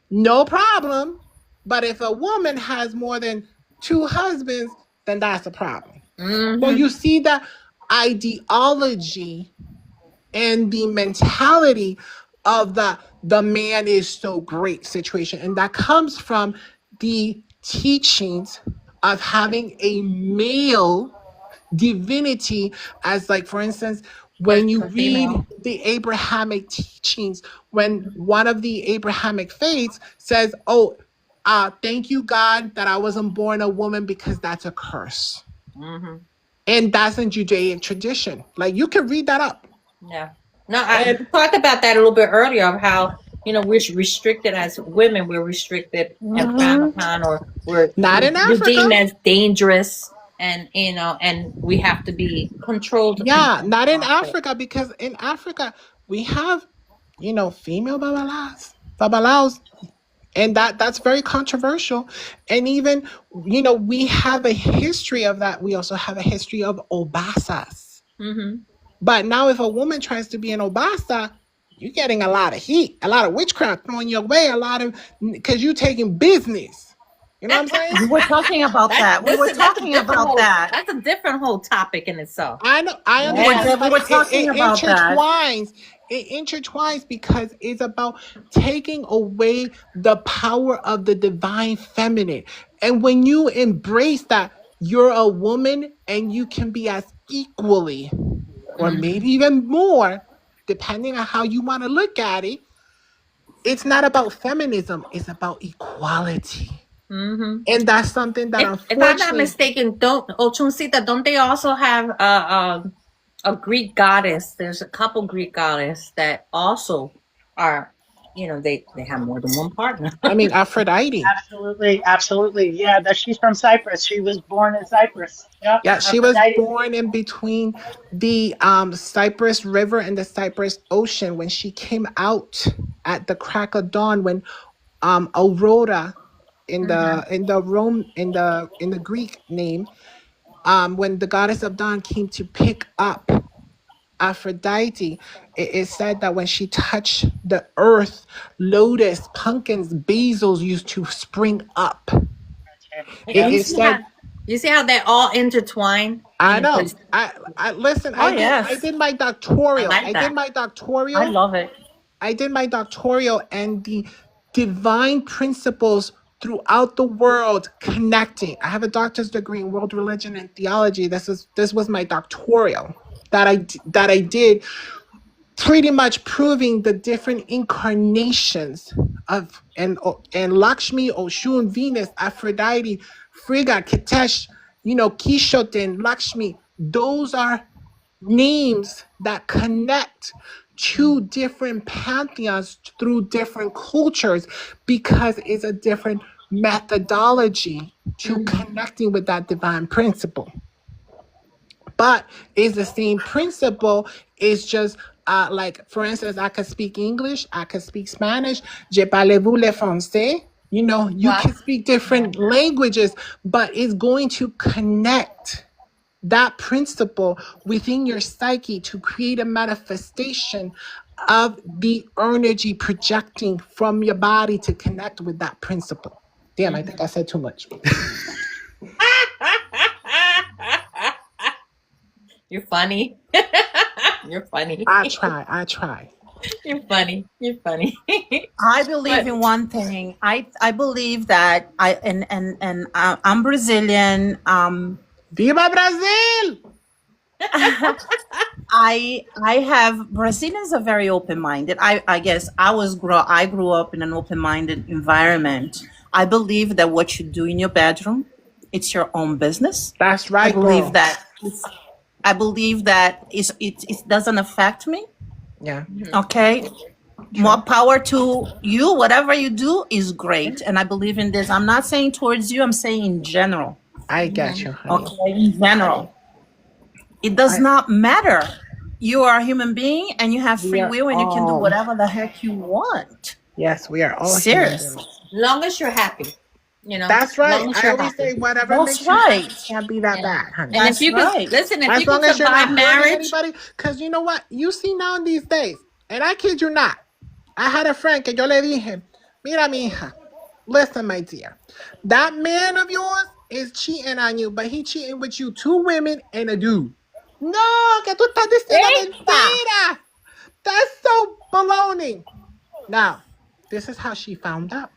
no problem. But if a woman has more than 2 husbands, then that's a problem. So you see the ideology and the mentality of the man is so great situation. And that comes from the teachings of having a male divinity as, like, for instance, when you For read female. the Abrahamic teachings, when one of the Abrahamic faiths says, oh, thank you, God, that I wasn't born a woman because that's a curse. And that's in Judaic tradition. Like, you can read that up. Yeah. No, I talked about that a little bit earlier of how, we're restricted as women. We're restricted and frowned upon, or we're Not in deemed Africa. as dangerous, and and we have to be controlled. Yeah, not in Africa, because in Africa we have, female babalaos, and that's very controversial. And even, we have a history of that. We also have a history of obasas. But now, if a woman tries to be an obasa, you're getting a lot of heat, a lot of witchcraft thrown your way, because you're taking business. You know what I'm saying? We were talking about that. We were talking about that. That's a different whole topic in itself. I know, I Yes, understand, we but were talking about that. it intertwines because it's about taking away the power of the divine feminine. And when you embrace that, you're a woman and you can be as equally, or maybe even more, depending on how you want to look at it. It's not about feminism, it's about equality. And that's something that, If I'm not unfortunately, mistaken, don't they also have a Greek goddess? There's a couple Greek goddess that also are they have more than one partner. I mean, Aphrodite. Absolutely, absolutely. Yeah, that she's from Cyprus. She was born in Cyprus. Yep, Yeah, she was Aphrodite. born in between the Cyprus River and the Cyprus Ocean when she came out at the crack of dawn when Aurora in the Greek name, when the goddess of dawn came to pick up Aphrodite, it is said that when she touched the earth, lotus, pumpkins, basils used to spring up. It you is see said. how you see how they're all intertwined. I know. Because I listen. Oh I yes, did my I doctoral. like that. I love it. I did my doctoral and the divine principles throughout the world connecting. I have a doctor's degree in world religion and theology. This was my doctoral that I did, pretty much proving the different incarnations of and Lakshmi, Oshun, Venus, Aphrodite, Frigga, Kitesh, Kishoten, Lakshmi. Those are names that connect to different pantheons through different cultures because it's a different methodology to connecting with that divine principle. But it's the same principle. It's just like, for instance, I could speak English, I could speak Spanish. Je parlez-vous le français? You Wow. can speak different languages, but it's going to connect that principle within your psyche to create a manifestation of the energy projecting from your body to connect with that principle. Damn, I think I said too much. You're funny. You're funny. I try. You're funny. You're funny. I believe But in one thing. I believe that I'm Brazilian. Viva Brazil! I have Brazilians are very open minded. I guess I grew up in an open minded environment. I believe that what you do in your bedroom, it's your own business. That's I right, believe girl. that it doesn't affect me. Yeah, Okay. More power to you. Whatever you do is great. And I believe in this. I'm not saying towards you, I'm saying in general. I get you, honey. Okay. In general. It does I, not matter. You are a human being and you have we free are will and you can do all, whatever the heck you want. yes, we are all human Seriously. beings. long as you're happy, That's right. long as I you're always happy. say whatever That's makes you right. happy can't be that Yeah. bad, honey. And if That's you could right. listen, if As you could long as you're not survive hurting marriage, anybody, because you know what? You see now in these days, and I kid you not, I had a friend que yo le dije, mira mi hija, listen my dear, that man of yours is cheating on you, but he cheating with you, 2 women and a dude. No, que tú estás diciendo mentira. That's so baloney. Now, this is how she found out.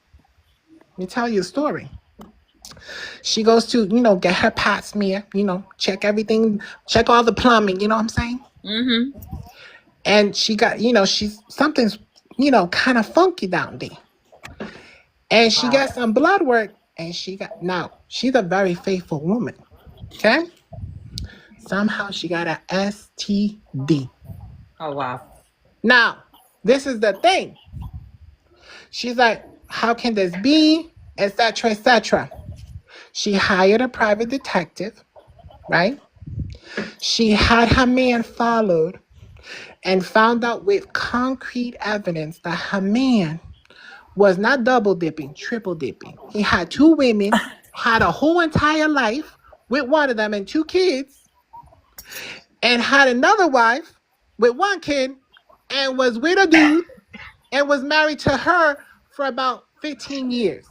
Let me tell you a story. She goes to, get her pap smear, check everything, check all the plumbing, you know what I'm saying? mm-hmm. And she got, something's, kind of funky down there. And she got some blood work and now, she's a very faithful woman. Okay? Somehow she got a STD. Oh wow. Now, this is the thing. She's like, how can this be? Etc. etc. She hired a private detective, right? She had her man followed and found out with concrete evidence that her man was not double dipping, triple dipping. He had 2 women, had a whole entire life with one of them and 2 kids, and had another wife with 1 kid, and was with a dude, and was married to her for about 15 years.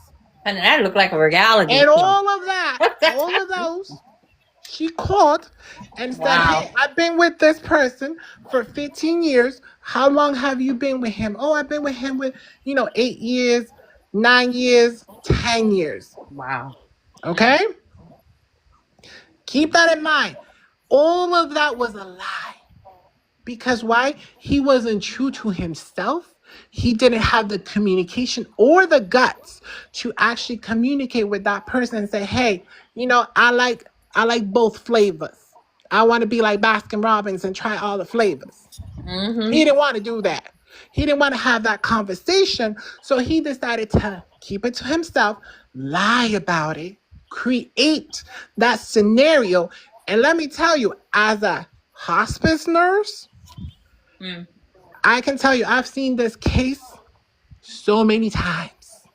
And that looked like a reality And show. all of those, she called and said, Wow. hey, I've been with this person for 15 years. How long have you been with him? Oh, I've been with him with, 8 years, 9 years, 10 years. Wow. Okay? Keep that in mind. All of that was a lie. Because why? He wasn't true to himself. He didn't have the communication or the guts to actually communicate with that person and say, hey, I like both flavors. I want to be like Baskin Robbins and try all the flavors. Mm-hmm. He didn't want to do that. He didn't want to have that conversation. So he decided to keep it to himself, lie about it, create that scenario. And let me tell you, as a hospice nurse, Mm. I can tell you, I've seen this case so many times,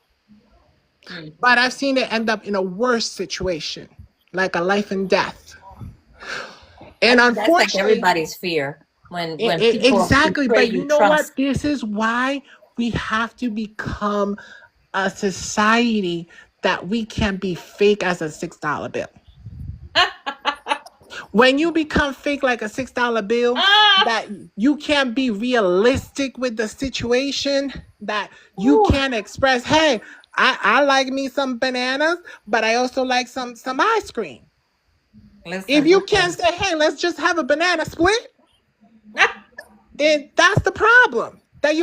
Mm. but I've seen it end up in a worse situation, like a life and death. I And think that's like unfortunately, everybody's fear when people exactly. betray But you you know what? trust. This is why we have to become a society that we can be fake as a $6 bill. When you become fake like a $6 bill, that you can't be realistic with the situation, that you Ooh, can't express, hey, I like me some bananas, but I also like some ice cream. If listen. you can't say, hey, let's just have a banana split, then that's the problem. That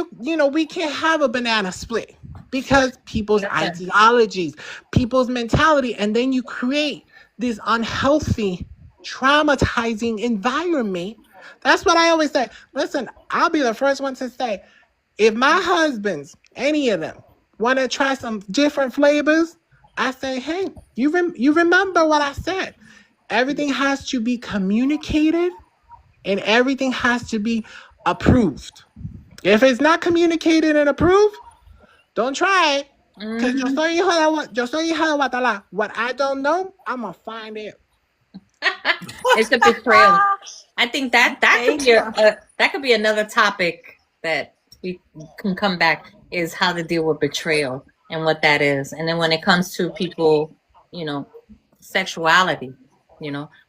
we can't have a banana split because people's Listen. ideologies, people's mentality, and then you create this unhealthy, traumatizing environment. That's what I always say. Listen, I'll be the first one to say, if my husbands, any of them, want to try some different flavors, I say, hey, you remember what I said. Everything has to be communicated and everything has to be approved. If it's not communicated and approved, don't try it. Because Mm-hmm. what I don't know, I'm going to find it. It's the betrayal. I think that could Thank be you. that could be another topic that we can come back, is how to deal with betrayal and what that is. And then when it comes to people, you know, sexuality,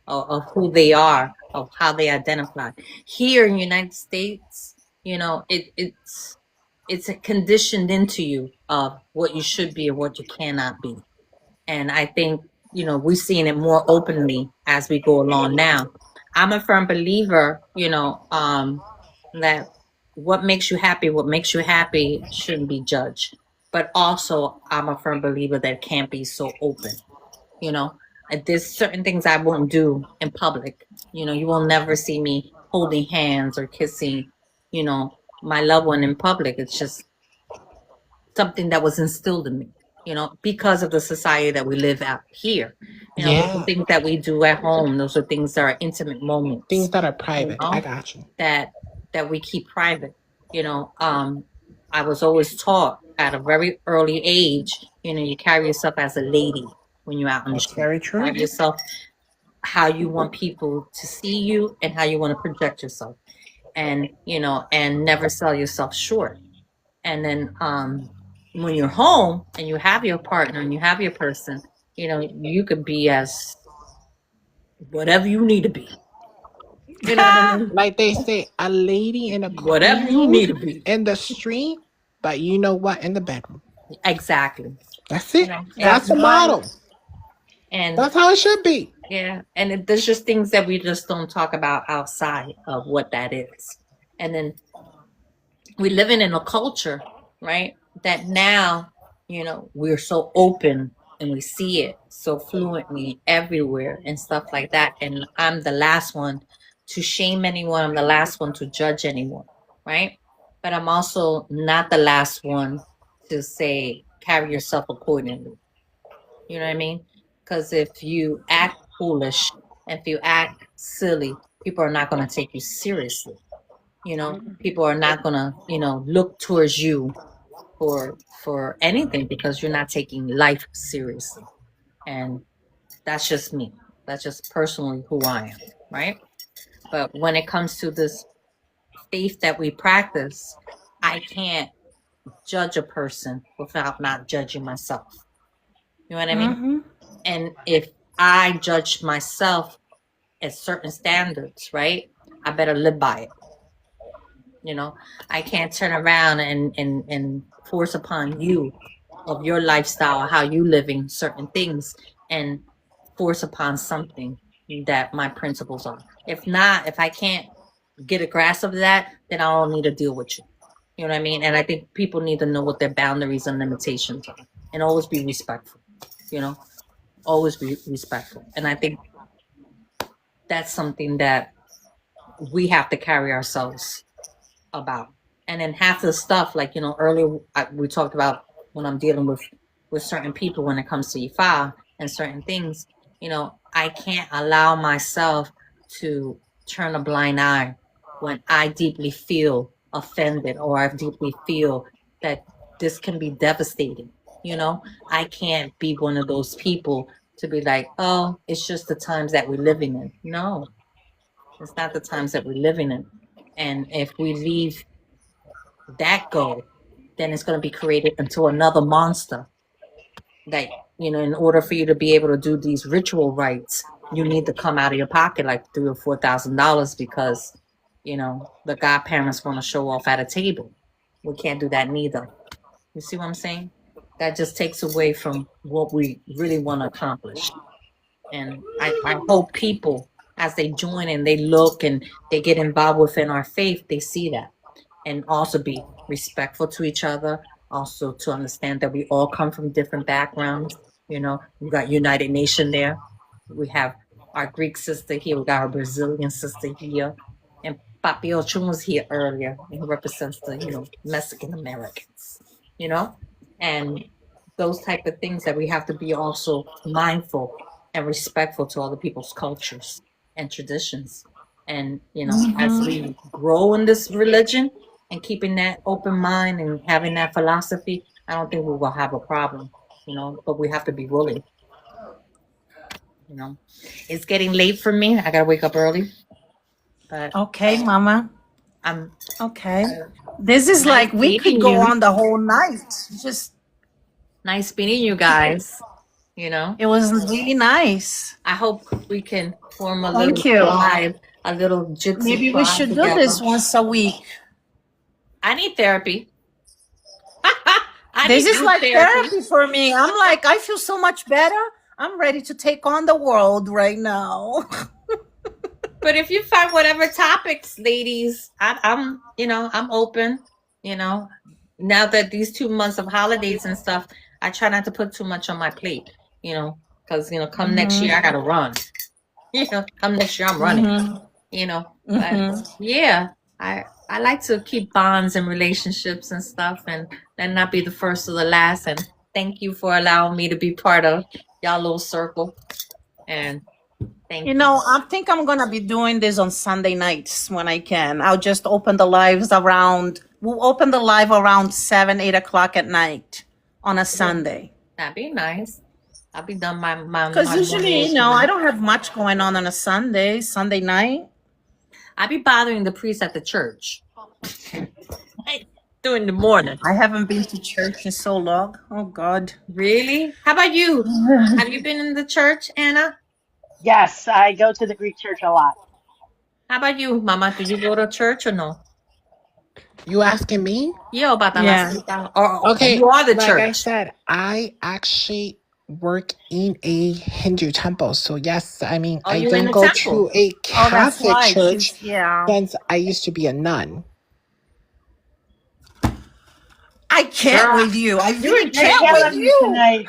of who they are, of how they identify. Here in the United States, it's conditioned into you of what you should be and what you cannot be. And I think, we're seeing it more openly as we go along now. I'm a firm believer, that what makes you happy shouldn't be judged. But also, I'm a firm believer that it can't be so open. You know, there's certain things I won't do in public. You will never see me holding hands or kissing, my loved one in public. It's just something that was instilled in me, because of the society that we live out here. Those are Yeah. things that we do at home. Those are things that are intimate Things moments, that are you private. I know, got you. that we keep private. You know, um, I was always taught at a very early age, you carry yourself as a lady when you're out on the That's street. very true. Carry yourself how you want people to see you and how you want to project yourself. And never sell yourself short. And then when you're home and you have your partner and you have your person, you could be as whatever you need to be. You know what I mean? Like they say, a lady and a Whatever you need queen to be. in the street, but you know what? In the bedroom. Exactly. That's it. That's That's the right. model. And That's how it should be. yeah, and there's just things that we just don't talk about outside of what that is. And then we living in a culture, right? That now, we're so open and we see it so fluently everywhere and stuff like that. And I'm the last one to shame anyone. I'm the last one to judge anyone, right? But I'm also not the last one to say carry yourself accordingly. You know what I mean? Because if you act foolish, if you act silly, people are not going to take you seriously. People are not going to, look towards you for anything because you're not taking life seriously. And that's just me. That's just personally who I am, right? But when it comes to this faith that we practice, I can't judge a person without not judging myself. You know what I mean? Mm-hmm. And if I judge myself at certain standards, right, I better live by it. I can't turn around and force upon you of your lifestyle, how you living certain things, and force upon something that my principles are. If I can't get a grasp of that, then I don't need to deal with you. You know what I mean? And I think people need to know what their boundaries and limitations are, and always be respectful. You know, always be respectful. And I think that's something that we have to carry ourselves about. And then half the stuff, like, earlier we talked about when I'm dealing with certain people when it comes to Ifa and certain things, I can't allow myself to turn a blind eye when I deeply feel offended or I deeply feel that this can be devastating. I can't be one of those people to be like, oh, it's just the times that we're living in. No, it's not the times that we're living in. And if we leave that go, then it's going to be created into another monster that, in order for you to be able to do these ritual rites, you need to come out of your pocket like $3,000 or $4,000 because, the godparents want to show off at a table. We can't do that neither. You see what I'm saying? That just takes away from what we really want to accomplish. And I hope people, as they join and they look and they get involved within our faith, they see that and also be respectful to each other. Also to understand that we all come from different backgrounds. We got United Nation there. We have our Greek sister here. We got our Brazilian sister here. And Papi Ochun was here earlier. And he represents the, Mexican Americans, and those type of things that we have to be also mindful and respectful to other people's cultures and traditions. And, as we grow in this religion and keeping that open mind and having that philosophy, I don't think we will have a problem, but we have to be willing. It's getting late for me. I gotta wake up early. But Okay, Mama. I'm Okay. This is like we could meeting go you. on the whole night. Just Nice meeting you guys. it was really nice. I hope we can form a Thank little you. tribe, a little gypsy Maybe we tribe should do together. this once a week. I need therapy. This is like therapy for me. I'm like, I feel so much better. I'm ready to take on the world right now. But if you find whatever topics, ladies, I'm open. Now that these 2 months of holidays and stuff, I try not to put too much on my plate. Because come next year I gotta run. Come next year I'm running. But yeah, I like to keep bonds and relationships and stuff, and not be the first or the last. And thank you for allowing me to be part of y'all little circle. And thank you. I think I'm gonna be doing this on Sunday nights when I can. I'll just open the lives around. We'll open the live around 7, 8 o'clock at night on a Sunday. That'd be nice. I'll be done my Because usually, I don't have much going on a Sunday night. I be bothering the priest at the church. During the morning. I haven't been to church in so long. Oh God. Really? How about you? Have you been in the church, Anna? Yes, I go to the Greek church a lot. How about you, Mama? Did you go to church or no? You asking me? Yeah, about that. Yeah. Okay. You are the like church. I said, I actually work in a Hindu temple. So yes, I mean, I you're in don't a go temple. to a Catholic church Yeah. since I used to be a nun. I can't with you. I really You're can't killing with me you. tonight.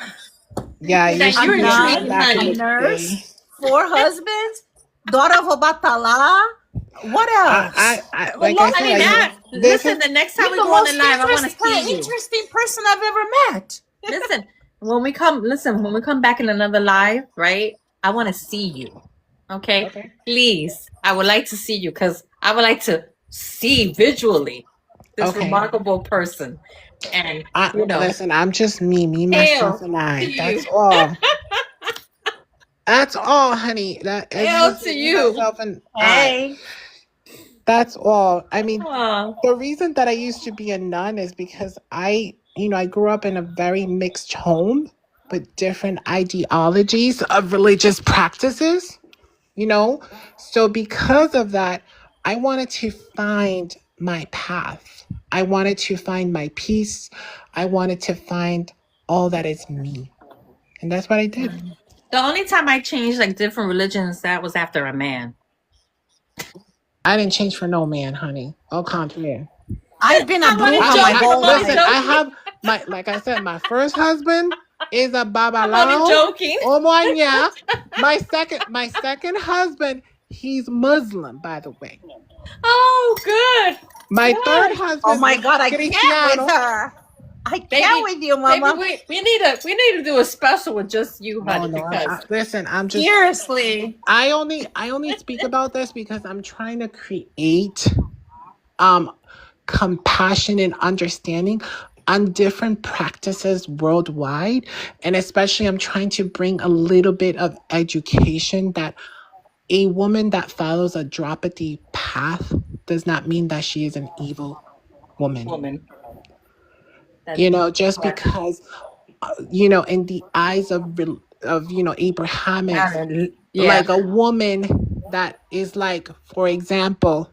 Yeah, I used to you're be a intriguing, nun back in honey. the Nurse, day. 4 husbands, daughter of a batala. What else? I like I said, That, listen, the next time we You're the go on most the live, I want to see you. interesting person I've ever met. Listen, when we come back in another live, right? I want to see you. Okay? Please. I would like to see you because I would like to see visually this remarkable person. And listen, I'm just me, myself, and I. That's all. That's all, honey. That is Hail just to me, you. myself, and Hey. that's all. I mean, Aw. the reason that I used to be a nun is because I grew up in a very mixed home with different ideologies of religious practices, So because of that, I wanted to find my path. I wanted to find my peace. I wanted to find all that is me. And that's what I did. The only time I changed like different religions, that was after a man. I didn't change for no man, honey. Au contraire. I've been a I'm only bruja joking, my whole I'm only Listen, life. I have like I said, my first husband is a I'm babalao. only joking. Oh my, yeah. My second husband, He's Muslim, by the way. Oh, good. My third Good. husband Oh my is God, I can't with Cristiano. her. I can't Baby, with you, baby, Mama. we need to do a special with just you, honey, No, because listen, I'm just Seriously. I only speak about this because I'm trying to create compassion and understanding on different practices worldwide, and especially I'm trying to bring a little bit of education that a woman that follows a Draupadi path does not mean that she is an evil woman. woman. You know, just because you know, in the eyes of you know, Abrahamics, Yeah. like a woman that is like, for example,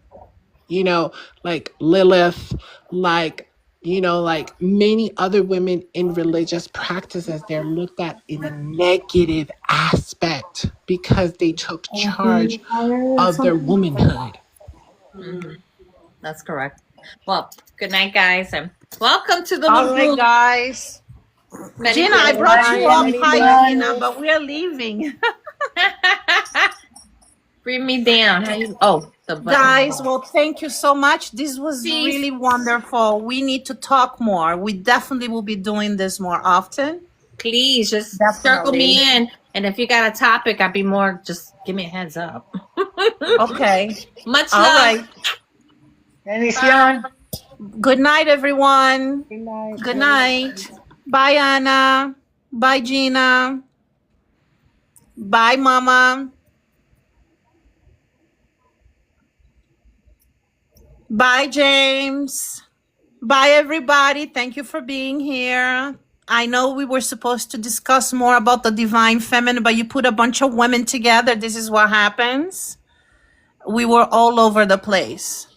you know, like Lilith, like, you know, like many other women in religious practices, they're looked at in a negative aspect because they took charge of their womanhood. Mhm. That's correct. Well, good night, guys, and welcome to the All little right, group. guys. Gina, I Good brought night, you up. Hi, everyone. Gina, but we're leaving. Bring me down. How you? Oh, the button. Guys, well, thank you so much. This was Peace. really wonderful. We need to talk more. We definitely will be doing this more often. Please just Definitely. circle me in, and if you got a topic, I'd be more. Just give me a heads up. Okay. Much All love. right. Bendición. Good night, everyone. Good night. Good night. Bye, Anna. Bye, Gina. Bye, Mama. Bye, James. Bye, everybody. Thank you for being here. I know we were supposed to discuss more about the divine feminine, but you put a bunch of women together. This is what happens. We were all over the place.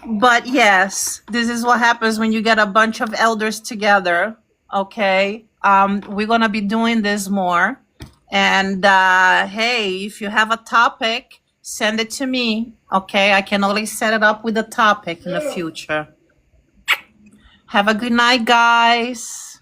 But yes, this is what happens when you get a bunch of elders together. Okay. We're going to be doing this more. And hey, if you have a topic, send it to me. Okay. I can always set it up with a topic in the future. Have a good night, guys.